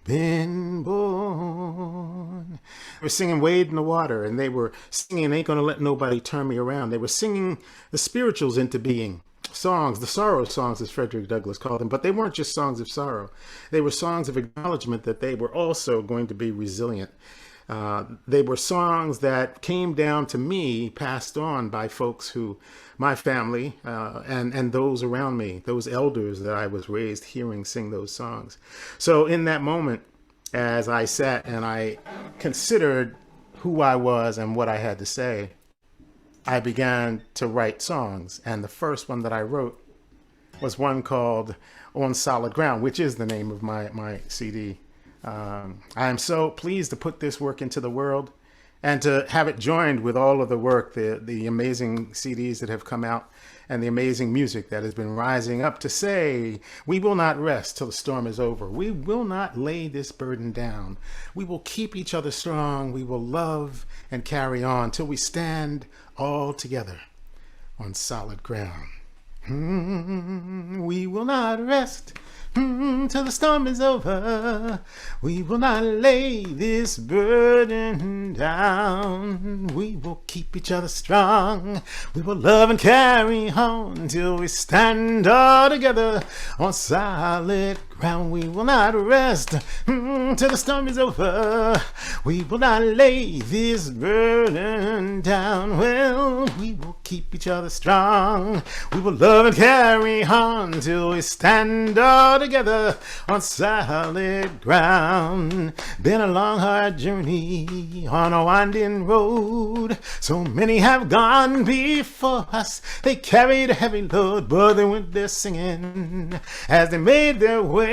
been born." They were singing "Wade in the Water," and they were singing "Ain't Gonna Let Nobody Turn Me Around." They were singing the spirituals into being. Songs, the sorrow songs, as Frederick Douglass called them, but they weren't just songs of sorrow. They were songs of acknowledgement that they were also going to be resilient. They were songs that came down to me, passed on by folks who, my family, and those around me, those elders that I was raised hearing sing those songs. So in that moment, as I sat and I considered who I was and what I had to say, I began to write songs. And the first one that I wrote was one called "On Solid Ground," which is the name of my CD. I am so pleased to put this work into the world and to have it joined with all of the work, the amazing CDs that have come out and the amazing music that has been rising up to say, we will not rest till the storm is over. We will not lay this burden down. We will keep each other strong. We will love and carry on till we stand all together on solid ground. We will not rest till the storm is over. We will not lay this burden down. We will keep each other strong. We will love and carry on till we stand all together on solid ground. We will not rest till the storm is over. We will not lay this burden down. Well, we will keep each other strong. We will love and carry on till we stand all together on solid ground. Been a long, hard journey on a winding road. So many have gone before us. They carried a heavy load, but they went there singing as they made their way.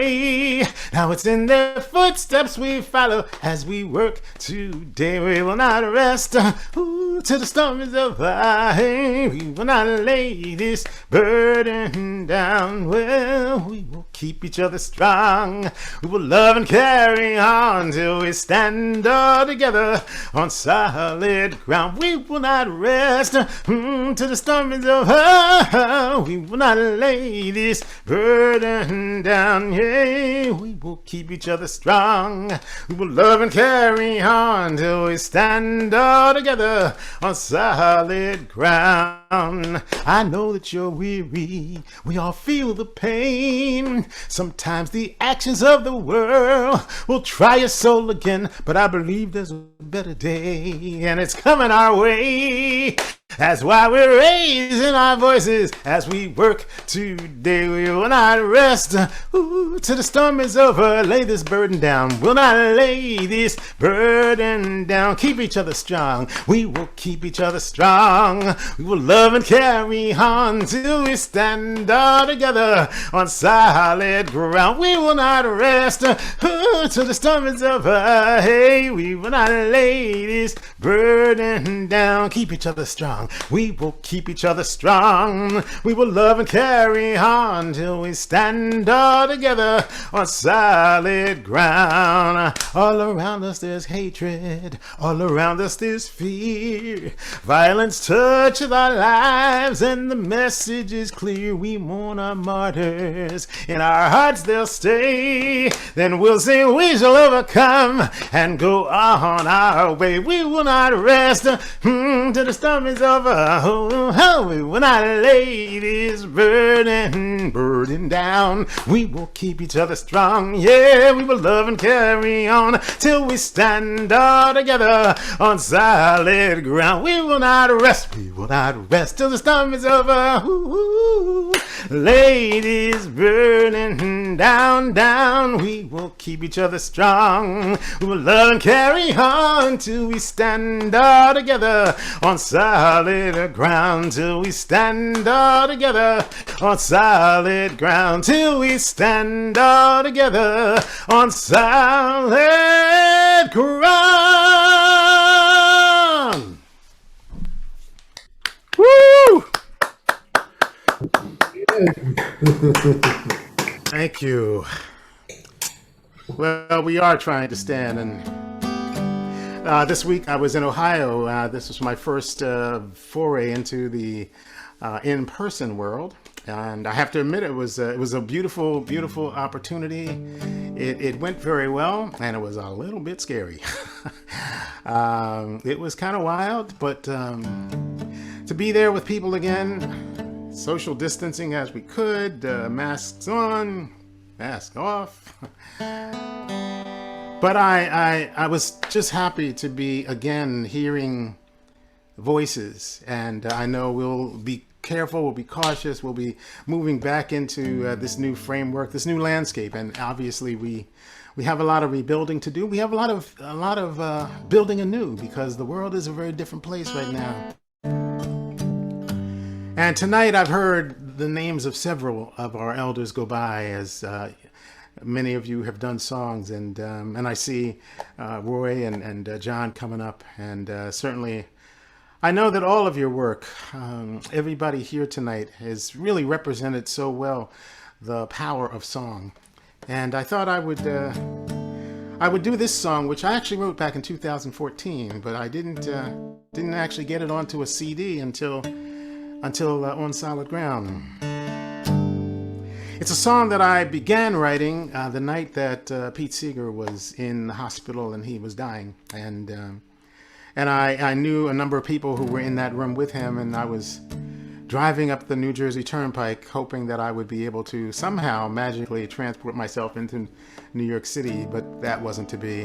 Now it's in their footsteps we follow as we work today. We will not rest till the storm is over. Hey, we will not lay this burden down. Well, we will keep each other strong. We will love and carry on till we stand all together on solid ground. We will not rest till the storm is over. We will not lay this burden down. Yeah, we will keep each other strong. We will love and carry on till we stand all together on solid ground. I know that you're weary. We all feel the pain. Sometimes the actions of the world will try your soul again, but I believe there's a better day, and it's coming our way. That's why we're raising our voices as we work today. We will not rest till the storm is over. Lay this burden down. We'll not lay this burden down. Keep each other strong. We will keep each other strong. We will love and carry on till we stand all together on solid ground. We will not rest till the storm is over. Hey, we will not lay this burden down. Keep each other strong. We will keep each other strong. We will love and carry on till we stand all together on solid ground. All around us there's hatred. All around us there's fear. Violence touches our lives and the message is clear. We mourn our martyrs. In our hearts they'll stay. Then we'll sing, we shall overcome and go on our way. We will not rest till the storm is over. We will not lay this burden down. We will keep each other strong. Yeah, we will love and carry on till we stand all together on solid ground. We will not rest. We will not rest till the storm is over. Lay this burden down. We will keep each other strong. We will love and carry on till we stand all together on solid ground. Till we stand all together on solid ground. Till we stand all together on solid ground. Woo! Thank you. Well, we are trying to stand, and this week I was in Ohio. This was my first foray into the in-person world, and I have to admit it was a beautiful, beautiful opportunity. It went very well, and it was a little bit scary. It was kind of wild, but to be there with people again, social distancing as we could, masks on, mask off. But I was just happy to be again hearing voices, and I know we'll be careful, we'll be cautious, we'll be moving back into this new framework, this new landscape, and obviously we have a lot of rebuilding to do. We have a lot of building anew, because the world is a very different place right now. And tonight I've heard the names of several of our elders go by, as many of you have done songs, and I see Roy and John coming up, and certainly I know that all of your work, everybody here tonight, has really represented so well the power of song. And I thought I would do this song, which I actually wrote back in 2014, but I didn't actually get it onto a CD until On Solid Ground. It's a song that I began writing the night that Pete Seeger was in the hospital and he was dying, and I knew a number of people who were in that room with him, and I was driving up the New Jersey Turnpike hoping that I would be able to somehow magically transport myself into New York City, but that wasn't to be.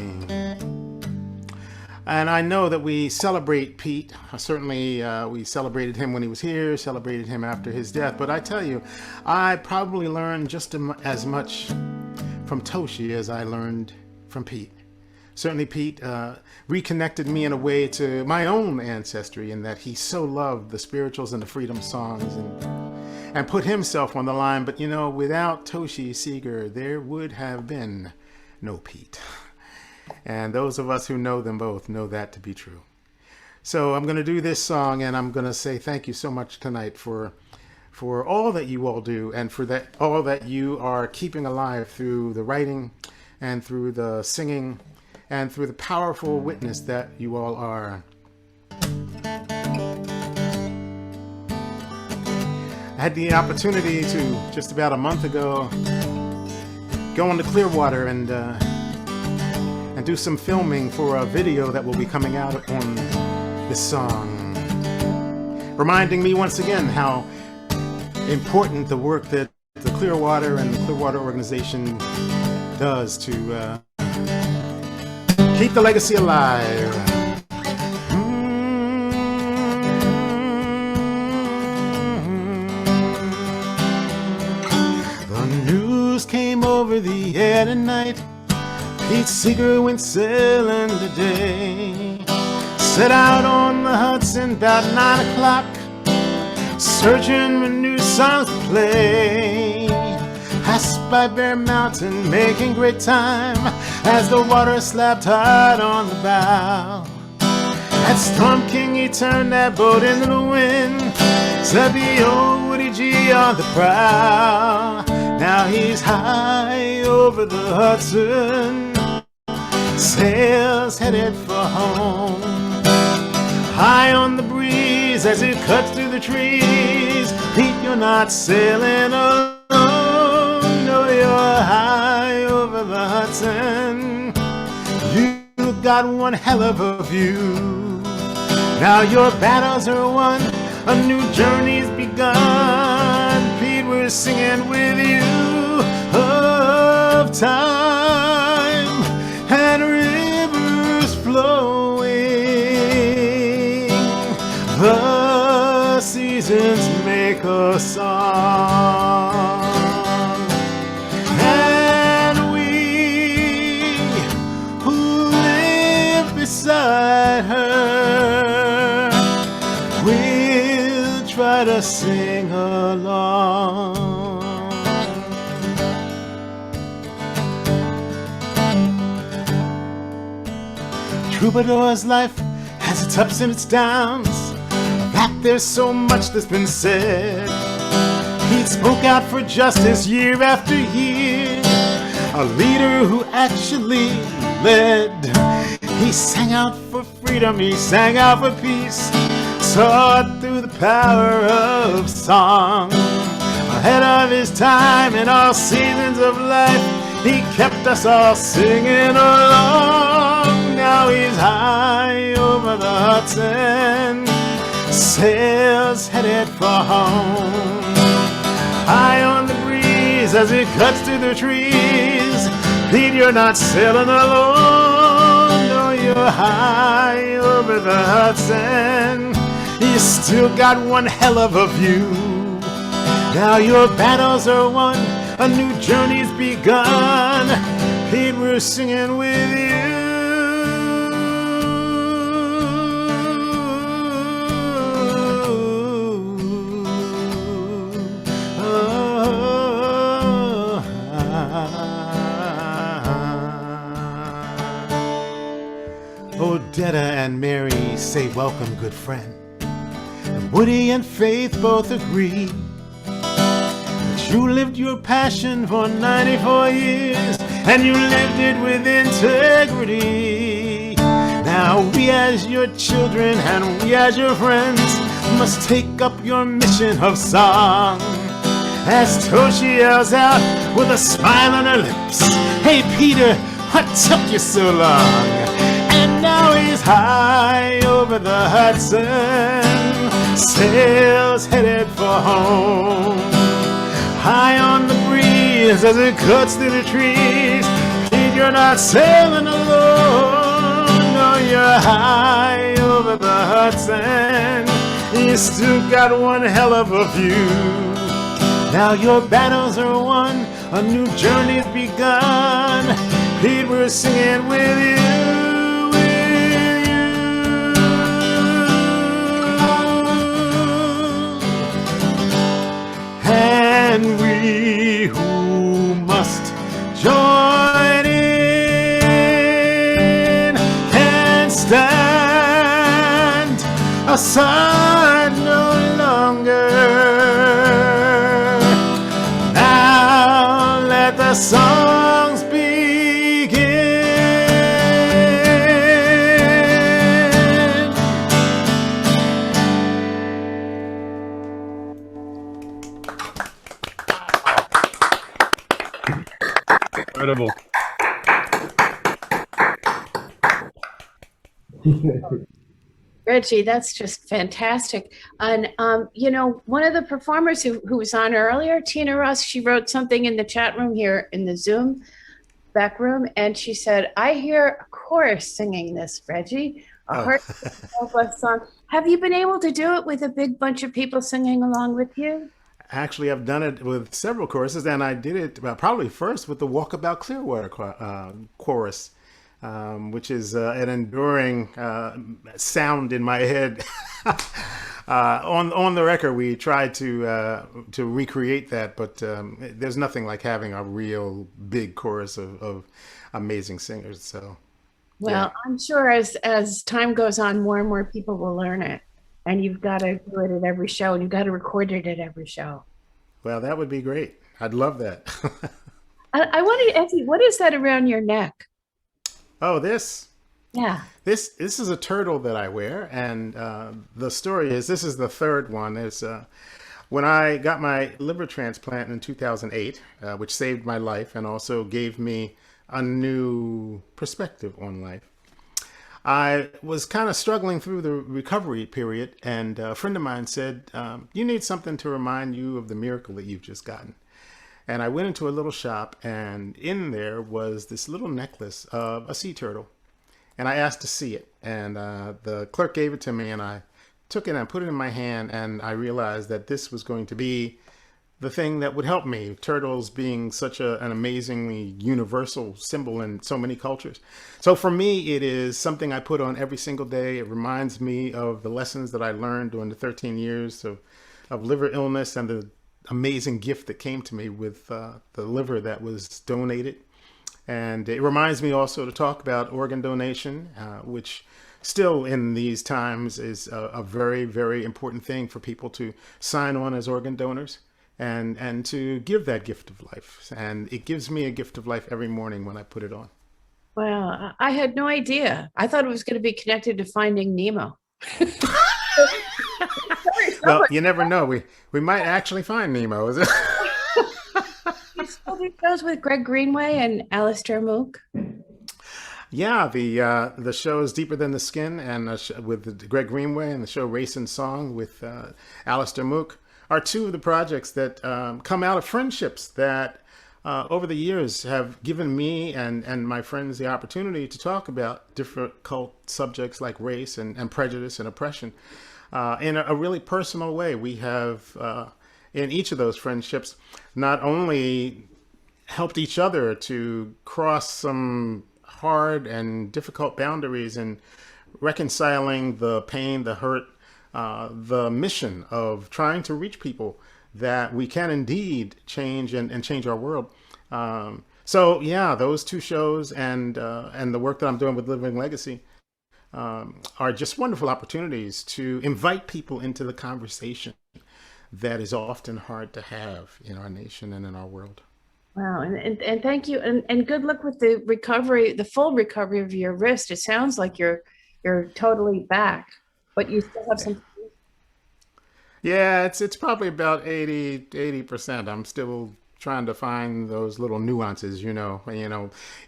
And I know that we celebrate Pete. Certainly we celebrated him when he was here, celebrated him after his death. But I tell you, I probably learned just as much from Toshi as I learned from Pete. Certainly Pete reconnected me in a way to my own ancestry, in that he so loved the spirituals and the freedom songs, and put himself on the line. But you know, without Toshi Seeger, there would have been no Pete. And those of us who know them both know that to be true. So I'm going to do this song, and I'm going to say thank you so much tonight for all that you all do, and for that all that you are keeping alive through the writing and through the singing and through the powerful witness that you all are. I had the opportunity to, just about a month ago, go into Clearwater and do some filming for a video that will be coming out on this song, reminding me once again how important the work that the Clearwater and the Clearwater organization does to keep the legacy alive. The news came over the air tonight. Pete Seeger went sailing today. Set out on the Hudson about 9 o'clock, searching for new songs to play. Passed by Bear Mountain, making great time as the water slapped hard on the bow. That Storm King, he turned that boat into the wind. Set the old Woody G on the prow. Now he's high over the Hudson, sails headed for home. High on the breeze as it cuts through the trees. Pete, you're not sailing alone. No, you're high over the Hudson. You got one hell of a view. Now your battles are won, a new journey's begun. Pete, we're singing with you of time and rivers flowing. The seasons make a song, and we who live beside her will try to sing along. Troubadour's life has its ups and its downs. That there's so much that's been said. He spoke out for justice year after year, a leader who actually led. He sang out for freedom, he sang out for peace, taught through the power of song. Ahead of his time in all seasons of life, he kept us all singing along. Now he's high over the Hudson, sails headed for home. High on the breeze as it cuts through the trees. Pete, you're not sailing alone. No, you're high over the Hudson. You still got one hell of a view. Now your battles are won, a new journey's begun. Pete, we're singing with you. Odetta and Mary say welcome, good friend. And Woody and Faith both agree that you lived your passion for 94 years, and you lived it with integrity. Now we as your children and we as your friends must take up your mission of song. As Toshi yells out with a smile on her lips, hey Peter, what took you so long? And now he's high over the Hudson, sails headed for home. High on the breeze as it cuts through the trees. Pete, you're not sailing alone. No, you're high over the Hudson. You still got one hell of a view. Now your battles are won, a new journey's begun. Pete, we're singing with you. And we who must join in can stand aside no longer. Now let the songs begin. Incredible. Reggie, that's just fantastic. And, you know, one of the performers who was on earlier, Tina Ross, she wrote something in the chat room here in the Zoom back room, and she said, I hear a chorus singing this, Reggie, a heartfelt song. Have you been able to do it with a big bunch of people singing along with you? Actually, I've done it with several choruses, and I did it probably first with the Walkabout Clearwater chorus, which is an enduring sound in my head. On the record, we tried to recreate that, but there's nothing like having a real big chorus of amazing singers. So Well, I'm sure as time goes on, more and more people will learn it. And you've got to do it at every show, and you've got to record it at every show. Well, that would be great. I'd love that. I wanted to ask you, what is that around your neck? Oh, this? Yeah. This is a turtle that I wear, and the story is, this is the third one. Is when I got my liver transplant in 2008, which saved my life and also gave me a new perspective on life. I was kind of struggling through the recovery period, and a friend of mine said, you need something to remind you of the miracle that you've just gotten. And I went into a little shop, and in there was this little necklace of a sea turtle. And I asked to see it, and the clerk gave it to me, and I took it and I put it in my hand, and I realized that this was going to be the thing that would help me. Turtles being such an amazingly universal symbol in so many cultures. So for me, it is something I put on every single day. It reminds me of the lessons that I learned during the 13 years of liver illness and the amazing gift that came to me with the liver that was donated. And it reminds me also to talk about organ donation, which still in these times is a very, very important thing for people to sign on as organ donors and to give that gift of life. And it gives me a gift of life every morning when I put it on. Well, I had no idea. I thought it was going to be connected to Finding Nemo. Well, you never know. We might actually find Nemo, is it? You still do shows with Greg Greenway and Alistair Mook? Yeah, the show is Deeper Than the Skin, and with Greg Greenway, and the show Race and Song with Alistair Mook are two of the projects that come out of friendships that over the years have given me and my friends the opportunity to talk about difficult subjects like race and prejudice and oppression in a really personal way. We have, in each of those friendships, not only helped each other to cross some hard and difficult boundaries and reconciling the pain, the hurt, the mission of trying to reach people that we can indeed change and change our world. So yeah, those two shows and the work that I'm doing with Living Legacy are just wonderful opportunities to invite people into the conversation that is often hard to have in our nation and in our world. Wow, and thank you, and good luck with the recovery, the full recovery of your wrist. It sounds like you're totally back, but you still have some. Yeah, it's probably about 80%. I'm still trying to find those little nuances, you know.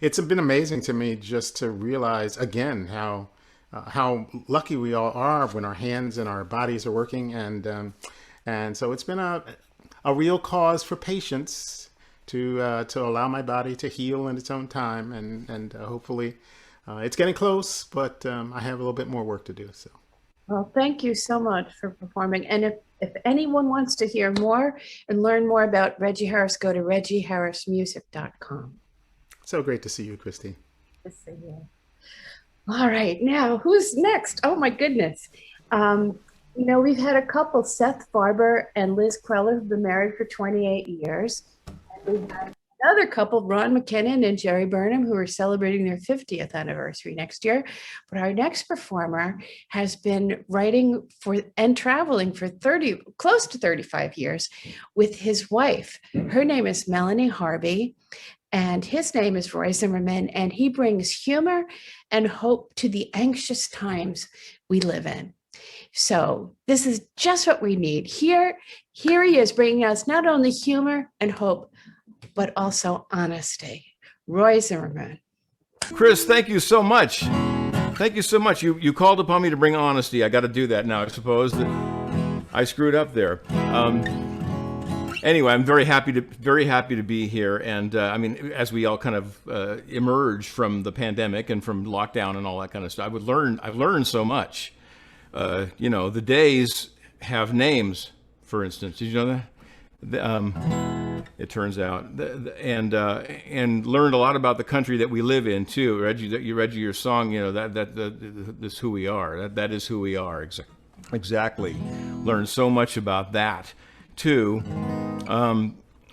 It's been amazing to me just to realize again how lucky we all are when our hands and our bodies are working, and so it's been a real cause for patience to allow my body to heal in its own time, and hopefully it's getting close, but I have a little bit more work to do. So, well, thank you so much for performing. And if anyone wants to hear more and learn more about Reggie Harris, go to reggieharrismusic.com. So great to see you, Christine. Good to see you. All right, now who's next? Oh my goodness. We've had a couple, Seth Farber and Liz Queller, who've been married for 28 years. And we've had another couple, Ron McKinnon and Jerry Burnham, who are celebrating their 50th anniversary next year. But our next performer has been writing for and traveling for close to 35 years with his wife. Her name is Melanie Harvey, and his name is Roy Zimmerman, and he brings humor and hope to the anxious times we live in. So this is just what we need. Here he is bringing us not only humor and hope, but also honesty. Roy Zimmerman. Chris, thank you so much. Thank you so much. You called upon me to bring honesty. I got to do that now. I suppose that I screwed up there. Anyway, I'm very happy to be here. And I mean, as we all kind of emerge from the pandemic and from lockdown and all that kind of stuff, I've learned so much. The days have names, for instance. Did you know that? It turns out, and learned a lot about the country that we live in too. Reggie, your song, this is who we are. That is who we are. Exactly. Learned so much about that too.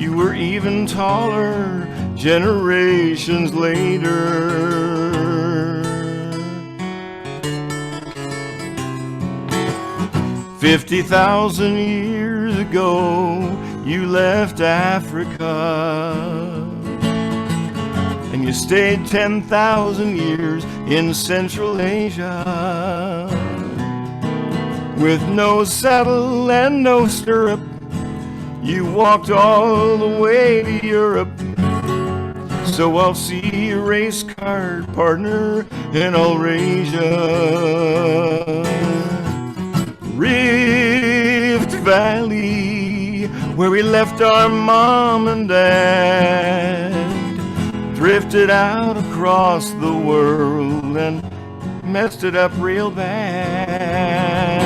You were even taller generations later. 50,000 years ago, you left Africa, and you stayed 10,000 years in Central Asia. With no saddle and no stirrup, you walked all the way to Europe. So I'll see your race card, partner, and I'll raise ya. Rift Valley, where we left our mom and dad, drifted out across the world and messed it up real bad.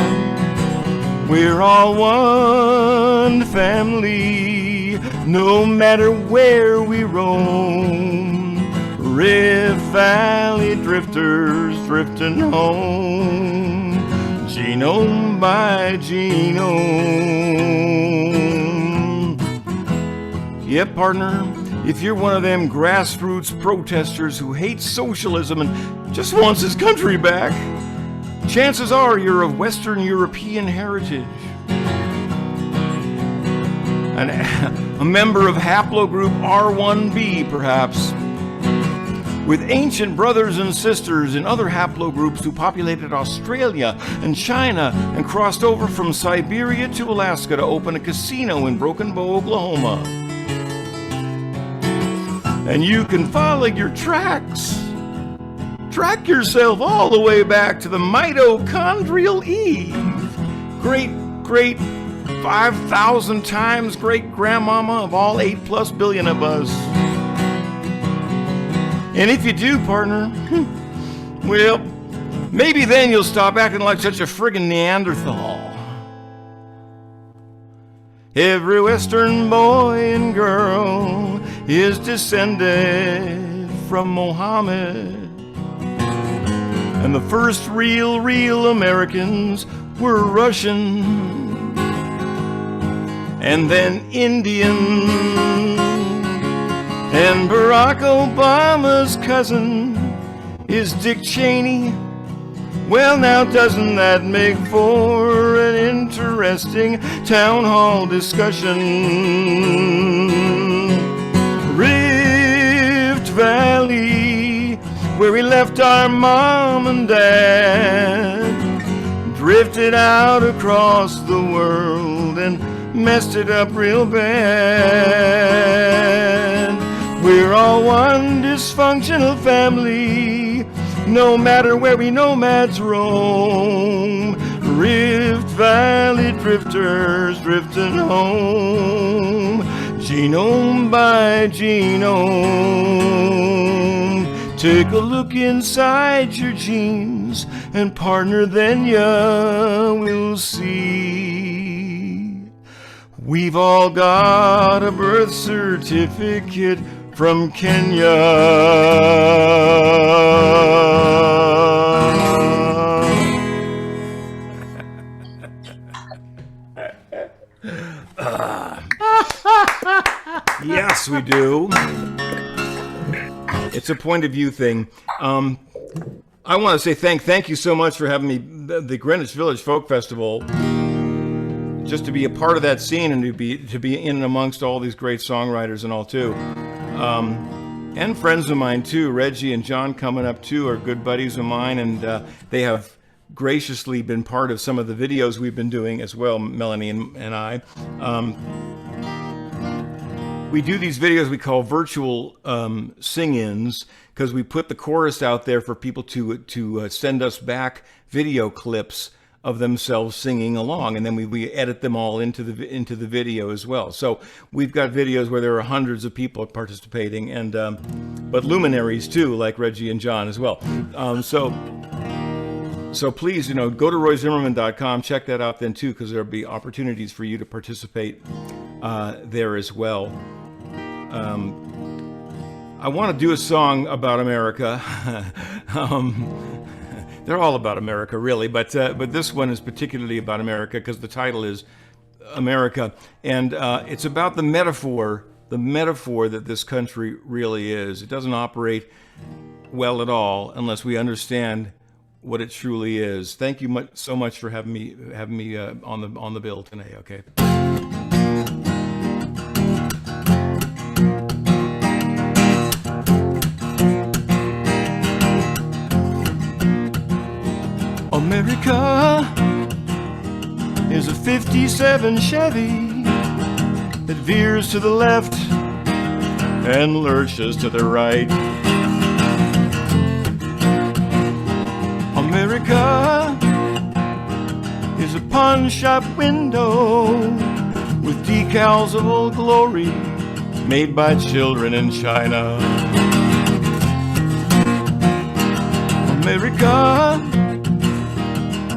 We're all one family, no matter where we roam. Rift Valley drifters drifting home, genome by genome. Yeah, partner, if you're one of them grassroots protesters who hates socialism and just wants his country back, chances are you're of Western European heritage. A member of haplogroup R1b, perhaps, with ancient brothers and sisters in other haplogroups who populated Australia and China and crossed over from Siberia to Alaska to open a casino in Broken Bow, Oklahoma. And you can follow your tracks. Track yourself all the way back to the mitochondrial Eve, great 5,000 times great-grandmama of all 8+ billion of us. And if you do, partner, well, maybe then you'll stop acting like such a friggin' Neanderthal. Every Western boy and girl is descended from Mohammed. And the first real Americans were Russian, and then Indian. And Barack Obama's cousin is Dick Cheney. Well, now doesn't that make for an interesting town hall discussion? Rift Valley, where we left our mom and dad, drifted out across the world and messed it up real bad. We're all one dysfunctional family, no matter where we nomads roam. Rift Valley drifters drifting home, genome by genome. Take a look inside your genes, and partner, then ya will see we've all got a birth certificate from Kenya. Yes, we do. It's a point of view thing. I want to say thank you so much for having me, the Greenwich Village Folk Festival, just to be a part of that scene and to be in and amongst all these great songwriters and all too. And friends of mine too. Reggie and John coming up too are good buddies of mine, and they have graciously been part of some of the videos we've been doing as well, Melanie and I. We do these videos we call virtual sing-ins, because we put the chorus out there for people to send us back video clips of themselves singing along, and then we edit them all into the video as well. So we've got videos where there are hundreds of people participating, and but luminaries too, like Reggie and John as well. So please, go to royzimmerman.com, check that out then too, because there'll be opportunities for you to participate there as well. I want to do a song about America. They're all about America, really, but this one is particularly about America because the title is America, and it's about the metaphor that this country really is. It doesn't operate well at all unless we understand what it truly is. Thank you so much for having me on the bill today. Okay. America is a 57 Chevy that veers to the left and lurches to the right. America is a pawn shop window with decals of Old Glory made by children in China. America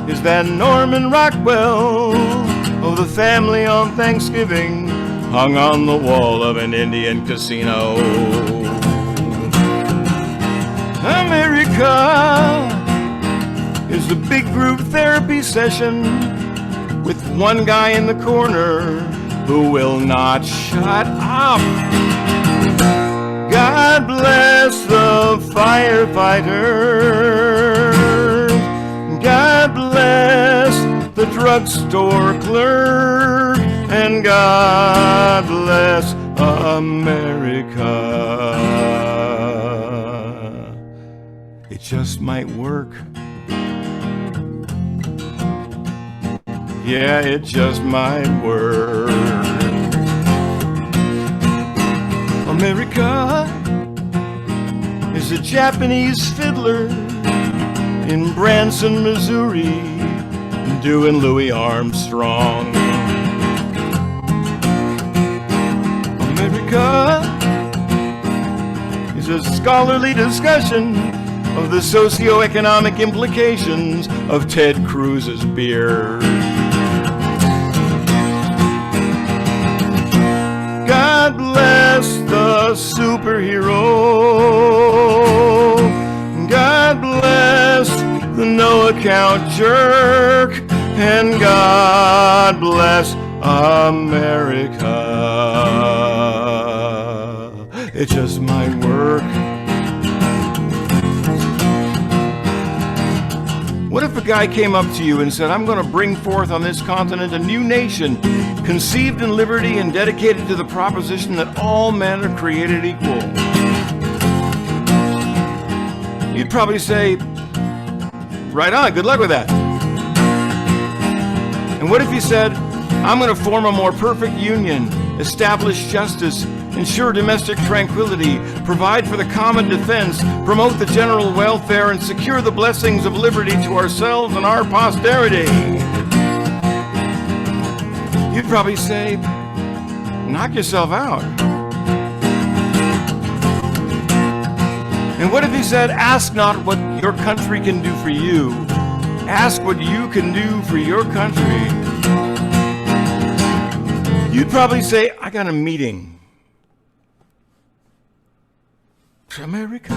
is that Norman Rockwell of the family on Thanksgiving hung on the wall of an Indian casino. America is the big group therapy session with one guy in the corner who will not shut up. God bless the firefighters. God bless the drugstore clerk, and God bless America. It just might work. Yeah, it just might work. America is a Japanese fiddler in Branson, Missouri, doing Louis Armstrong. America is a scholarly discussion of the socioeconomic implications of Ted Cruz's beer. God bless the superhero. God bless the no-account jerk, and God bless America. It just might work. What if a guy came up to you and said, I'm going to bring forth on this continent a new nation, conceived in liberty and dedicated to the proposition that all men are created equal? You'd probably say, right on, good luck with that. And what if he said, I'm going to form a more perfect union, establish justice, ensure domestic tranquility, provide for the common defense, promote the general welfare, and secure the blessings of liberty to ourselves and our posterity? You'd probably say, knock yourself out. And what if he said, ask not what your country can do for you, ask what you can do for your country? You'd probably say, I got a meeting. America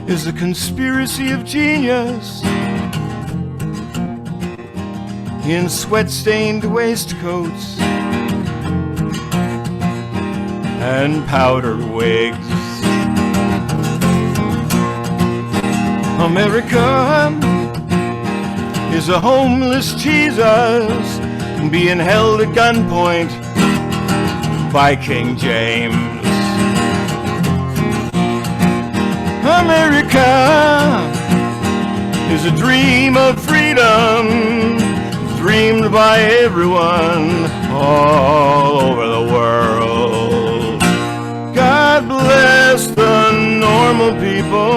is a conspiracy of genius in sweat-stained waistcoats and powdered wigs. America is a homeless Jesus being held at gunpoint by King James. America is a dream of freedom dreamed by everyone all over the world. God bless the normal people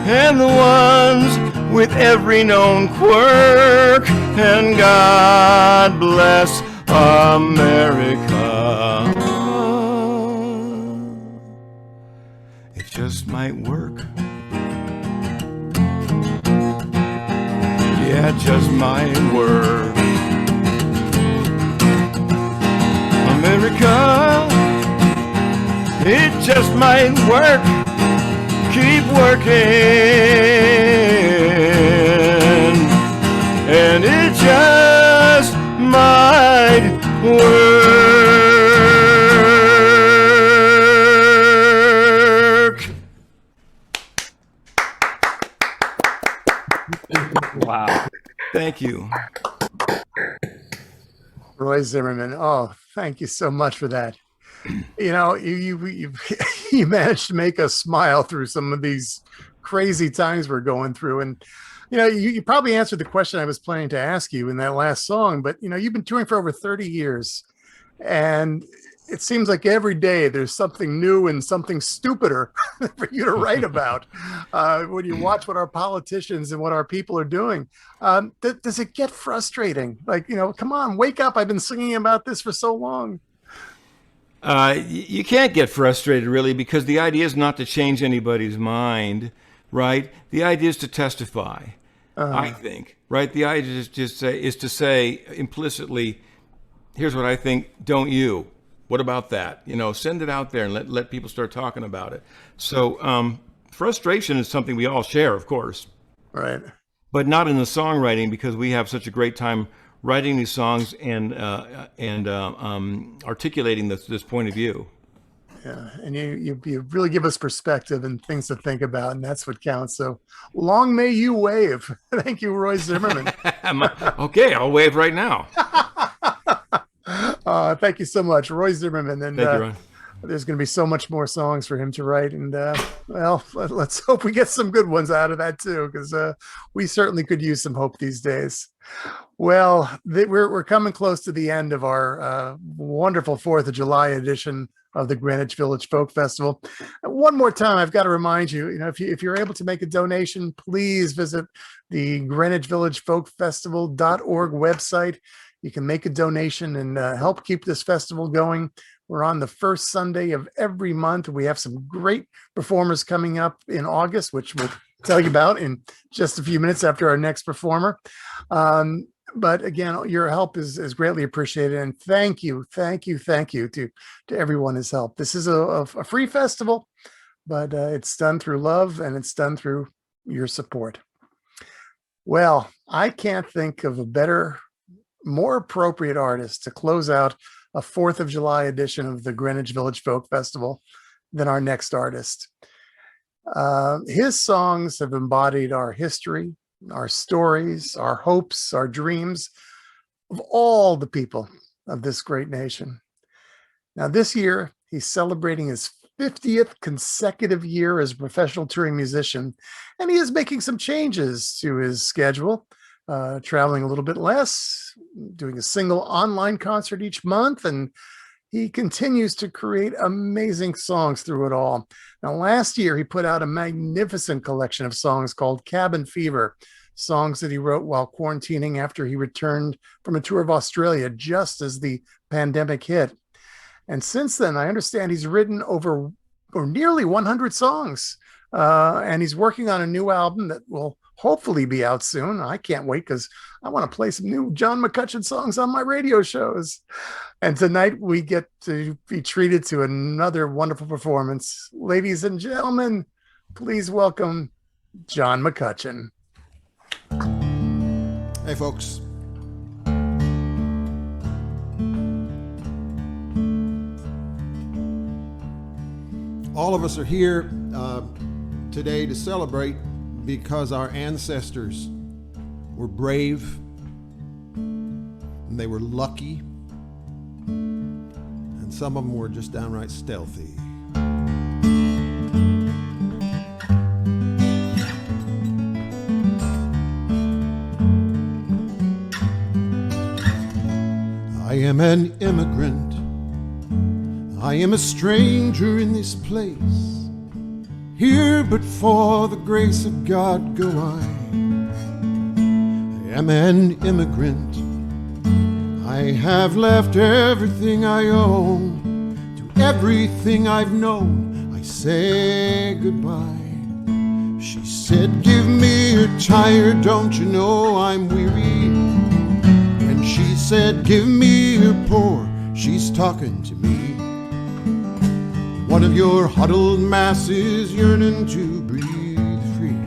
and the ones with every known quirk, and God bless America. It just might work. Yeah, it just might work. America, it just might work. Keep working. and it just might work. Wow. Thank you. Roy Zimmerman. Oh, thank you so much for that. You know, you you managed to make us smile through some of these crazy times we're going through. And, you know, you probably answered the question I was planning to ask you in that last song, but, you know, you've been touring for over 30 years. And it seems like every day there's something new and something stupider for you to write about. When you watch what our politicians and what our people are doing, does it get frustrating? Like, you know, come on, wake up. I've been singing about this for so long. You can't get frustrated, really, because the idea is not to change anybody's mind, right? The idea is to testify, I think, right? The idea is to say implicitly, here's what I think, don't you? What about that? You know, send it out there and let people start talking about it. So frustration is something we all share, of course. Right. But not in the songwriting, because we have such a great time writing these songs and articulating this point of view. Yeah, and you really give us perspective and things to think about, and that's what counts. So long may you wave. Thank you, Roy Zimmerman. Okay, I'll wave right now. Thank you so much, Roy Zimmerman. And thank you, Ron. There's going to be so much more songs for him to write, and well, let's hope we get some good ones out of that too, because we certainly could use some hope these days. Well, we're coming close to the end of our wonderful 4th of July edition of the Greenwich Village Folk Festival. One more time, I've got to remind you, if you're able to make a donation, please visit the Greenwich Village Folk Festival.org website. You can make a donation and help keep this festival going. We're on the first Sunday of every month. We have some great performers coming up in August, which we'll tell you about in just a few minutes after our next performer. But again, your help is greatly appreciated. And thank you to everyone who's helped. This is a free festival, but it's done through love and it's done through your support. Well, I can't think of a better, more appropriate artist to close out a 4th of July edition of the Greenwich Village Folk Festival than our next artist. His songs have embodied our history, our stories, our hopes, our dreams of all the people of this great nation. Now, this year, he's celebrating his 50th consecutive year as a professional touring musician, and he is making some changes to his schedule, traveling a little bit less, doing a single online concert each month, and he continues to create amazing songs through it all. Now, last year, he put out a magnificent collection of songs called Cabin Fever, songs that he wrote while quarantining after he returned from a tour of Australia just as the pandemic hit. And since then, I understand he's written over or nearly 100 songs, and he's working on a new album that will hopefully be out soon. I can't wait because I want to play some new John McCutcheon songs on my radio shows. And tonight we get to be treated to another wonderful performance. Ladies and gentlemen, please welcome John McCutcheon. Hey, folks. All of us are here today to celebrate because our ancestors were brave and they were lucky, and some of them were just downright stealthy. I am an immigrant. I am a stranger in this place. Here but for the grace of God go I am an immigrant. I have left everything I own. To everything I've known I say goodbye. She said, give me your tire, don't you know I'm weary? When she said, give me your pour, she's talking to me. One of your huddled masses yearning to breathe free.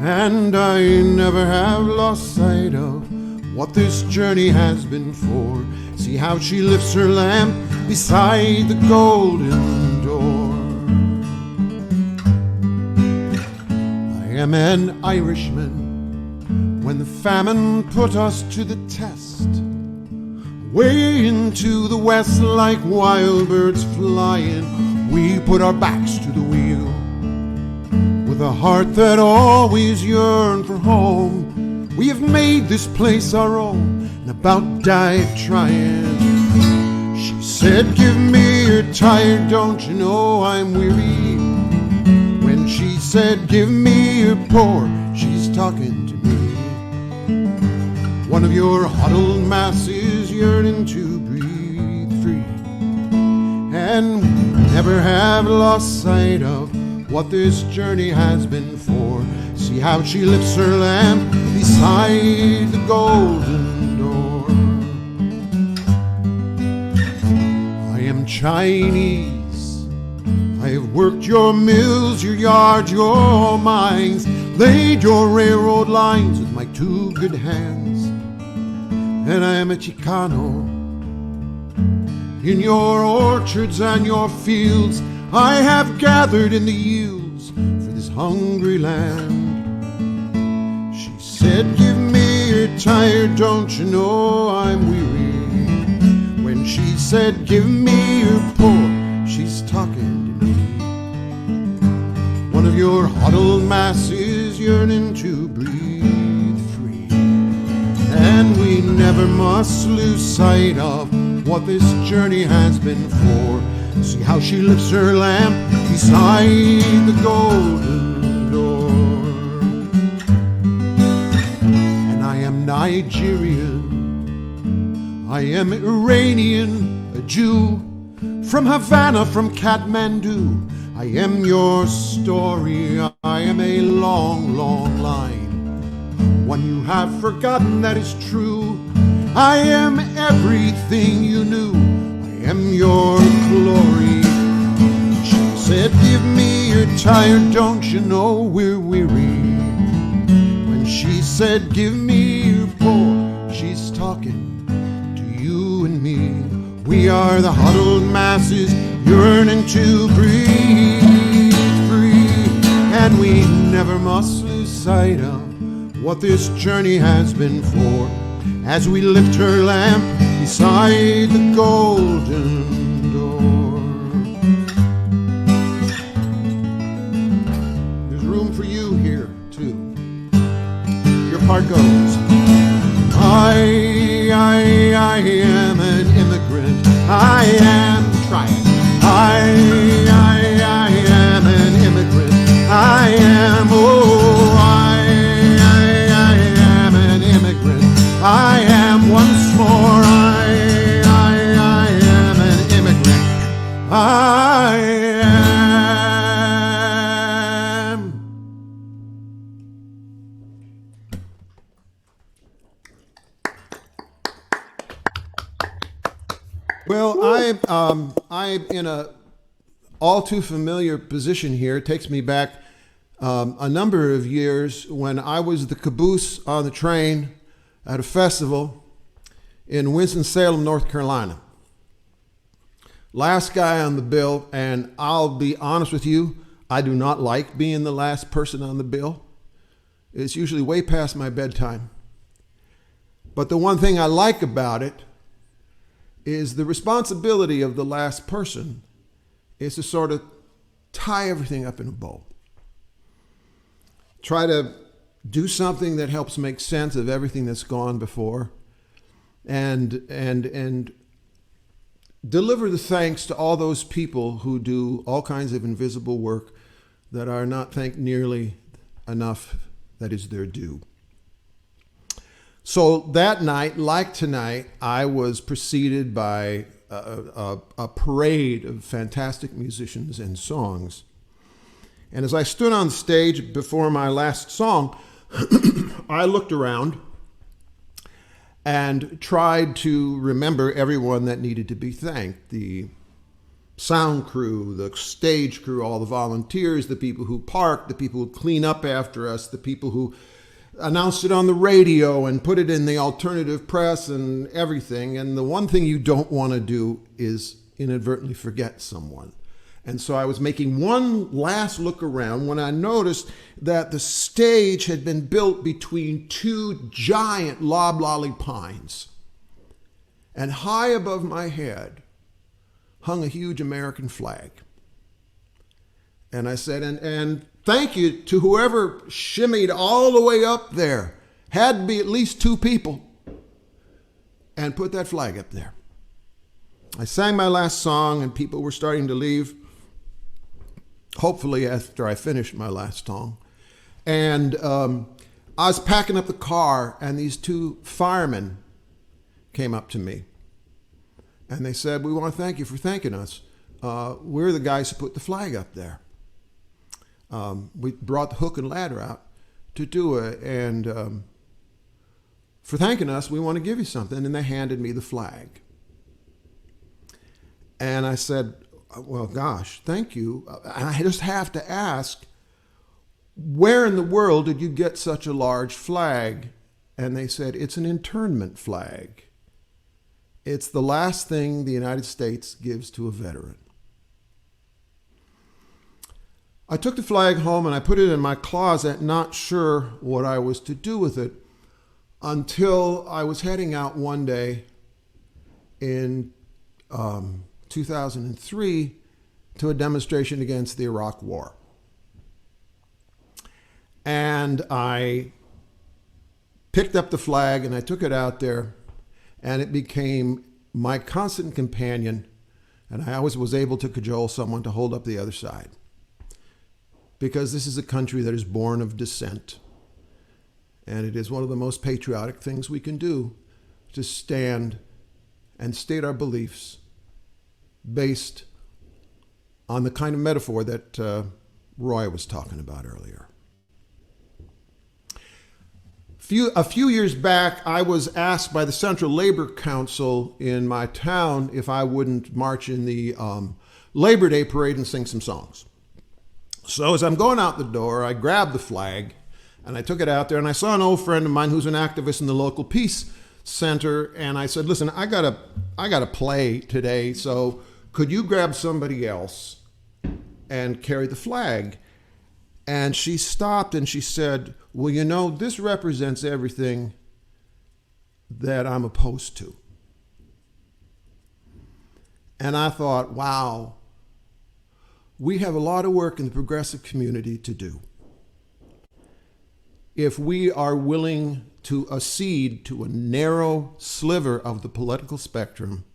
And I never have lost sight of what this journey has been for. See how she lifts her lamp beside the golden door. I am an Irishman when the famine put us to the test. Way into the west like wild birds flying, we put our backs to the wheel. With a heart that always yearned for home, we have made this place our own and about died trying. She said, give me your tired, don't you know I'm weary? When she said, give me your poor, she's talking to me. One of your huddled masses yearning to breathe free. And never have lost sight of what this journey has been for. See how she lifts her lamp beside the golden door. I am Chinese. I have worked your mills, your yards, your mines, laid your railroad lines with my two good hands. And I am a Chicano. In your orchards and your fields, I have gathered in the yields for this hungry land. She said, give me your tired, don't you know I'm weary? When she said, give me your poor, she's talking to me. One of your huddled masses yearning to breathe free. And we never must lose sight of what this journey has been for. See how she lifts her lamp beside the golden door. And I am Nigerian, I am Iranian, a Jew, from Havana, from Kathmandu. I am your story, I am a long, long line, one you have forgotten that is true. I am everything you knew, I am your glory. She said, give me your tired, don't you know we're weary? When she said, give me your poor, she's talking to you and me. We are the huddled masses yearning to breathe free. And we never must lose sight of what this journey has been for, as we lift her lamp beside the golden door. There's room for you here, too. Your part goes. I am an immigrant. I am trying. I am an immigrant. I am, oh, I am an immigrant. I am once more, I am an immigrant. I am. Well, I'm in a all too familiar position here. It takes me back a number of years when I was the caboose on the train at a festival in Winston-Salem, North Carolina. Last guy on the bill, and I'll be honest with you, I do not like being the last person on the bill. It's usually way past my bedtime. But the one thing I like about it is the responsibility of the last person is to sort of tie everything up in a bow. Try to do something that helps make sense of everything that's gone before, and deliver the thanks to all those people who do all kinds of invisible work that are not thanked nearly enough that is their due. So that night, like tonight, I was preceded by a parade of fantastic musicians and songs. And as I stood on stage before my last song, I looked around and tried to remember everyone that needed to be thanked. The sound crew, the stage crew, all the volunteers, the people who park, the people who clean up after us, the people who announced it on the radio and put it in the alternative press and everything. And the one thing you don't want to do is inadvertently forget someone. And so I was making one last look around when I noticed that the stage had been built between two giant loblolly pines. And high above my head hung a huge American flag. And I said, and thank you to whoever shimmied all the way up there. Had to be at least two people. And put that flag up there. I sang my last song and people were starting to leave. Hopefully after I finished my last song. And I was packing up the car and these two firemen came up to me. And they said, we want to thank you for thanking us. We're the guys who put the flag up there. We brought the hook and ladder out to do it. And for thanking us, we want to give you something. And they handed me the flag. And I said, well, gosh, thank you. And I just have to ask, where in the world did you get such a large flag? And they said, it's an internment flag. It's the last thing the United States gives to a veteran. I took the flag home and I put it in my closet, not sure what I was to do with it, until I was heading out one day in 2003 to a demonstration against the Iraq War. And I picked up the flag and I took it out there, and it became my constant companion, and I always was able to cajole someone to hold up the other side. Because this is a country that is born of dissent. And it is one of the most patriotic things we can do, to stand and state our beliefs based on the kind of metaphor that Roy was talking about earlier. A few years back, I was asked by the Central Labor Council in my town if I wouldn't march in the Labor Day parade and sing some songs. So as I'm going out the door, I grabbed the flag and I took it out there, and I saw an old friend of mine who's an activist in the local peace center, and I said, listen, I gotta play today, so could you grab somebody else and carry the flag? And she stopped and she said, well, you know, this represents everything that I'm opposed to. And I thought, wow, we have a lot of work in the progressive community to do. If we are willing to accede to a narrow sliver of the political spectrum,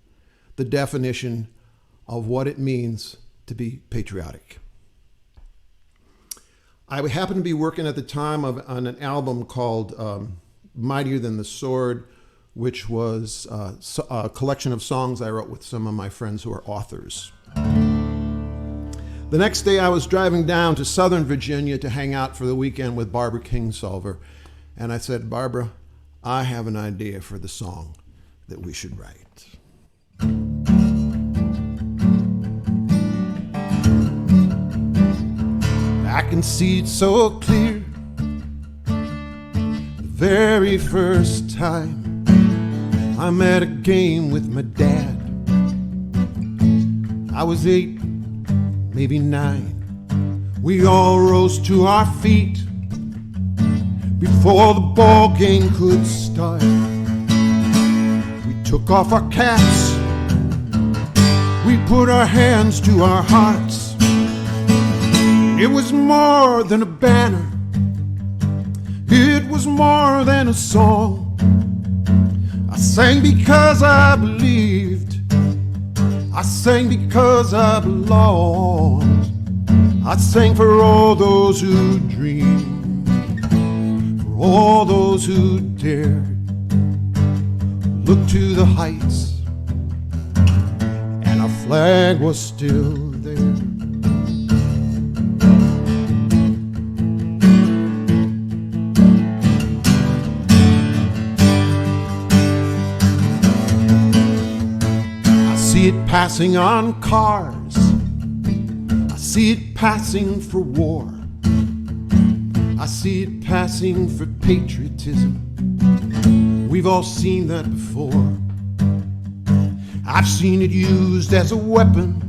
the definition of what it means to be patriotic. I happened to be working at the time on an album called Mightier Than the Sword, which was a collection of songs I wrote with some of my friends who are authors. The next day I was driving down to Southern Virginia to hang out for the weekend with Barbara Kingsolver. And I said, Barbara, I have an idea for the song that we should write. I can see it so clear. The very first time I'm at a game with my dad. I was 8, maybe 9. We all rose to our feet before the ball game could start. We took off our caps. We put our hands to our hearts. It was more than a banner. It was more than a song. I sang because I believed. I sang because I belonged. I sang for all those who dreamed, for all those who dared look to the heights, and our flag was still there. Passing on cars see it passing for war. I see it passing for patriotism. We've all seen that before. I've seen it used as a weapon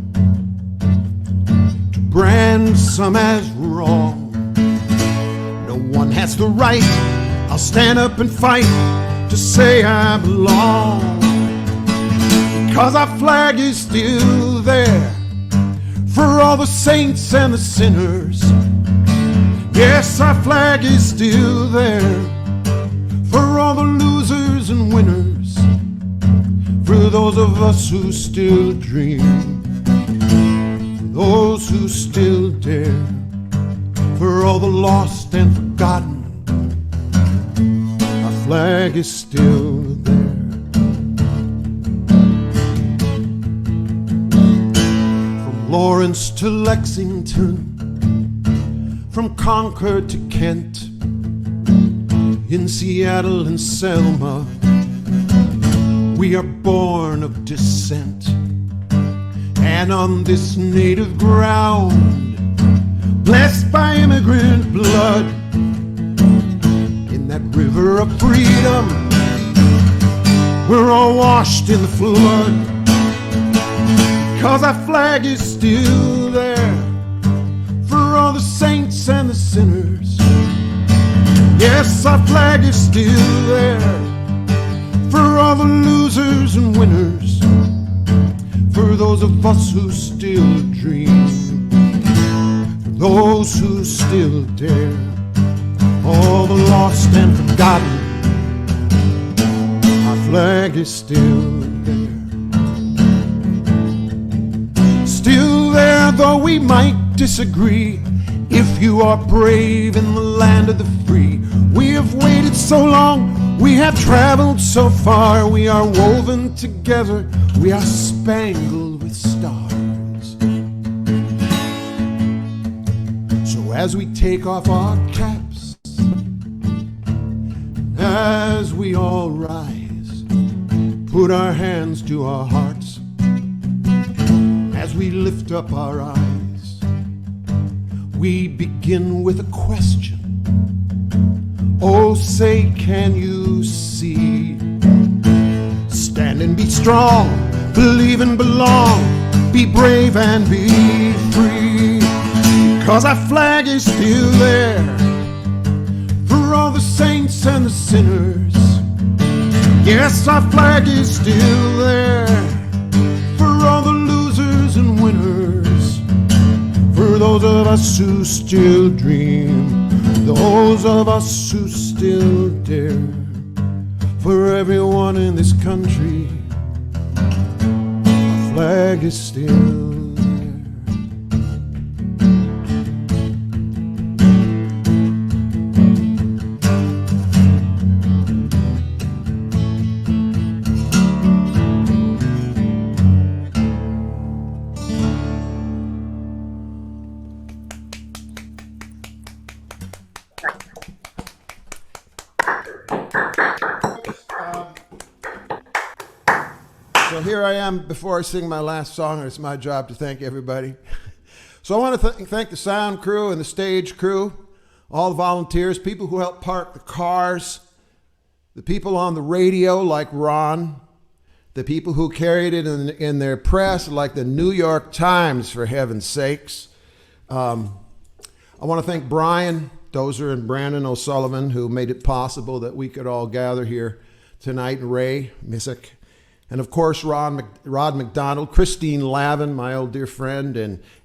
to brand some as wrong. No one has the right, I'll stand up and fight to say I belong. Because our flag is still there for all the saints and the sinners. Yes, our flag is still there for all the losers and winners, for those of us who still dream, for those who still dare, for all the lost and forgotten. Our flag is still there. From Lawrence to Lexington, from Concord to Kent, in Seattle and Selma, we are born of dissent. And on this native ground, blessed by immigrant blood, in that river of freedom, we're all washed in the flood. Because our flag is still there for all the saints and the sinners. Yes, our flag is still there for all the losers and winners, for those of us who still dream, for those who still dare, all the lost and forgotten. Our flag is still there. Still there, though we might disagree. If you are brave in the land of the free, we have waited so long, we have traveled so far, we are woven together, we are spangled with stars. So as we take off our caps, as we all rise, put our hands to our hearts, as we lift up our eyes, we begin with a question. Oh, say, can you see? Stand and be strong, believe and belong, be brave and be free. Because our flag is still there for all the saints and the sinners. Yes, our flag is still there for all the losers and winners, for those of us who still dream, those of us who still dare, for everyone in this country, our flag is still So here I am before I sing my last song, and it's my job to thank everybody. So I want to thank the sound crew and the stage crew, all the volunteers, people who helped park the cars, the people on the radio like Ron, the people who carried it in their press like the New York Times, for heaven's sakes. I want to thank Brian Dozer and Brandon O'Sullivan, who made it possible that we could all gather here tonight, and Ray Missick. And of course, Rod McDonald, Christine Lavin, my old dear friend,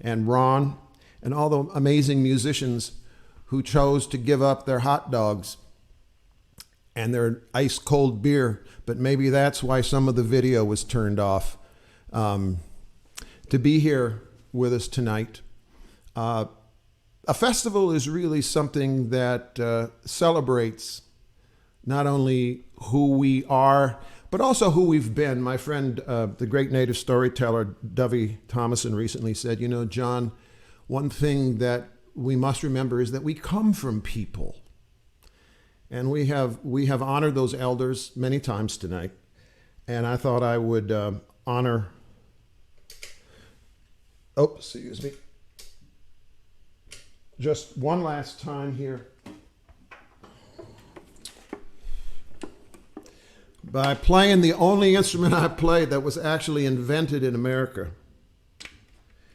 and Ron, and all the amazing musicians who chose to give up their hot dogs and their ice cold beer. But maybe that's why some of the video was turned off, to be here with us tonight. A festival is really something that celebrates not only who we are, but also who we've been. My friend, the great native storyteller, Dovey Thomason, recently said, you know, John, one thing that we must remember is that we come from people. And we have honored those elders many times tonight. And I thought I would honor, oh, excuse me. just one last time here by playing the only instrument I played that was actually invented in America.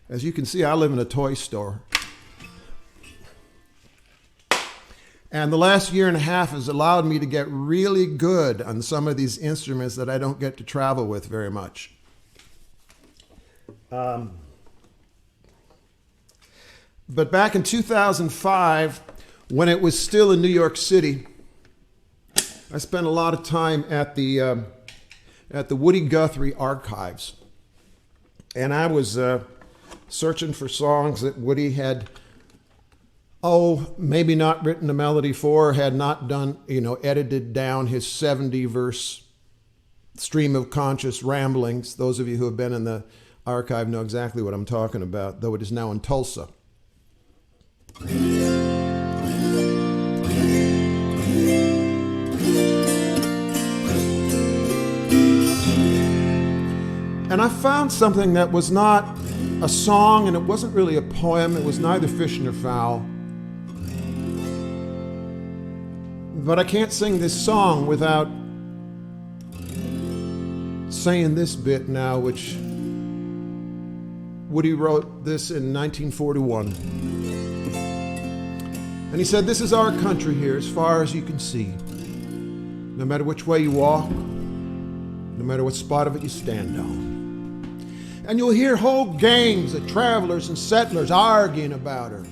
As you can see, I live in a toy store. And the last year and a half has allowed me to get really good on some of these instruments that I don't get to travel with very much. But back in 2005, when it was still in New York City, I spent a lot of time at the Woody Guthrie archives. And I was searching for songs that Woody had, maybe not written a melody for, had not done, edited down his 70-verse stream of conscious ramblings. Those of you who have been in the archive know exactly what I'm talking about, though it is now in Tulsa. And I found something that was not a song, and it wasn't really a poem. It was neither fish nor fowl. But I can't sing this song without saying this bit now, which Woody wrote this in 1941. And he said, "This is our country here as far as you can see. No matter which way you walk, no matter what spot of it you stand on. And you'll hear whole gangs of travelers and settlers arguing about her.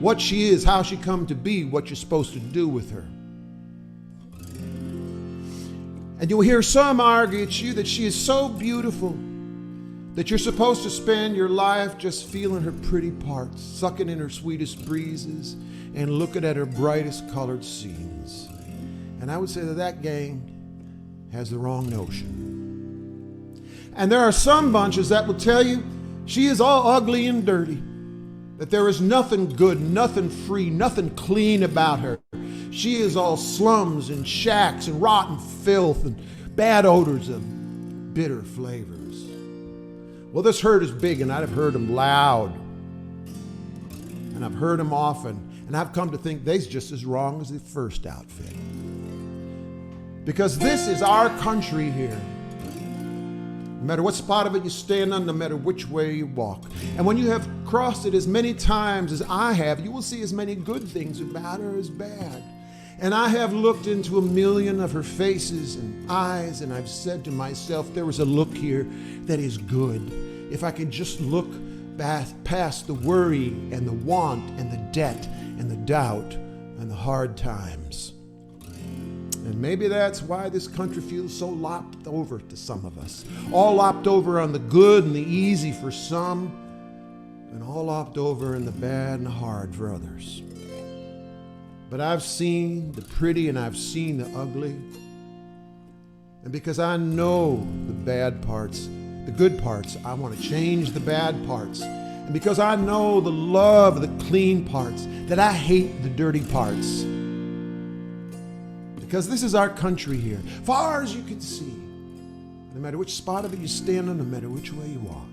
What she is, how she come to be, what you're supposed to do with her. And you'll hear some argue at you that she is so beautiful that you're supposed to spend your life just feeling her pretty parts, sucking in her sweetest breezes, and looking at her brightest colored scenes. And I would say that that gang has the wrong notion. And there are some bunches that will tell you she is all ugly and dirty, that there is nothing good, nothing free, nothing clean about her. She is all slums and shacks and rotten filth and bad odors of bitter flavors. Well, this herd is big, and I've heard them loud. And I've heard them often. And I've come to think they's just as wrong as the first outfit. Because this is our country here. No matter what spot of it you stand on, no matter which way you walk. And when you have crossed it as many times as I have, you will see as many good things about her as bad. And I have looked into a million of her faces and eyes, and I've said to myself, there is a look here that is good. If I could just look past the worry and the want and the debt and the doubt and the hard times. And maybe that's why this country feels so lopped over to some of us. All lopped over on the good and the easy for some, and all lopped over in the bad and the hard for others. But I've seen the pretty and I've seen the ugly. And because I know the bad parts, the good parts, I want to change the bad parts. And because I know the love of the clean parts, that I hate the dirty parts. Because this is our country here, far as you can see. No matter which spot of it you stand on, no matter which way you walk.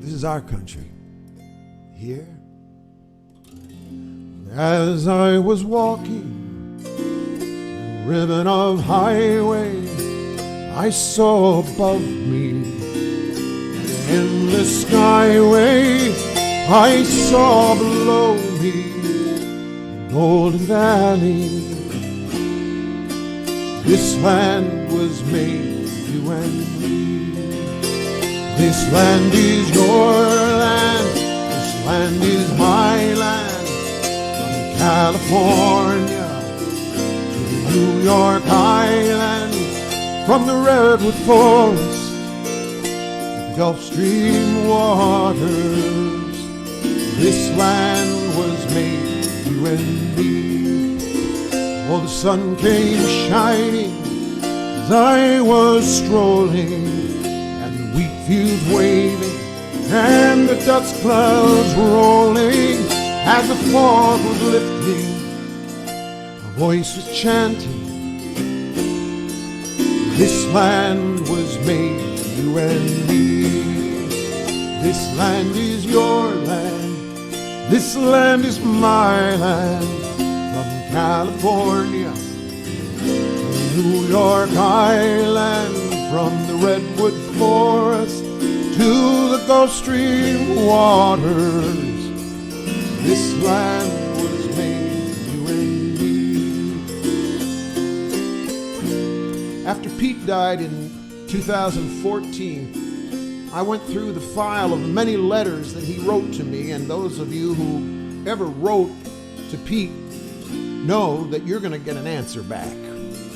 This is our country here. As I was walking the ribbon of highway, I saw above me an endless skyway. I saw below me a golden valley. This land was made for you and me. This land is your land. This land is my land. California to the New York Island, from the redwood forest to the Gulf Stream waters. This land was made for you and me. Oh, the sun came shining as I was strolling, and the wheat fields waving, and the dust clouds rolling. As the fog was lifting, a voice was chanting, this land was made for you and me. This land is your land. This land is my land. From California to New York Island, from the redwood forest to the Gulf Stream waters. This land was made for you and me. After Pete died in 2014, I went through the file of many letters that he wrote to me, and those of you who ever wrote to Pete know that you're going to get an answer back.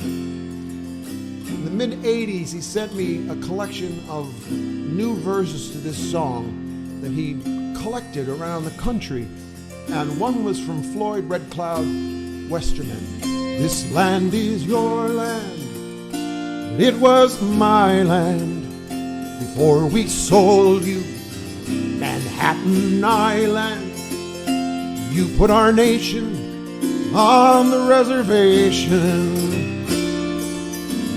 In the mid-'80s, he sent me a collection of new verses to this song that he collected around the country, and one was from Floyd Red Cloud Westerman. This land is your land, it was my land. Before we sold you Manhattan Island, you put our nation on the reservation.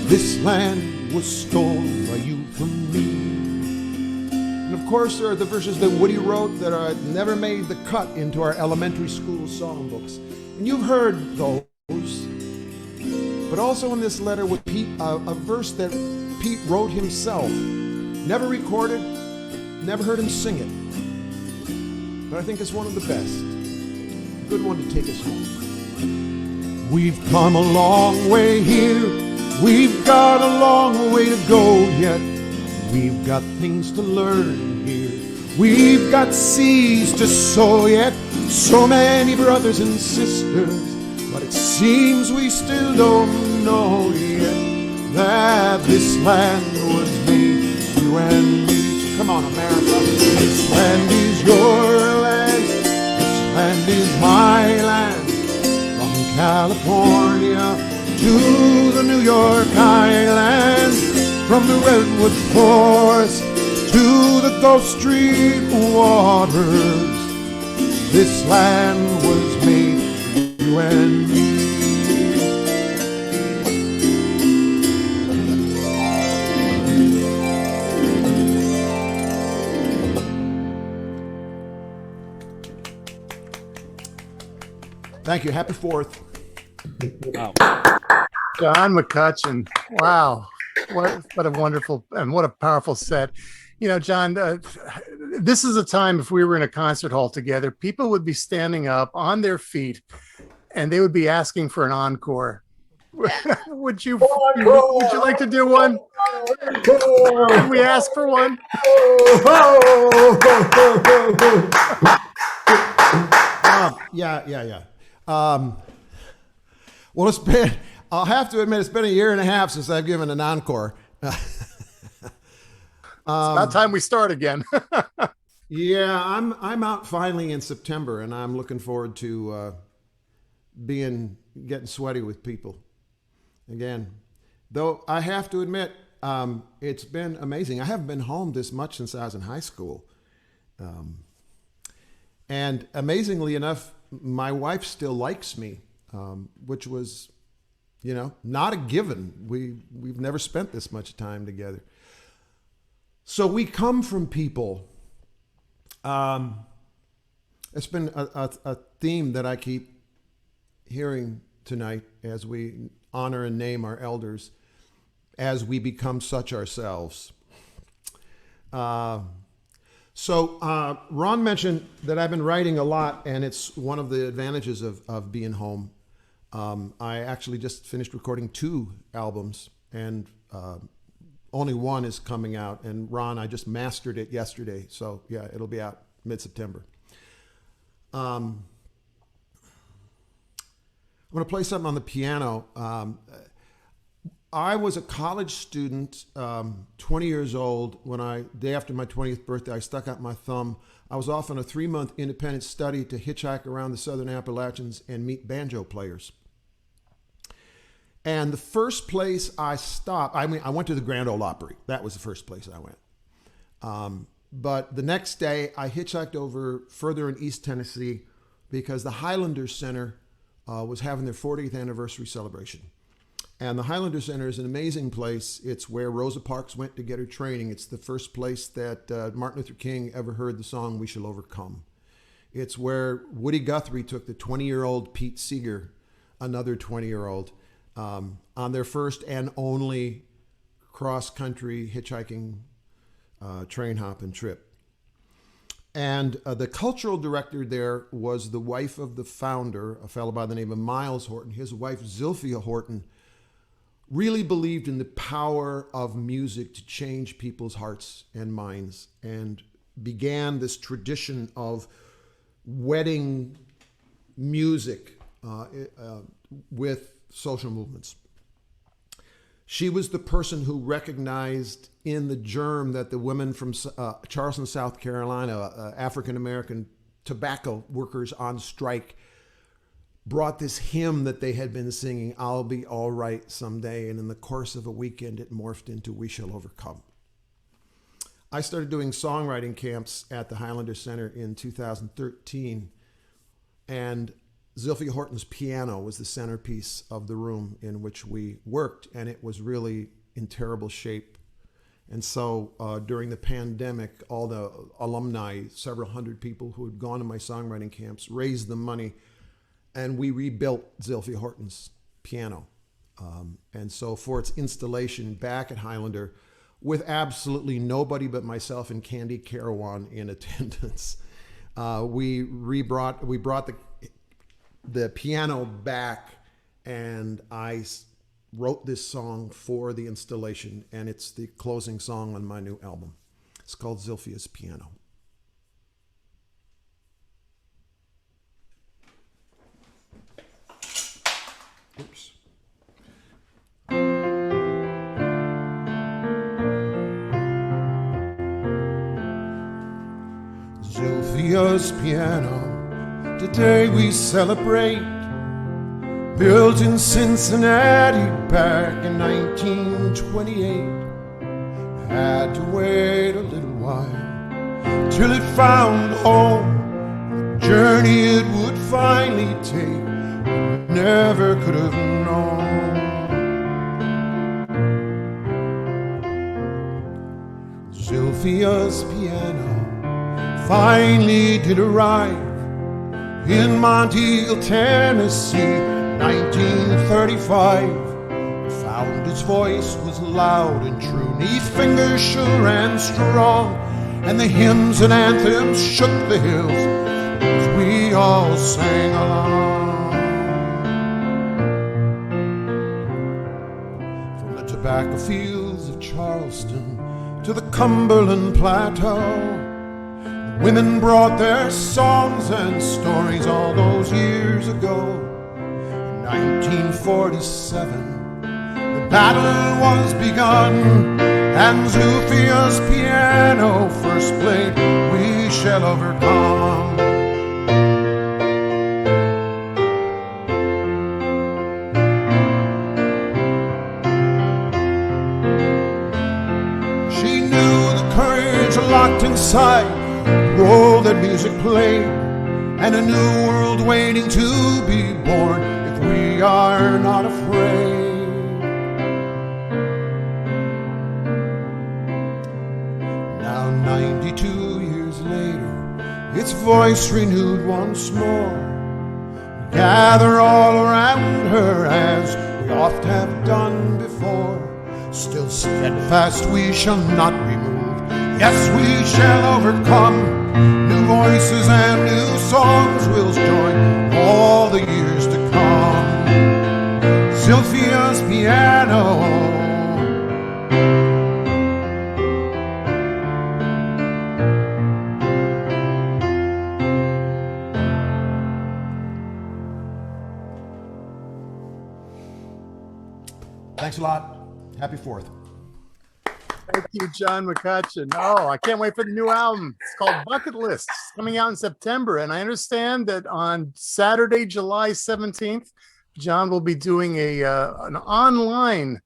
This land was stolen by you from me. And of course, there are the verses that Woody wrote that never made the cut into our elementary school songbooks. And you've heard those. But also in this letter with Pete, a verse that Pete wrote himself. Never recorded, never heard him sing it. But I think it's one of the best. A good one to take us home. We've come a long way here. We've got a long way to go yet. We've got things to learn here. We've got seas to sow yet. So many brothers and sisters. But it seems we still don't know yet that this land was made for you and me. Come on, America. This land is your land. This land is my land. From California to the New York Island, from the redwood forest to the Gulf Stream waters. This land was made for you and me. Thank you. Happy 4th. Wow. John McCutcheon. Wow. What a wonderful and what a powerful set. You know, John, this is a time if we were in a concert hall together, people would be standing up on their feet and they would be asking for an encore. Would you like to do one? Can we ask for one? Yeah. Well, I'll have to admit, it's been a year and a half since I've given an encore. It's about time we start again. Yeah, I'm out finally in September, and I'm looking forward to getting sweaty with people again. Though I have to admit, it's been amazing. I haven't been home this much since I was in high school. And amazingly enough, my wife still likes me, which was, not a given. We've never spent this much time together. So we come from people. It's been a theme that I keep hearing tonight as we honor and name our elders, as we become such ourselves. So Ron mentioned that I've been writing a lot, and it's one of the advantages of being home. I actually just finished recording 2 albums, and only one is coming out. And Ron, I just mastered it yesterday, so yeah, it'll be out mid-September. I'm going to play something on the piano. I was a college student, 20 years old, when day after my 20th birthday, I stuck out my thumb. I was off on a 3-month independent study to hitchhike around the Southern Appalachians and meet banjo players. And the first place I stopped, I went to the Grand Ole Opry. That was the first place I went. But the next day, I hitchhiked over further in East Tennessee because the Highlanders Center was having their 40th anniversary celebration. And the Highlander Center is an amazing place. It's where Rosa Parks went to get her training. It's the first place that Martin Luther King ever heard the song "We Shall Overcome." It's where Woody Guthrie took the 20-year-old Pete Seeger, another 20-year-old, on their first and only cross-country hitchhiking train hopping trip. And the cultural director there was the wife of the founder, a fellow by the name of Miles Horton. His wife, Zilphia Horton, really believed in the power of music to change people's hearts and minds, and began this tradition of wedding music with social movements. She was the person who recognized in the germ that the women from Charleston, South Carolina, African-American tobacco workers on strike, brought this hymn that they had been singing, "I'll Be All Right Someday." And in the course of a weekend, it morphed into "We Shall Overcome." I started doing songwriting camps at the Highlander Center in 2013. And Zilphia Horton's piano was the centerpiece of the room in which we worked, and it was really in terrible shape. And so during the pandemic, all the alumni, several hundred people who had gone to my songwriting camps, raised the money, and we rebuilt Zilphia Horton's piano. And so for its installation back at Highlander, with absolutely nobody but myself and Candy Carawan in attendance, we brought the piano back, and I wrote this song for the installation, and it's the closing song on my new album. It's called Zilphia's Piano. Oops. Zilphia's piano, today we celebrate. Built in Cincinnati back in 1928. Had to wait a little while till it found home. The journey it would finally take, never could have known. Zilphia's piano finally did arrive in Monteagle, Tennessee, 1935. Found its voice was loud and true, neath fingers sure and strong, and the hymns and anthems shook the hills as we all sang along. From the tobacco fields of Charleston to the Cumberland Plateau, women brought their songs and stories all those years ago. In 1947, the battle was begun, and Zilphia's piano first played "We Shall Overcome." She knew the courage locked inside, role that music played, and a new world waiting to be born if we are not afraid. Now 92 years later, its voice renewed once more. We gather all around her as we oft have done before. Still steadfast we shall not be moved. Yes, we shall overcome. New voices and new songs will join all the years to come. Zilphia's piano. Thanks a lot. Happy 4th. Thank you, John McCutcheon. Oh, I can't wait for the new album. It's called Bucket List. It's coming out in September. And I understand that on Saturday, July 17th, John will be doing an online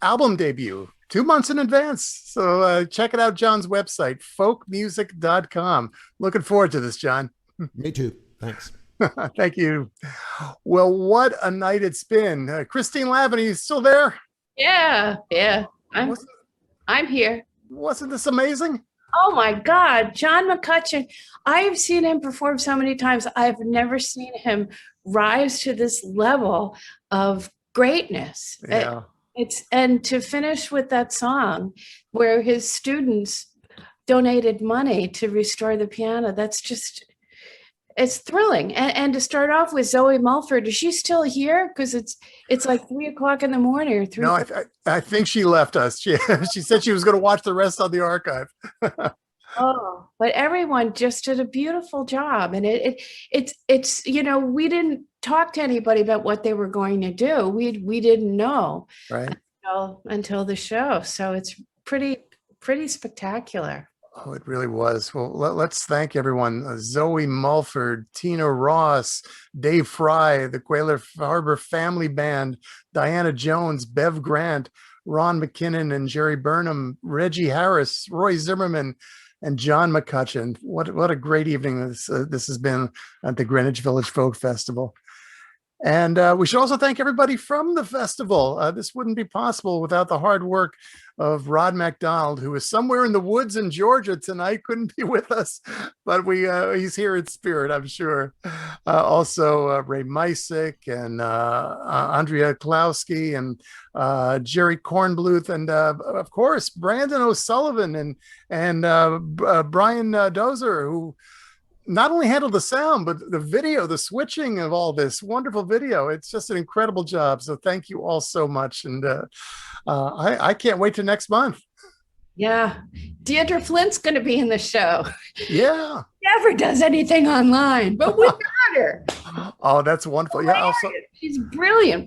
album debut 2 months in advance. So check it out, John's website, folkmusic.com. Looking forward to this, John. Me too. Thanks. Thank you. Well, what a night it's been. Christine Lavin, are you still there? Yeah, yeah. I'm here. Wasn't this amazing? Oh my God, John McCutcheon. I've seen him perform so many times. I've never seen him rise to this level of greatness. Yeah. And to finish with that song where his students donated money to restore the piano, that's just, it's thrilling. And to start off with Zoe Mulford, is she still here? Because it's like 3 o'clock in the morning or 3. No, I think she left us. She said she was going to watch the rest on the archive. Oh, but everyone just did a beautiful job. And it's, you know, we didn't talk to anybody about what they were going to do. We didn't know right until the show. So it's pretty spectacular. Oh, it really was. Well, let's thank everyone. Zoe Mulford, Tina Ross, Dave Fry, the Quayle Harbor Family Band, Diana Jones, Bev Grant, Ron McKinnon and Jerry Burnham, Reggie Harris, Roy Zimmerman, and John McCutcheon. What a great evening this has been at the Greenwich Village Folk Festival. And we should also thank everybody from the festival. This wouldn't be possible without the hard work of Rod MacDonald, who is somewhere in the woods in Georgia tonight, couldn't be with us, but he's here in spirit, I'm sure. Also, Ray Mysick and Andrea Klowski and Jerry Kornbluth, and of course, Brandon O'Sullivan and Brian Dozer, who not only handled the sound, but the video, the switching of all this wonderful video. It's just an incredible job. So thank you all so much. And I can't wait till next month. Yeah. Deirdre Flint's going to be in the show. Yeah. Never does anything online, but we got her. Oh, that's wonderful. Yeah. Also, she's brilliant.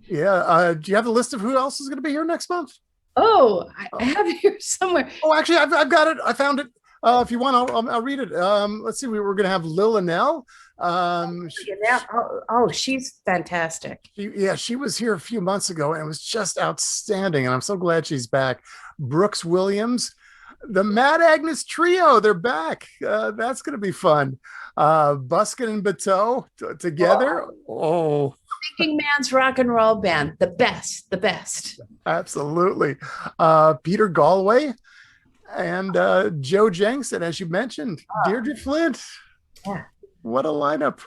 Yeah. Do you have the list of who else is going to be here next month? Oh, I have it here somewhere. Oh, actually, I've got it. I found it. If you want, I'll read it. Let's see. We were going to have Lil Anel. She's fantastic. She was here a few months ago and it was just outstanding. And I'm so glad she's back. Brooks Williams, the Mad Agnes Trio, they're back. That's going to be fun. Buskin and Bateau together. Oh. Thinking Man's Rock and Roll Band, the best. Absolutely. Peter Galway. And Joe Jensen, as you mentioned, Deirdre Flint. Yeah. What a lineup.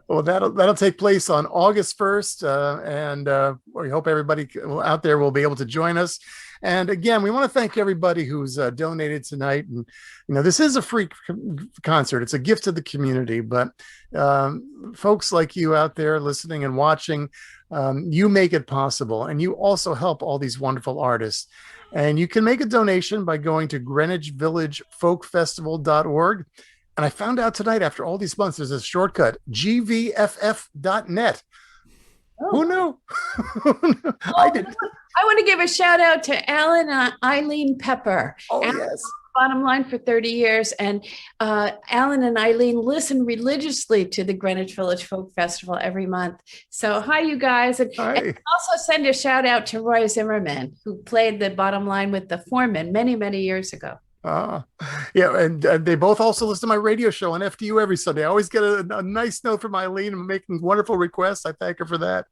Well, that'll take place on August 1st. And we hope everybody out there will be able to join us. And again, we want to thank everybody who's donated tonight. And, you know, this is a free concert. It's a gift to the community. But folks like you out there listening and watching, you make it possible. And you also help all these wonderful artists. And you can make a donation by going to greenwichvillagefolkfestival.org. And I found out tonight, after all these months, there's a shortcut, GVFF.net. Oh. Who knew? I didn't. I want to give a shout out to Alan and Eileen Pepper. Oh, Alan, yes. Bottom Line for 30 years. And Alan and Eileen listen religiously to the Greenwich Village Folk Festival every month. So hi, you guys. And also send a shout out to Roy Zimmerman, who played the Bottom Line with the Foreman many, many years ago. Yeah, and they both also listen to my radio show on FDU every Sunday. I always get a nice note from Eileen and making wonderful requests. I thank her for that.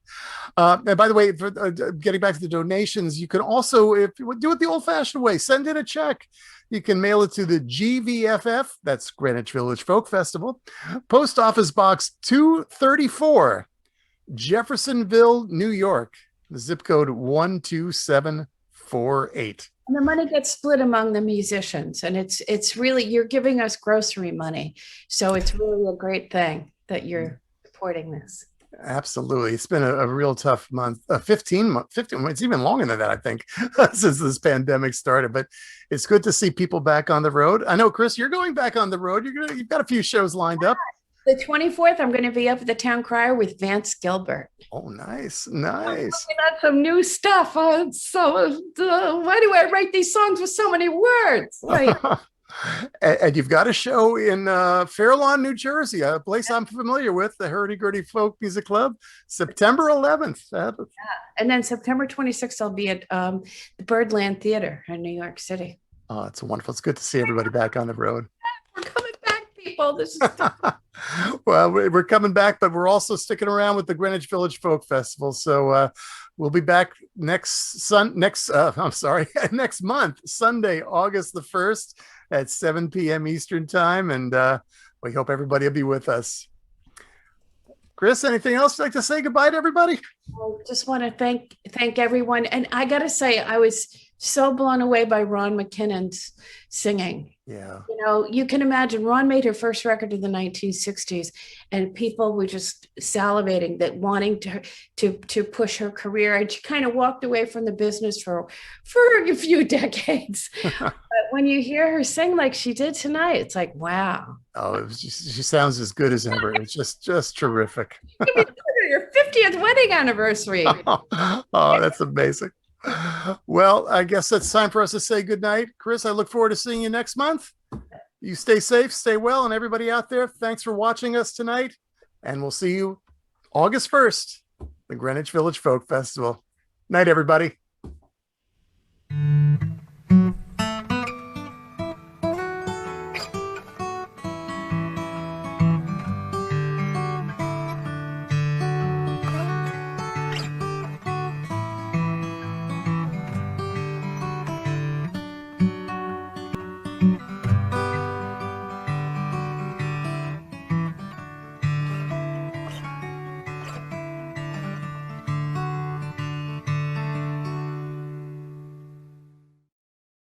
And by the way, for getting back to the donations, you can also, if you do it the old-fashioned way, send in a check. You can mail it to the GVFF, that's Greenwich Village Folk Festival, Post Office Box 234, Jeffersonville, New York, the zip code 12748. And the money gets split among the musicians, and it's really, you're giving us grocery money. So it's really a great thing that you're supporting this. Absolutely. It's been a real tough month, 15, it's even longer than that, I think, since this pandemic started, but it's good to see people back on the road. I know, Chris, you're going back on the road. You've got a few shows lined up. The 24th, I'm going to be up at the Town Crier with Vance Gilbert. Oh, nice. I'm looking at some new stuff. Why do I write these songs with so many words? And you've got a show in Fair Lawn, New Jersey, a place I'm familiar with, the Hurdy-Gurdy Folk Music Club, September 11th. Yeah. And then September 26th, I'll be at the Birdland Theater in New York City. Oh, it's wonderful. It's good to see everybody back on the road. We're coming back, people. people. This is Well, we're coming back, but we're also sticking around with the Greenwich Village Folk Festival. So we'll be back next month, Sunday, August the 1st at 7 p.m. Eastern time. And we hope everybody will be with us. Chris, anything else you'd like to say goodbye to everybody? I just want to thank everyone. And I got to say, I was so blown away by Ron McKinnon's singing. Yeah. You know, you can imagine Ron made her first record in the 1960s, and people were just salivating, that wanting to push her career. And she kind of walked away from the business for a few decades. But when you hear her sing like she did tonight, it's like, wow. Oh, it was just, she sounds as good as ever. It's just terrific. Your 50th wedding anniversary. Oh, that's amazing. Well, I guess it's time for us to say goodnight. Chris, I look forward to seeing you next month. You stay safe, stay well, and everybody out there, thanks for watching us tonight. And we'll see you August 1st, the Greenwich Village Folk Festival. Night, everybody.